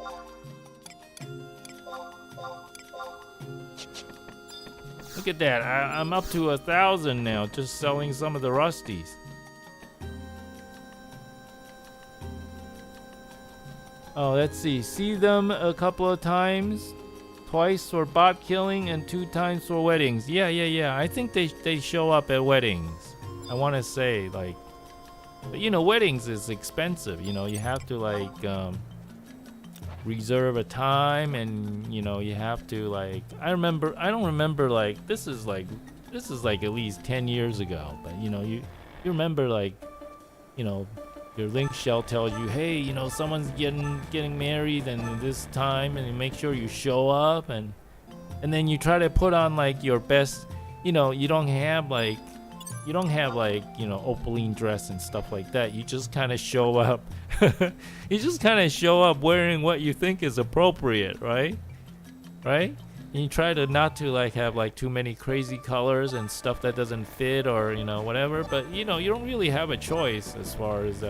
Look at that. I'm up to 1,000 now, just selling some of the rusties. Oh, let's see. See them a couple of times. Twice for bot killing and 2 times for weddings. Yeah. I think they show up at weddings. I want to say, like... But, you know, weddings is expensive. You know, you have to, like, reserve a time, and, you know, you have to, like... I don't remember, like... This is like at least 10 years ago. But, you know, you remember, like, you know... Your link shell tells you, hey, you know, someone's getting married and this time, and you make sure you show up, and then you try to put on like your best, you know, you don't have like, you know, opaline dress and stuff like that. You just kind of show up. You just kind of show up wearing what you think is appropriate, right? Right? And you try to not to like have like too many crazy colors and stuff that doesn't fit, or, you know, whatever. But, you know, you don't really have a choice as far as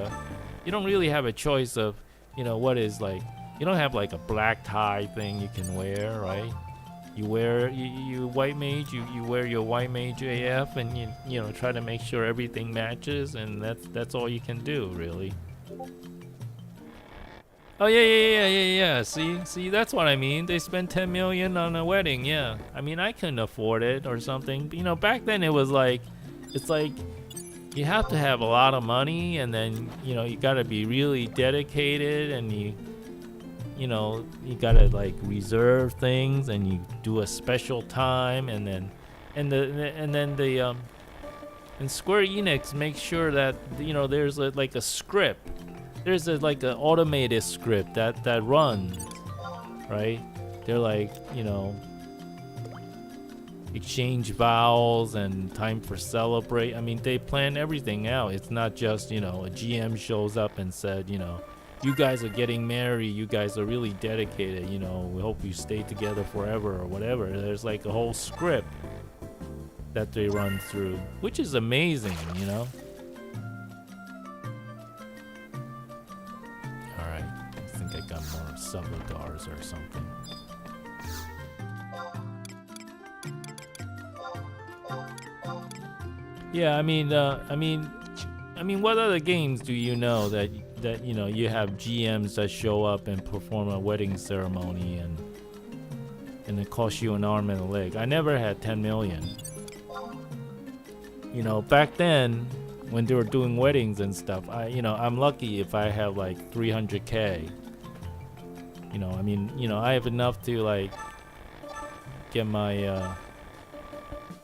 you don't really have a choice of, you know, what is like, you don't have like a black tie thing you can wear, right? You wear you white mage, you wear your white mage AF, and you know, try to make sure everything matches, and that's all you can do, really. Oh yeah. See, that's what I mean. They spent 10 million on a wedding. Yeah, I mean, I couldn't afford it or something. But, you know, back then it was like, it's like you have to have a lot of money, and then, you know, you got to be really dedicated, and you know, you got to like reserve things, and you do a special time, and then Square Enix makes sure that, you know, there's like a script. There's like an automated script that runs, right? They're like, you know, exchange vows and time for celebrate. I mean, they plan everything out. It's not just, you know, a GM shows up and said, you know, you guys are getting married. You guys are really dedicated. You know, we hope you stay together forever or whatever. There's like a whole script that they run through, which is amazing, you know? I got more subadars or something. Yeah, I mean, what other games do you know that you know, you have GMs that show up and perform a wedding ceremony, and it costs you an arm and a leg? I never had 10 million. You know, back then, when they were doing weddings and stuff, I'm lucky if I have like 300K. You know, I mean, you know, I have enough to like get my,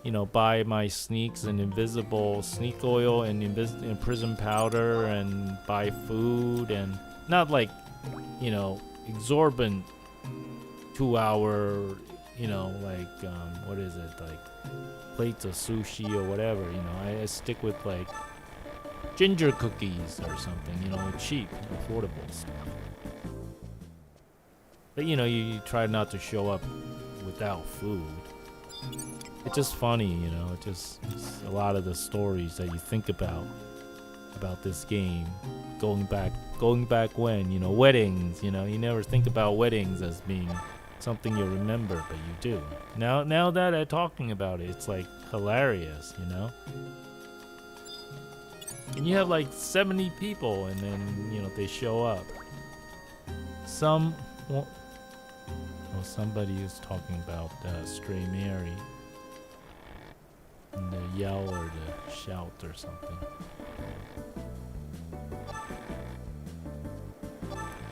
you know, buy my sneaks and invisible sneak oil and prism powder, and buy food, and not like, you know, exorbitant 2-hour, you know, like, what is it, like plates of sushi or whatever. You know, I stick with like ginger cookies or something, you know, cheap, affordable stuff. But, you know, you try not to show up without food. It's just funny, you know. It's a lot of the stories that you think about this game, going back when, you know, weddings. You know, you never think about weddings as being something you remember, but you do. Now that I'm talking about it, it's like hilarious, you know. And you have like 70 people, and then, you know, they show up. Somebody is talking about Stray Mary, and the yell or the shout or something.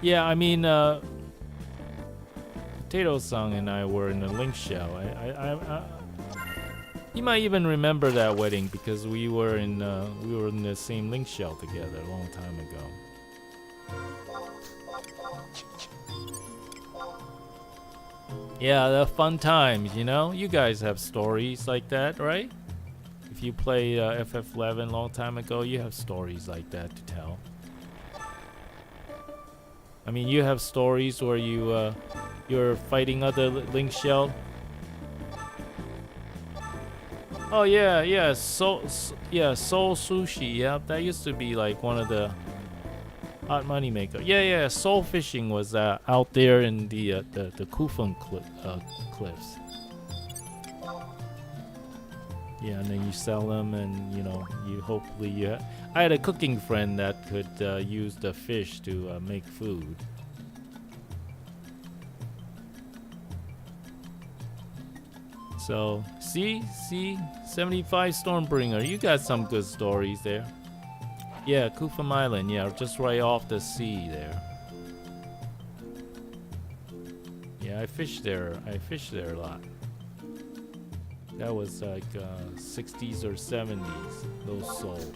Yeah, I mean, Potato-san and I were in the link shell. You might even remember that wedding, because we were in the same link shell together a long time ago. Yeah, the fun times, you know? You guys have stories like that, right? If you play FF11 a long time ago, you have stories like that to tell. I mean, you have stories where you're fighting other link shell. Oh yeah, Soul Sushi. Yeah, that used to be like one of the hot money maker. Yeah. Soul fishing was out there in the Kufun cliffs. Yeah, and then you sell them, and you hopefully I had a cooking friend that could use the fish to make food. So see, 75 Stormbringer. You got some good stories there. Yeah, Kufum Island. Yeah, just right off the sea there. Yeah, I fished there a lot. That was like 60s or 70s, those souls.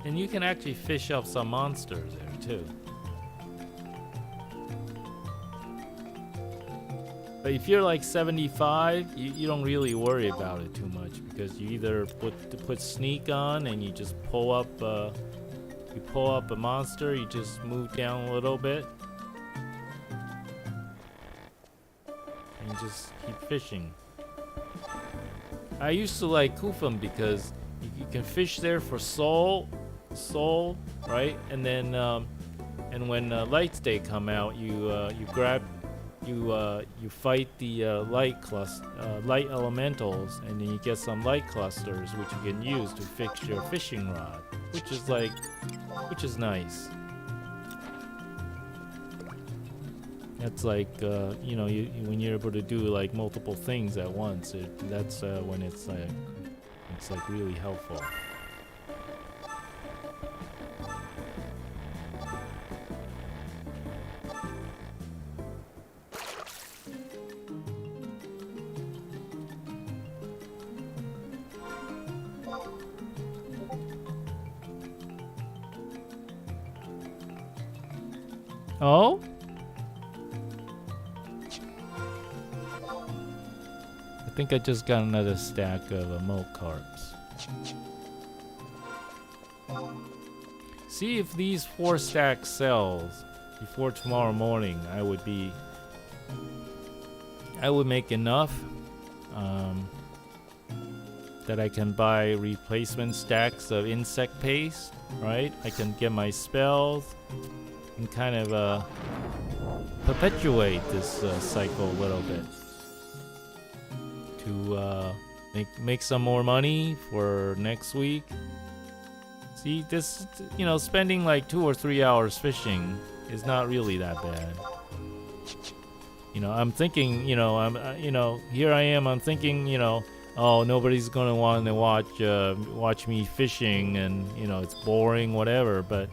And you can actually fish up some monsters there too. But if you're like 75, you don't really worry about it too much, because you either put sneak on and you just pull up a monster, you just move down a little bit, and you just keep fishing. I used to like Kufum because you can fish there for soul, right? And then and when lights day come out, you fight the light elementals, and then you get some light clusters which you can use to fix your fishing rod, which is nice. That's like when you're able to do like multiple things at once. That's when it's like really helpful. Oh? I think I just got another stack of milk carps. See if these 4 stacks sells before tomorrow morning. I would make enough that I can buy replacement stacks of insect paste, right? I can get my spells and kind of perpetuate this cycle a little bit to make some more money for next week. See, this, spending like 2 or 3 hours fishing is not really that bad. I'm thinking, here I am, I'm thinking, oh, nobody's gonna want to watch me fishing, and it's boring, whatever. But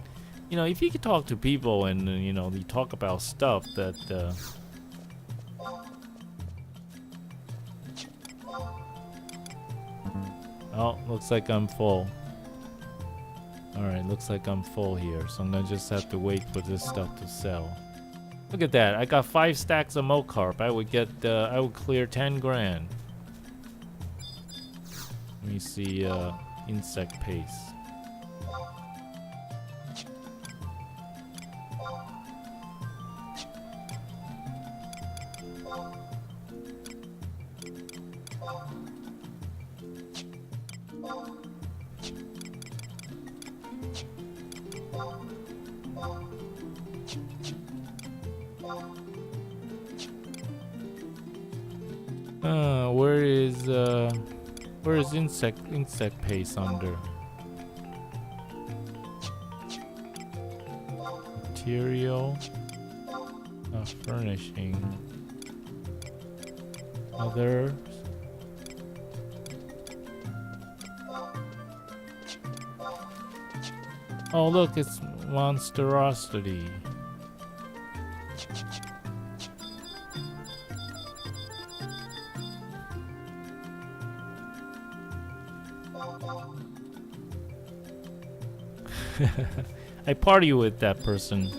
if you could talk to people and you talk about stuff that oh, looks like I'm full. Alright, looks like I'm full here, so I'm gonna just have to wait for this stuff to sell. Look at that, I got 5 stacks of Mocarp. I would clear 10 grand. Let me see, insect paste. Where is insect paste under? Material, furnishing, others. Oh look, it's monstrosity. I party with that person.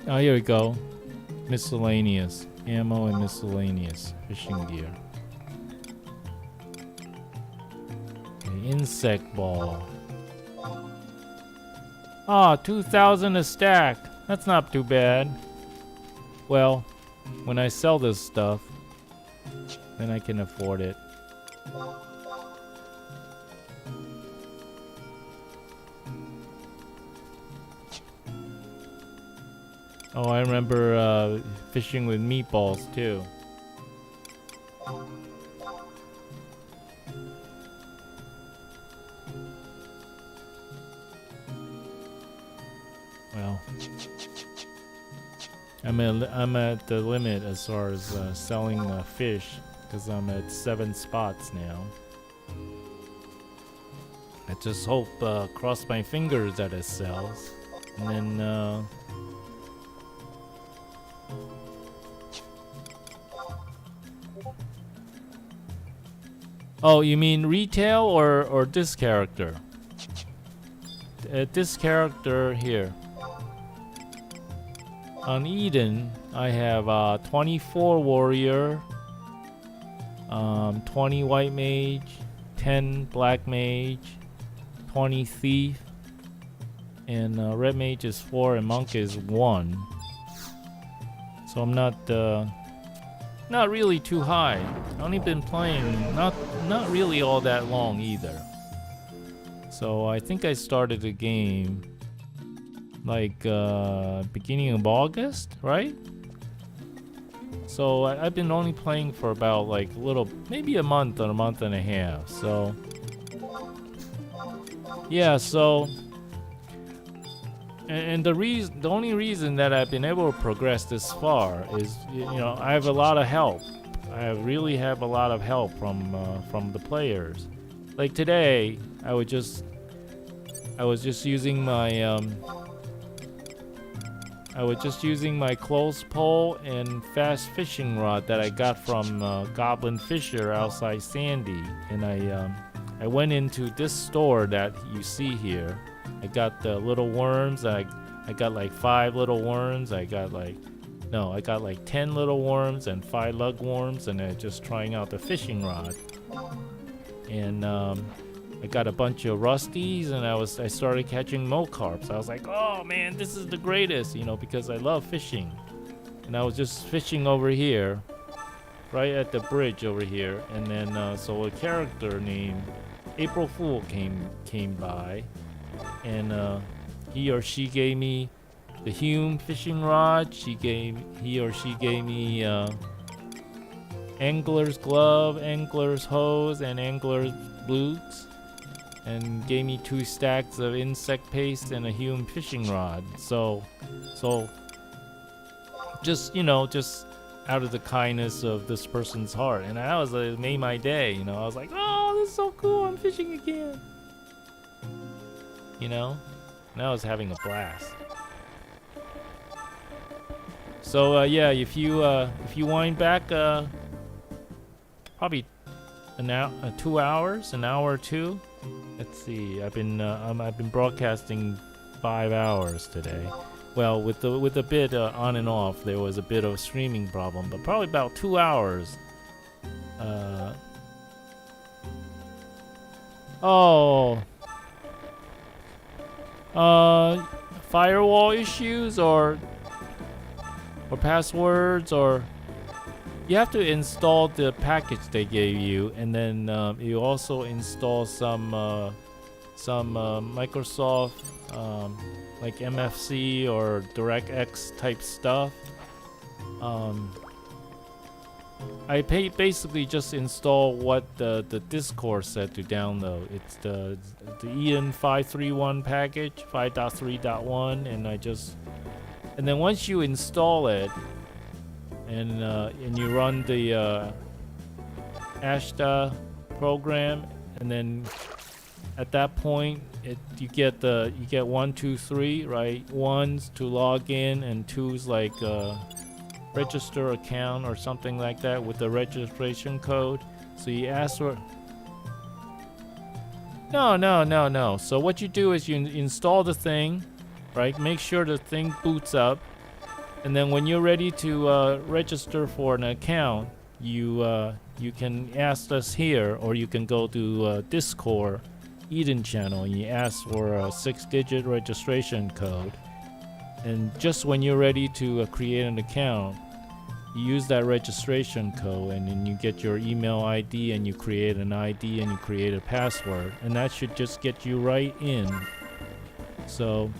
Oh, here we go. Miscellaneous. Ammo and miscellaneous. Fishing gear. Okay, insect ball. Ah, 2,000 a stack. That's not too bad. Well, when I sell this stuff, then I can afford it. Oh, I remember fishing with meatballs too. Well, I'm at the limit as far as selling fish, because I'm at 7 spots now. I just hope, cross my fingers that it sells, and then oh, you mean retail or this character? This character here. On Eden, I have 24 warrior, 20 white mage, 10 black mage, 20 thief, and red mage is 4 and monk is 1. So I'm not really too high. I've only been playing not really all that long either. So I think I started the game like beginning of August, right? So I've been only playing for about like maybe a month or a month and a half. So yeah, so and the only reason that I've been able to progress this far is, you know, I have a lot of help. I really have a lot of help from the players. Like today, I was just using my clothes pole and fast fishing rod that I got from Goblin Fisher outside Sandy, and I went into this store that you see here. I got the little worms. I got like 5 little worms. I got like 10 little worms and 5 lug worms, and just trying out the fishing rod. And I got a bunch of rusties, and I started catching mocarps. I was like, oh man, this is the greatest, you know, because I love fishing. And I was just fishing over here, right at the bridge over here, and then so a character named April Fool came by, and he or she gave me the Hume fishing rod. He or she gave me angler's glove, angler's hose, and angler's boots, and gave me 2 stacks of insect paste and a Hume fishing rod. So just, you know, just out of the kindness of this person's heart, and that was made my day. You know, I was like, oh, this is so cool, I'm fishing again, you know, and I was having a blast. So yeah, if you wind back probably 2 hours, an hour or 2. Let's see. I've been broadcasting 5 hours today. Well, with a bit on and off, there was a bit of a streaming problem, but probably about 2 hours. Firewall issues or passwords, or you have to install the package they gave you, and then you also install some Microsoft like MFC or DirectX type stuff. I basically just install what the Discord said to download. It's the Eden 531 package, 5.3.1, and then once you install it, and you run the Ashta program, and then at that point you get 1, 2, 3, right? 1's to log in, and 2's like register account or something like that with the registration code. So you ask for no. So what you do is you install the thing, right? Make sure the thing boots up. And then when you're ready to register for an account, you can ask us here, or you can go to Discord Eden channel, and you ask for a 6-digit registration code. And just when you're ready to create an account, you use that registration code, and then you get your email ID, and you create an ID, and you create a password, and that should just get you right in. So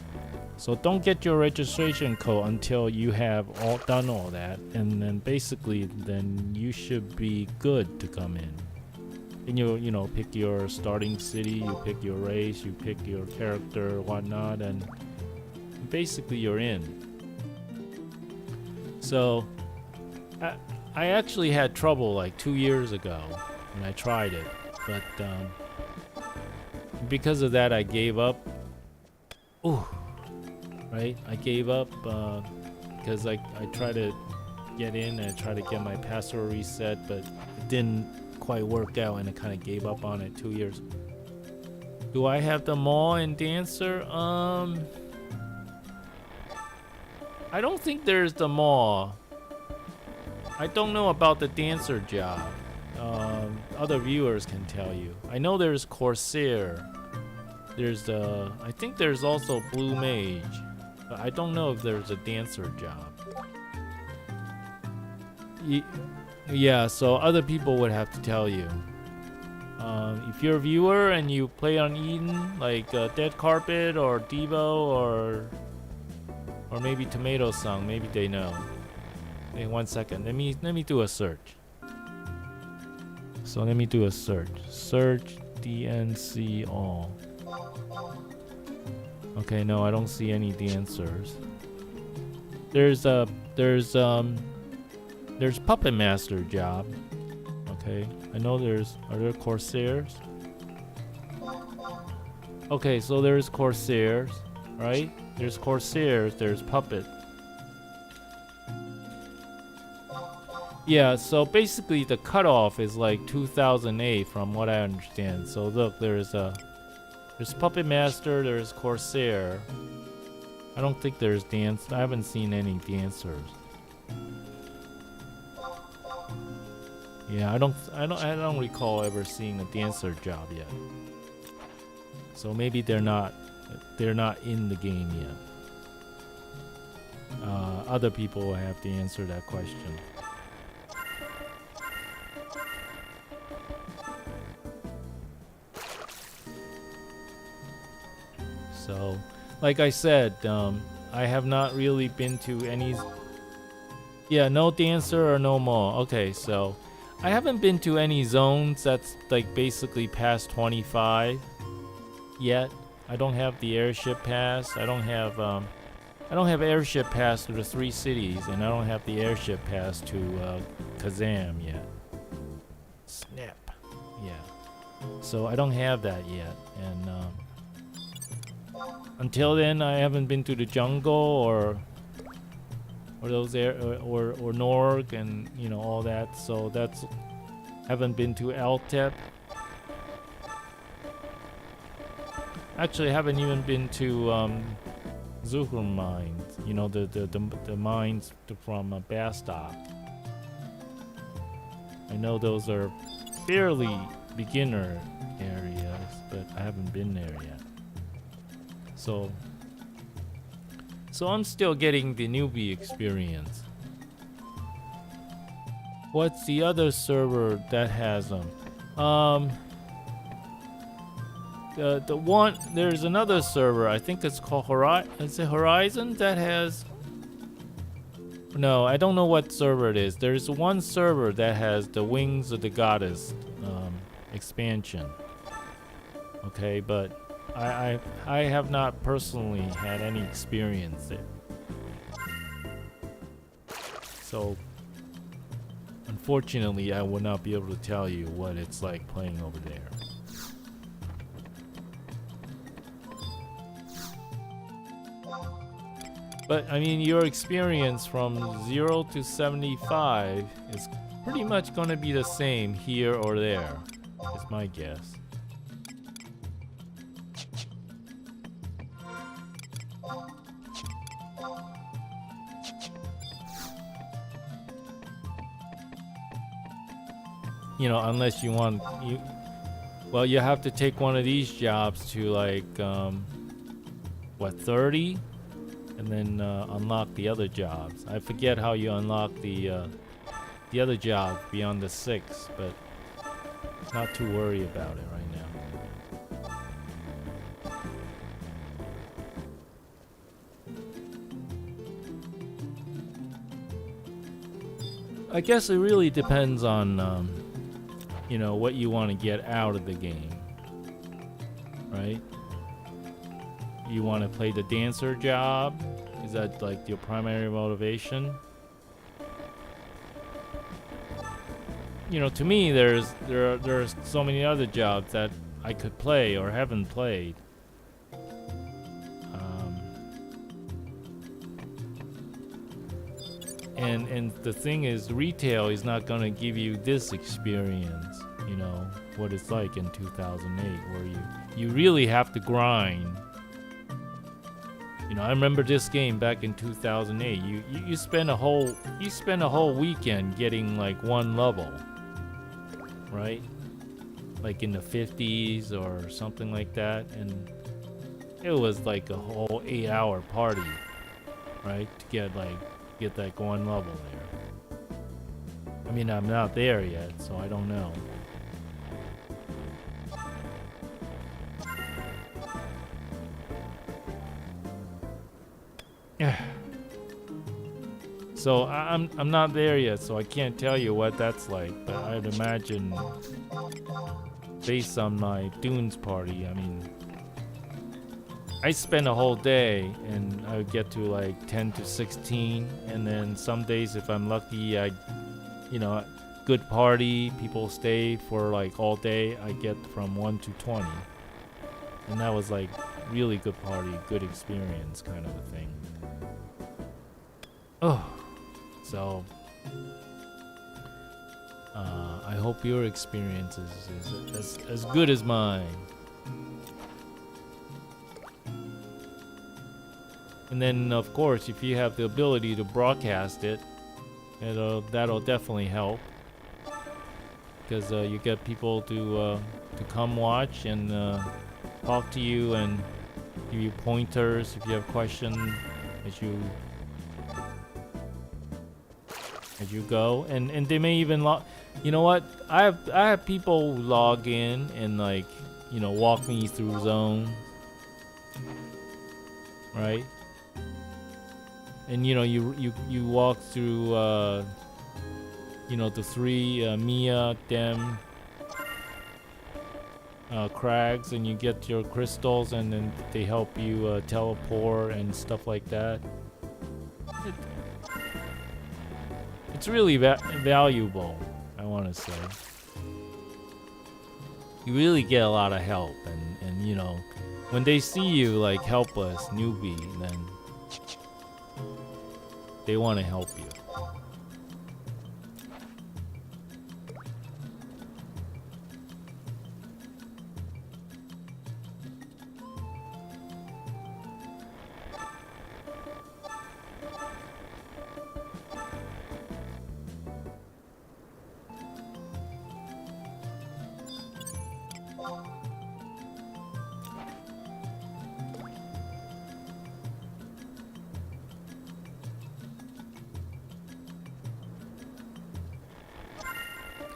So don't get your registration code until you have done all that, and then basically then you should be good to come in. And you know, pick your starting city, you pick your race, you pick your character, whatnot, and basically you're in. So I actually had trouble like 2 years ago when I tried it, but because of that I gave up. Ooh. Right? I gave up because I tried to get in and I tried to get my password reset, but it didn't quite work out and I kind of gave up on it 2 years. Do I have the mall and dancer? I don't think there's the mall. I don't know about the dancer job. Other viewers can tell you. I know there's Corsair. There's I think there's also Blue Mage. But I don't know if there's a dancer job. Yeah, so other people would have to tell you. If you're a viewer and you play on Eden, like Dead Carpet or Devo or maybe Tomato Song, maybe they know. Hey, 1 second. Let me do a search. So let me do a search. Search DNC all. Okay, no, I don't see any dancers. There's Puppet Master job. Okay, I know are there Corsairs? Okay, so there's Corsairs, right? There's Corsairs, there's Puppet. Yeah, so basically the cutoff is like 2008 from what I understand. So look, there's Puppet Master, there's Corsair. I don't think there's dance. I haven't seen any dancers. Yeah, I don't recall ever seeing a dancer job yet. So maybe they're not in the game yet. Other people will have to answer that question. So, like I said, I have not really been to any. Yeah, no dancer or no mall. Okay, so I haven't been to any zones that's like basically past 25 yet. I don't have the airship pass. I don't have airship pass to the 3 cities, and I don't have the airship pass to Kazam yet. Snap. Yeah. So I don't have that yet, and until then, I haven't been to the jungle or those or Norg and you know all that. So that's haven't been to Altep. Actually, I haven't even been to Zuhur mines. You know the mines from Bastock. I know those are fairly beginner areas, but I haven't been there yet. So I'm still getting the newbie experience. What's the other server that has them? The one there's another server. I think it's called Horizon that has. No, I don't know what server it is. There's one server that has the Wings of the Goddess expansion. Okay, but I have not personally had any experience there. So unfortunately, I will not be able to tell you what it's like playing over there. But I mean, your experience from 0 to 75 is pretty much going to be the same here or there. Is my guess. You know, unless you want well, you have to take one of these jobs to like what 30, and then unlock the other jobs. I forget how you unlock the other job beyond the 6, but not too worried about it right now. I guess it really depends on, you know, what you want to get out of the game, right? You want to play the dancer job? Is that like your primary motivation? You know, to me, there's so many other jobs that I could play or haven't played. And the thing is, retail is not gonna give you this experience. You know what it's like in 2008, where you really have to grind. You know, I remember this game back in 2008. You spend a whole weekend getting like one level, right? Like in the 50s or something like that, and it was like a whole 8-hour party, right? To get like one level there. I mean, I'm not there yet, so I don't know. So I'm not there yet, so I can't tell you what that's like, but I'd imagine based on my Dunes party, I mean, I spend a whole day and I would get to like 10 to 16, and then some days if I'm lucky, you know, good party, people stay for like all day, I get from 1 to 20. And that was like really good party, good experience kind of a thing. Oh, so I hope your experience is as good as mine. And then, of course, if you have the ability to broadcast it, that'll definitely help, because you get people to come watch and talk to you and give you pointers if you have questions as you go, and they may even you know what? I have people log in and like, you know, walk me through zone, right? And you know, you walk through you know, the 3 Mia Dem crags, and you get your crystals, and then they help you teleport and stuff like that. It's really valuable, I want to say. You really get a lot of help, and you know, when they see you like helpless newbie, then they want to help you.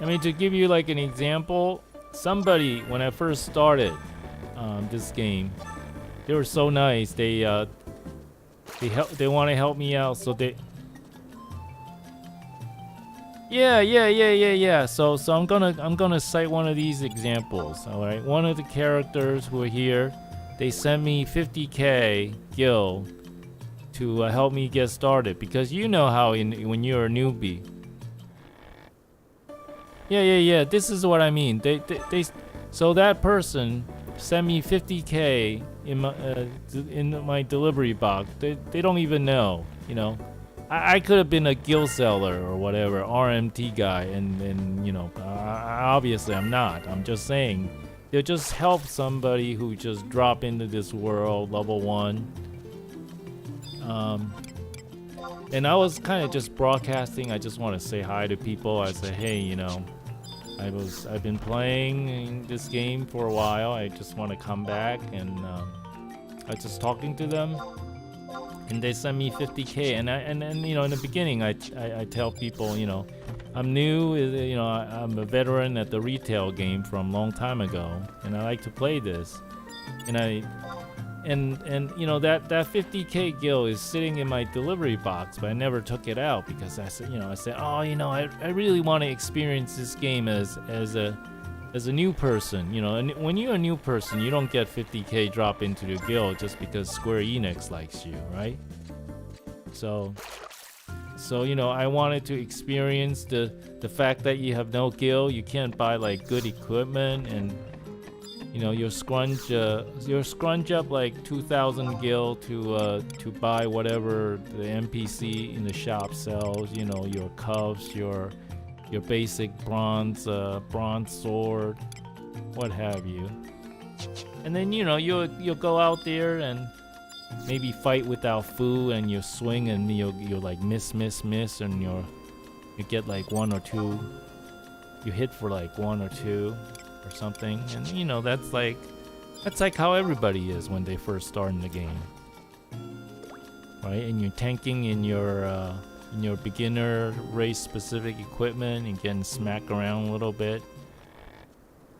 I mean, to give you like an example, somebody, when I first started this game, they were so nice. They want to help me out, so they. Yeah. So I'm gonna cite one of these examples. All right, one of the characters who are here, they sent me 50k gil to help me get started, because you know how when you're a newbie. Yeah. This is what I mean. They so that person sent me 50k in my delivery box. They don't even know, you know. I could have been a guild seller or whatever, RMT guy, and you know, obviously I'm not. I'm just saying, they'll just help somebody who just drop into this world, level 1. And I was kind of just broadcasting. I just want to say hi to people. I say, hey, you know, I've been playing this game for a while. I just want to come back, and I just talking to them, and they send me 50k. And you know, in the beginning, I tell people, you know, I'm new. You know, I'm a veteran at the retail game from a long time ago, and I like to play this. And and you know that 50k gil is sitting in my delivery box, but I never took it out because I said, oh, I really want to experience this game as a new person, and when you're a new person, you don't get 50k drop into the guild just because Square Enix likes you, right? So I wanted to experience the fact that you have no guild, you can't buy like good equipment, and you'll scrunch up like 2,000 gil to buy whatever the NPC in the shop sells, your cuffs, your basic bronze sword, what have you. And then you'll go out there and maybe fight without food, and you swing and you'll like miss, and you get like one or two. You hit for like one or two or something, and that's like how everybody is when they first start in the game, right? And you're tanking in your beginner race specific equipment and getting smacked around a little bit,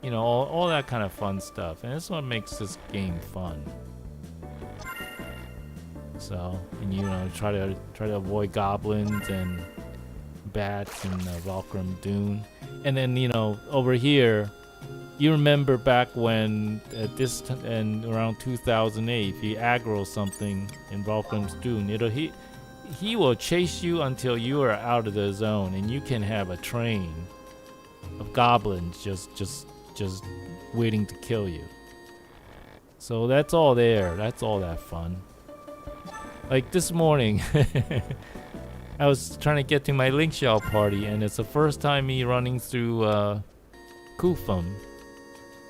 all that kind of fun stuff, and that's what makes this game fun. So, and try to avoid goblins and bats in Valkyrie Dune, and then over here, you remember back when at this and around 2008, if you aggro something in Valkyrie Dune, he will chase you until you are out of the zone, and you can have a train of goblins just waiting to kill you. So that's all there. That's all that fun. Like this morning, I was trying to get to my Link Shell party, and it's the first time me running through Kufum,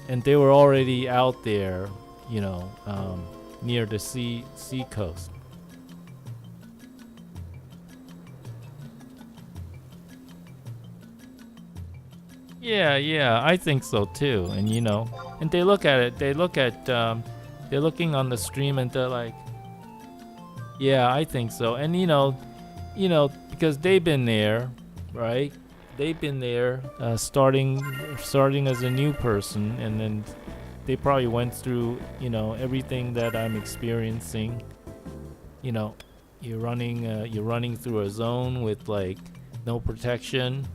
and they were already out there, near the sea coast. Yeah, I think so too. And and they look at it. They're looking on the stream, and they're like, yeah, I think so. And because they've been there, right? They've been there, starting as a new person, and then they probably went through, everything that I'm experiencing. You're running through a zone with like no protection.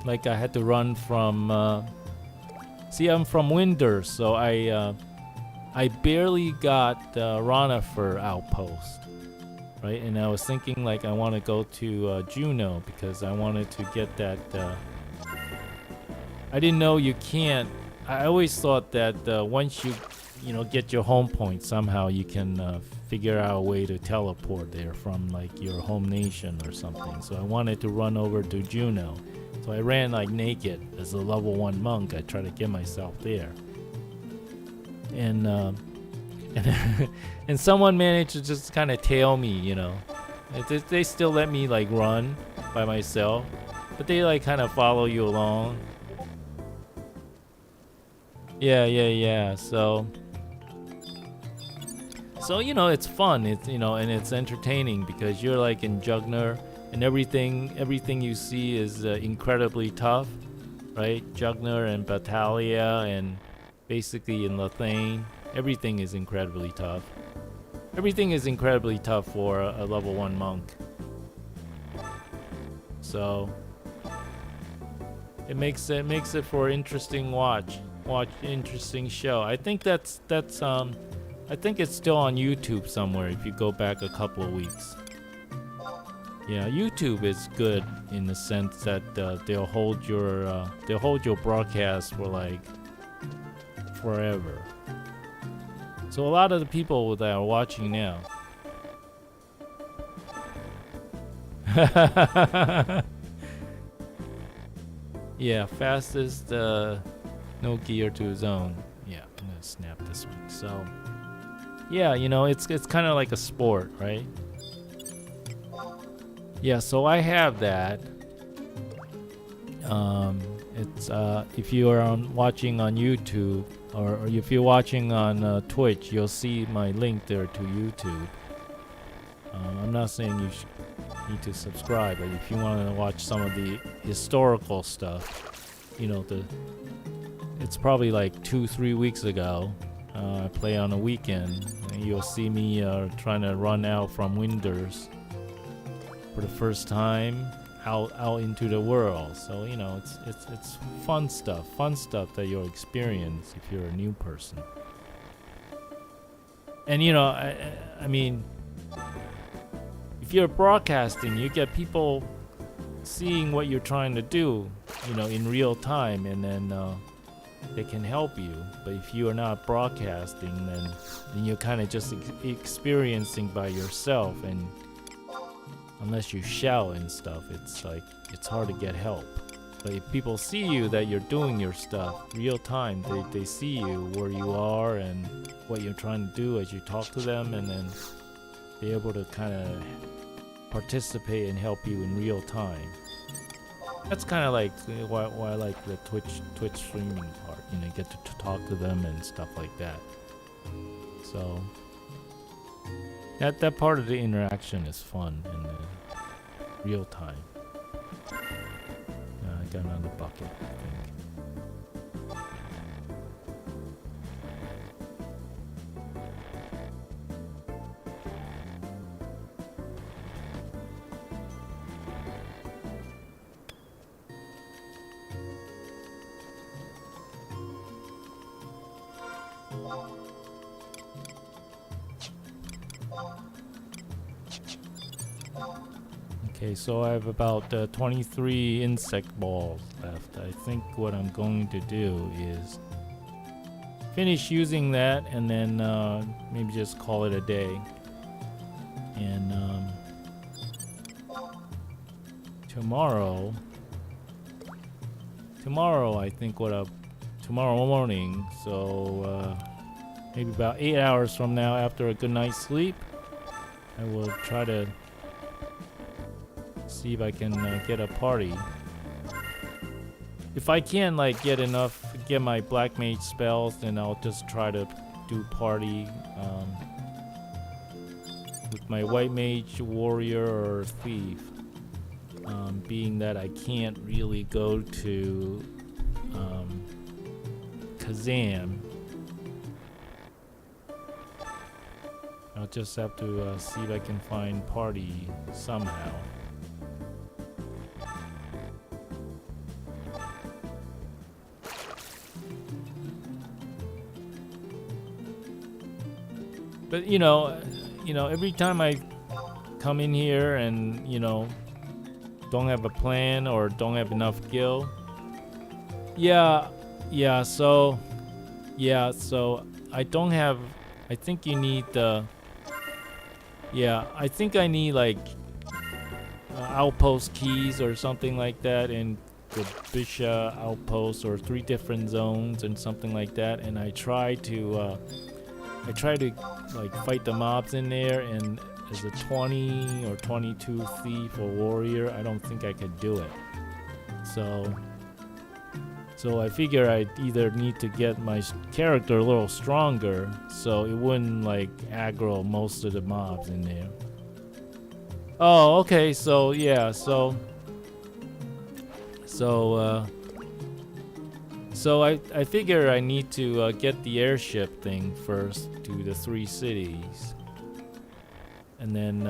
Like I had to run from. I'm from Winder, so I barely got Ranafer outpost, right? And I was thinking like I want to go to Juno because I wanted to get that. I didn't know you can't. I always thought that once you get your home point, somehow you can figure out a way to teleport there from like your home nation or something. So I wanted to run over to Juno. So I ran like naked as a level 1 monk. I tried to get myself there. And and someone managed to just kind of tail me, They still let me like run by myself, but they like kind of follow you along. Yeah. So it's fun. It's and it's entertaining because you're like in Jugner, and everything you see is incredibly tough, right? Jugner and Battalia and basically in Lethane, everything is incredibly tough. Everything is incredibly tough for a level 1 monk. So it makes it for interesting watch interesting show. I think that's I think it's still on YouTube somewhere if you go back a couple of weeks. Yeah, YouTube is good in the sense that they'll hold your broadcast for like forever. So a lot of the people that are watching now. Yeah, fastest no gear to zone. Yeah, I'm gonna snap this one. So yeah, it's kind of like a sport, right? Yeah, so I have that. It's if you are watching on YouTube or if you're watching on Twitch, you'll see my link there to YouTube. I'm not saying you need to subscribe, but if you want to watch some of the historical stuff, it's probably like 2-3 weeks ago. I play on a weekend. And you'll see me trying to run out from Winders for the first time out into the world. So you know, it's fun stuff that you'll experience if you're a new person. And you know, I mean, if you're broadcasting, you get people seeing what you're trying to do, you know, in real time, and then they can help you. But if you are not broadcasting, then you're kind of just experiencing by yourself, and unless you shout and stuff, it's like it's hard to get help. But if people see you that you're doing your stuff real time, they see you where you are and what you're trying to do as you talk to them, and then they're able to kind of participate and help you in real time. That's kind of like why I like the Twitch streaming part. You know, you get to talk to them and stuff like that. So that part of the interaction is fun in the real time. I got another bucket, I think. Okay, so I have about 23 insect balls left. I think what I'm going to do is finish using that and then maybe just call it a day. And tomorrow I think tomorrow morning, so maybe about 8 hours from now, after a good night's sleep, I will try to see if I can get a party. If I can get my black mage spells, then I'll just try to do party with my white mage, warrior, or thief. Being that I can't really go to Kazam, I'll just have to see if I can find party somehow. But you know, every time I come in here and don't have a plan or don't have enough gil, so I don't have. I think you need I think I need like outpost keys or something like that in the Bisha outpost, or 3 different zones and something like that. And I try to like fight the mobs in there, and as a 20 or 22 thief or warrior, I don't think I could do it. So I figure I either need to get my character a little stronger so it wouldn't like aggro most of the mobs in there. Oh, okay, so yeah, so I figure I need to get the airship thing first to the 3 cities, and then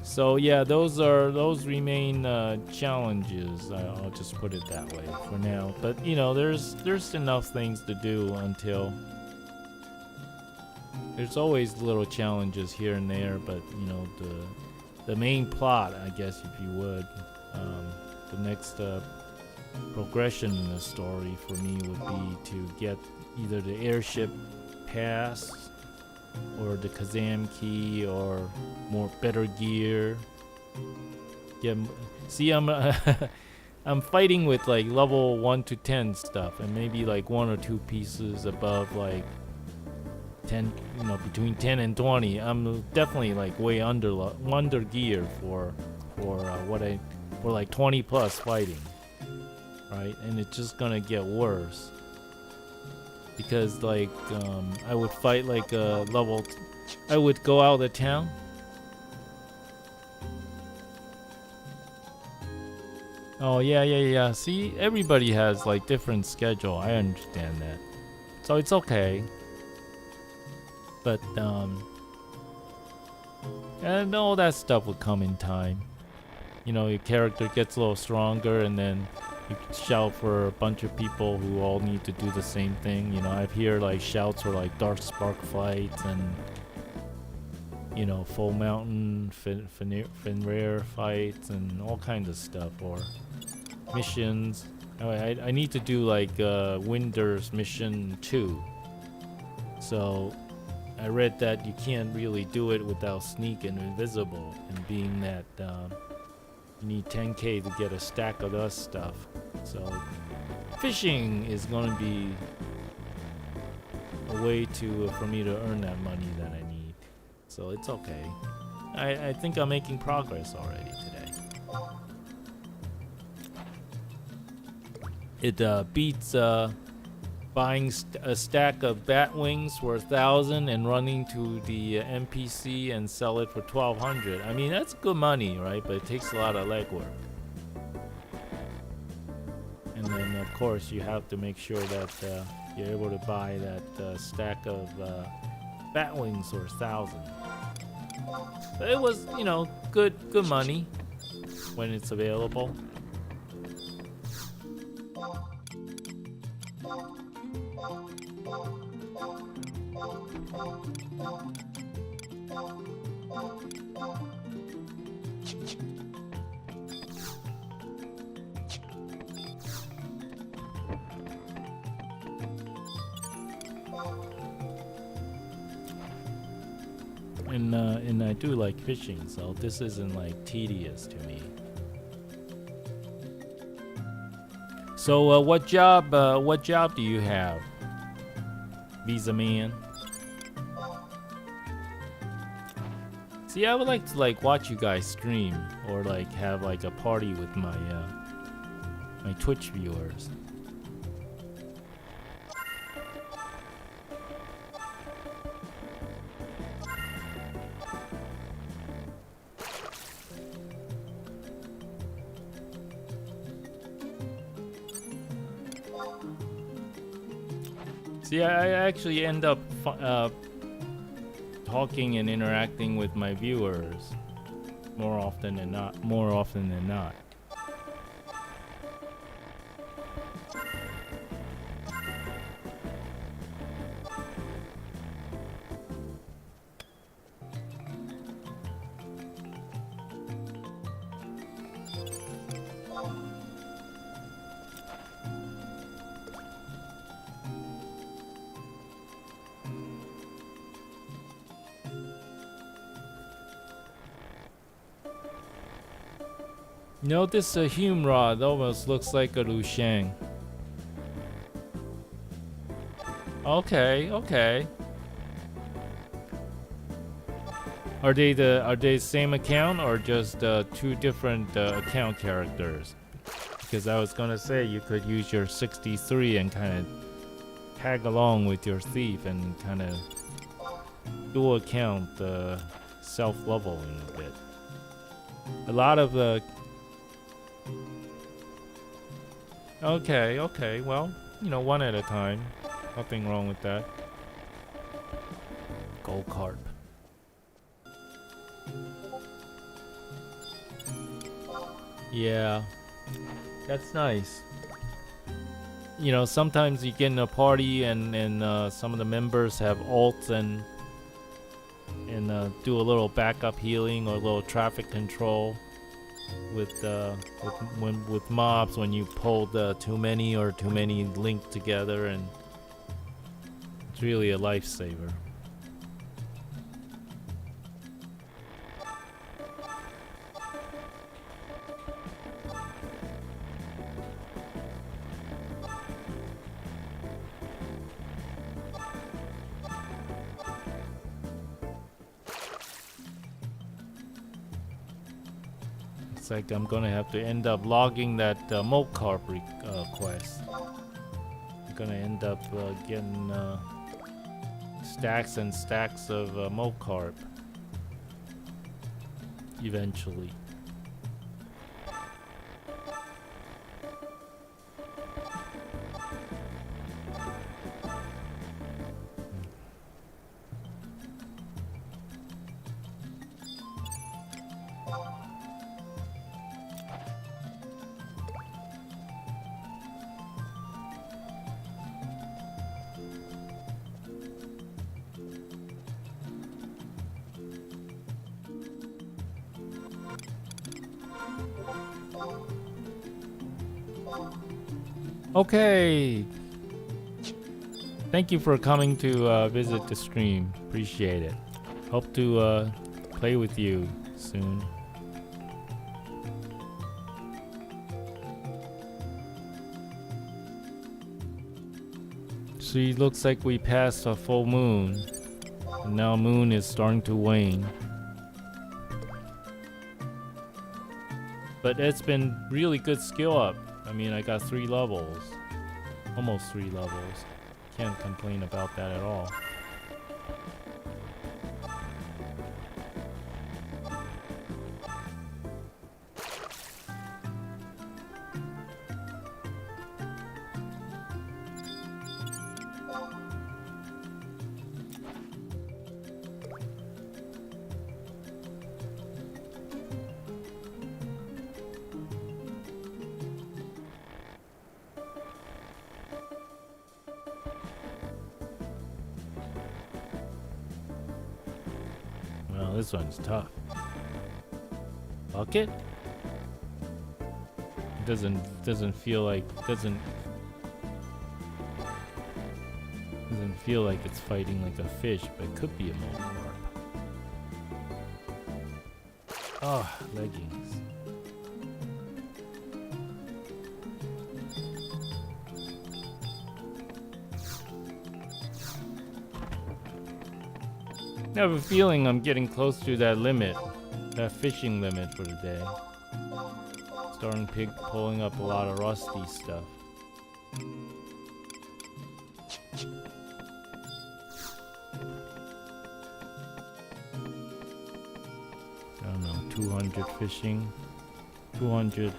so yeah, those remain challenges. I'll just put it that way for now. But there's enough things to do until. There's always little challenges here and there, but the main plot, I guess, if you would, the next progression in the story for me would be to get either the airship pass, or the Kazam key, or better gear. See, I'm I'm fighting with like level 1 to 10 stuff, and maybe like 1 or 2 pieces above like 10, between 10 and 20. I'm definitely like way under gear for like 20 plus fighting, right? And it's just gonna get worse. because like I would fight like a level. I would go out of town. Oh yeah. See, everybody has like different schedule. I understand that, so it's okay. But and all that stuff would come in time. You know, your character gets a little stronger, and then you can shout for a bunch of people who all need to do the same thing. You know, I've heard like shouts for like Dark Spark fights and, you know, Full Mountain, Fenrir fights and all kinds of stuff, or missions. I need to do like Winter's Mission 2. So I read that you can't really do it without sneak and invisible, and being that you need 10k to get a stack of that stuff. So fishing is going to be a way to for me to earn that money that I need. So it's okay. I think I'm making progress already today. It beats buying a stack of bat wings for 1,000 and running to the NPC and sell it for 1,200. I mean, that's good money, right? But it takes a lot of legwork. And then, of course, you have to make sure that you're able to buy that stack of bat wings for 1,000. But it was, you know, good money when it's available. And I do like fishing, so this isn't like tedious to me. So what job do you have, Visa Man? See, I would like to like watch you guys stream, or like have like a party with my my Twitch viewers. See, I actually end up talking and interacting with my viewers more often than not. You know, this Hume rod almost looks like a Lushang. Okay. Are they same account or just two different account characters? Because I was gonna say you could use your 63 and kind of tag along with your thief and kind of dual account self-leveling a bit. A lot of the Okay, well, you know, one at a time. Nothing wrong with that. Gold carp. Yeah, that's nice. You know, sometimes you get in a party and some of the members have ults and do a little backup healing or a little traffic control with mobs when you pulled too many linked together, and it's really a lifesaver. It's like I'm gonna have to end up logging that mob carp quest, I'm gonna end up getting stacks and stacks of moke carp eventually. Okay. Thank you for coming to visit the stream. Appreciate it. Hope to play with you soon. See, looks like we passed a full moon. And now moon is starting to wane. But it's been really good skill up. I mean, I got 3 levels. Almost 3 levels. Can't complain about that at all. Well, this one's tough. Bucket? Doesn't feel like it's fighting like a fish, but it could be a moke carp. Ah, leggings. I have a feeling I'm getting close to that limit, that fishing limit for the day. Starting pulling up a lot of rusty stuff. I don't know, 200 fishing, 200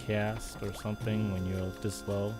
cast or something when you're this low.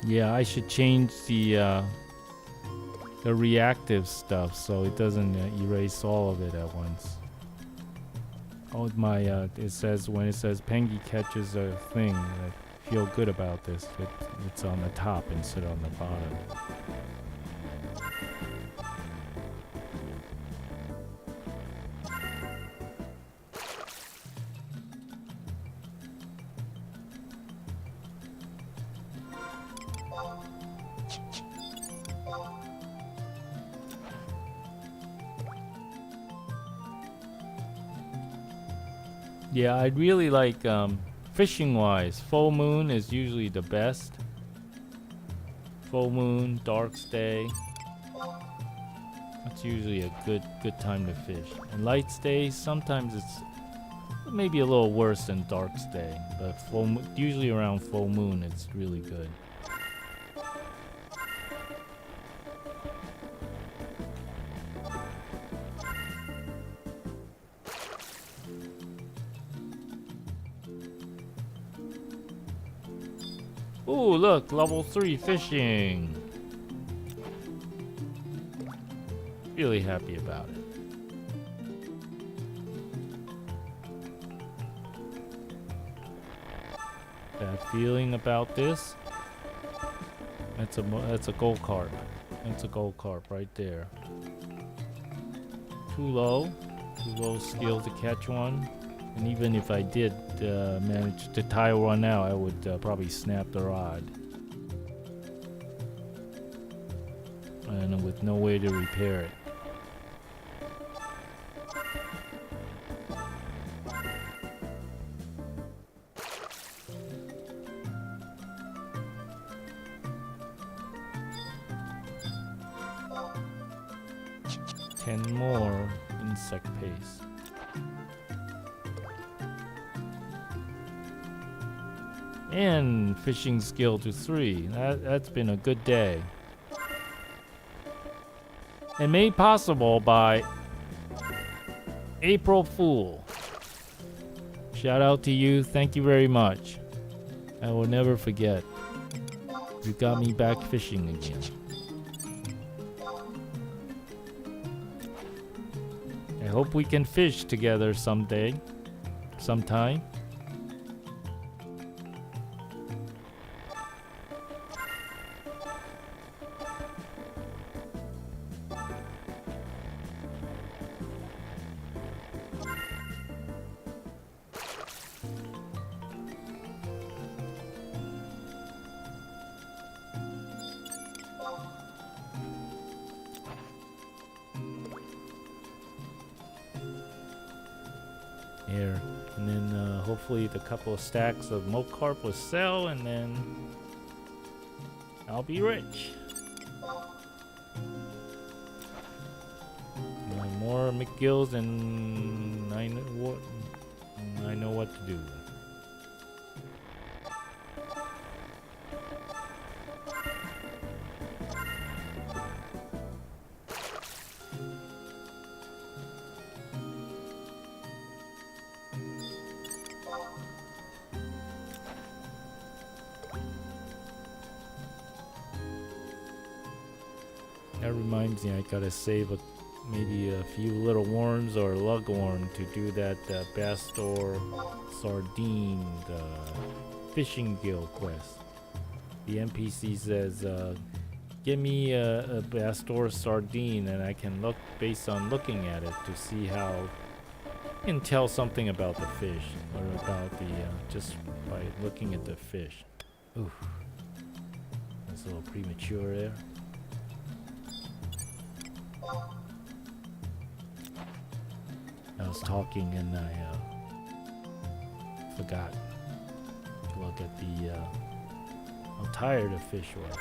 Yeah, I should change the reactive stuff so it doesn't erase all of it at once. Oh my! It says when it says Pengy catches a thing, I feel good about this. It's on the top instead of on the bottom. Yeah, I'd really like, fishing wise, full moon is usually the best. Full moon, dark day. That's usually a good time to fish. And light day, sometimes it's maybe a little worse than dark day, but usually around full moon it's really good. Ooh, look, level 3 fishing. Really happy about it. That feeling about this. That's a gold carp. That's a gold carp right there. Too low skill to catch one. And even if I did manage to tie one out, I would probably snap the rod. And with no way to repair it. More insect paste. And fishing skill to 3. That's been a good day. And made possible by April Fool. Shout out to you. Thank you very much. I will never forget. You got me back fishing again. I hope we can fish together someday. Sometime. Here, and then hopefully the couple of stacks of moke carp will sell, and then I'll be rich. More McGills, and I know what to do. That reminds me, I gotta save maybe a few little worms or lugworm to do that Bastor Sardine fishing guild quest. The NPC says, give me a Bastor Sardine, and I can look, based on looking at it, to see how I can tell something about the fish, or about the, just by looking at the fish. Ooh, that's a little premature there. I was talking and I forgot to look at the how tired the fish was.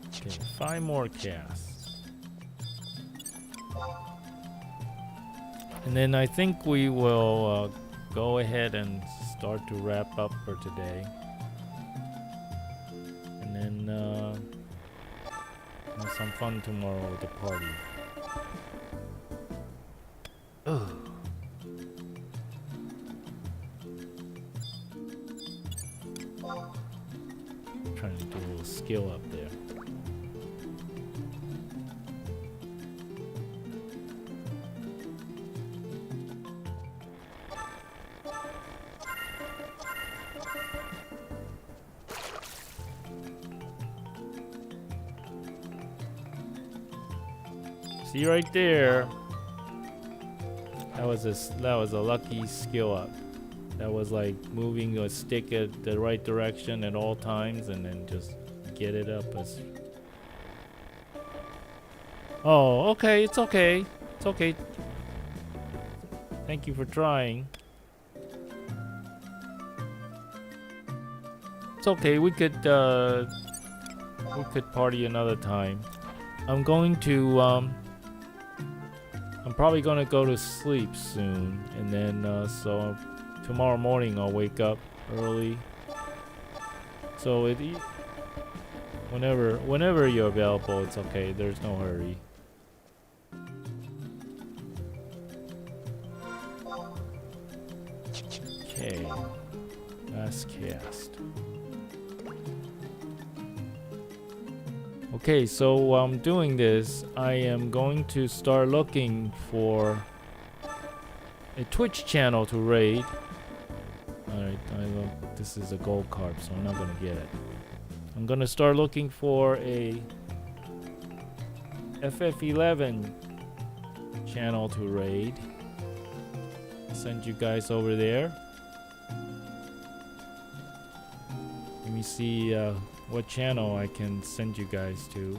Okay, 5 more casts. And then I think we will go ahead and start to wrap up for today. And then have some fun tomorrow with the party. Ugh. Trying to do a little skill up there. See right there. That was a lucky skill up. That was like moving a stick at the right direction at all times, and then just get it up as. Oh, okay. It's okay. It's okay. Thank you for trying. It's okay. We could party another time. I'm going to I'm probably gonna go to sleep soon, and then so tomorrow morning I'll wake up early. So whenever you're available, it's okay. There's no hurry. Okay, last cast. Okay, so while I'm doing this, I am going to start looking for a Twitch channel to raid. Alright, this is a gold carp, so I'm not gonna get it. I'm gonna start looking for a FF11 channel to raid. Send you guys over there. Let me see what channel I can send you guys to.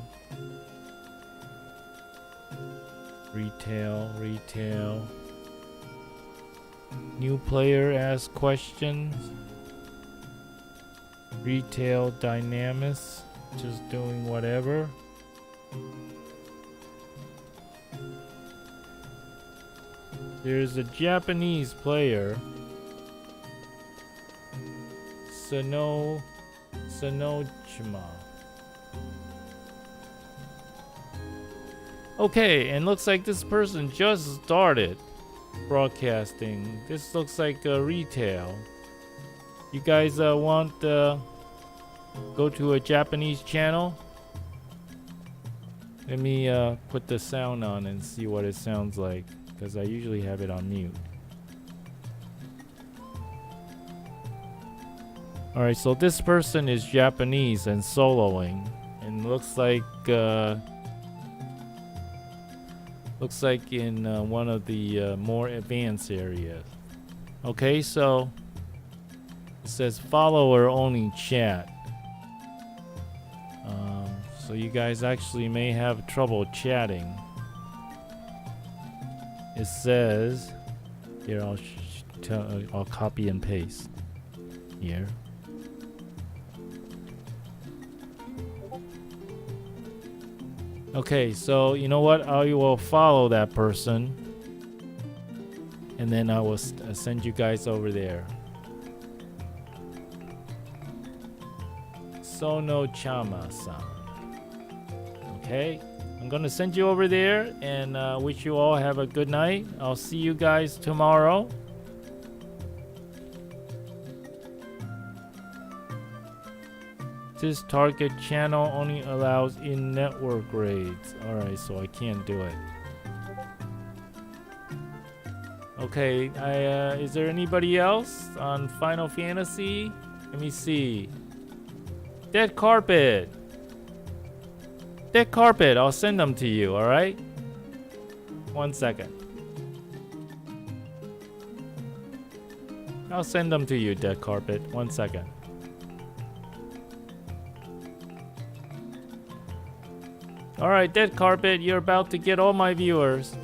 Retail. New player asks questions. Retail dynamics. Just doing whatever. There's a Japanese player. Sonojima. Okay, and looks like this person just started broadcasting. This looks like retail. You guys want go to a Japanese channel? Let me put the sound on and see what it sounds like, because I usually have it on mute. Alright, so this person is Japanese and soloing, and looks like in one of the more advanced areas. Okay, so it says follower only chat. So you guys actually may have trouble chatting. It says here, I'll copy and paste here. Okay, so you know what? I will follow that person, and then I will send you guys over there. Sono-chama-san. Okay, I'm gonna send you over there, and wish you all have a good night. I'll see you guys tomorrow. This target channel only allows in-network raids. Alright, so I can't do it. Okay, is there anybody else on Final Fantasy? Let me see. Dead Carpet! Dead Carpet, I'll send them to you, alright? 1 second. I'll send them to you, Dead Carpet. 1 second. Alright, Dead Carpet, you're about to get all my viewers.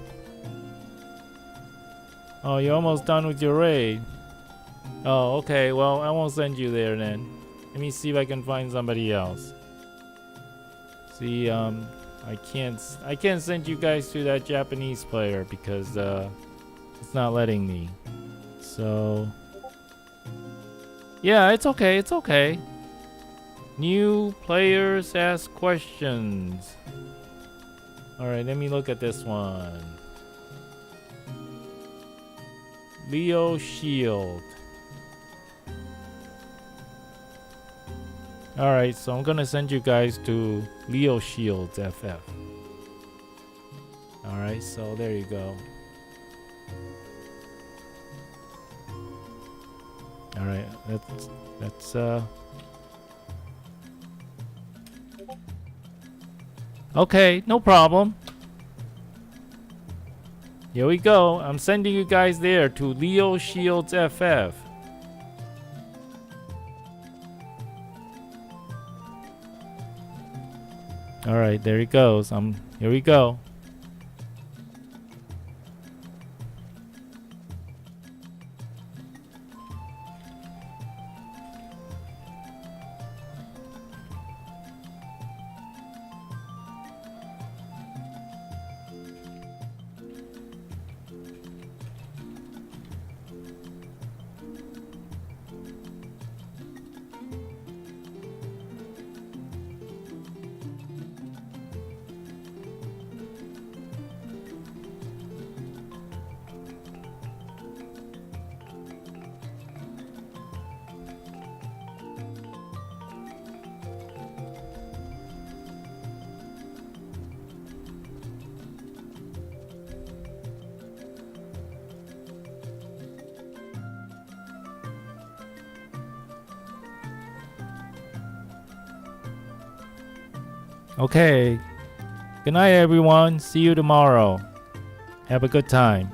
Oh, you're almost done with your raid. Oh, okay, well, I won't send you there then. Let me see if I can find somebody else. See, I can't send you guys to that Japanese player because it's not letting me. So yeah, it's okay. New players ask questions. Alright, let me look at this one. Leo Shield. Alright, so I'm gonna send you guys to Leo Shields FF. Alright, so there you go. Alright, that's okay, no problem. Here we go. I'm sending you guys there to Leo Shields FF. Alright, there he goes. Here we go. Okay. Good night, everyone. See you tomorrow. Have a good time.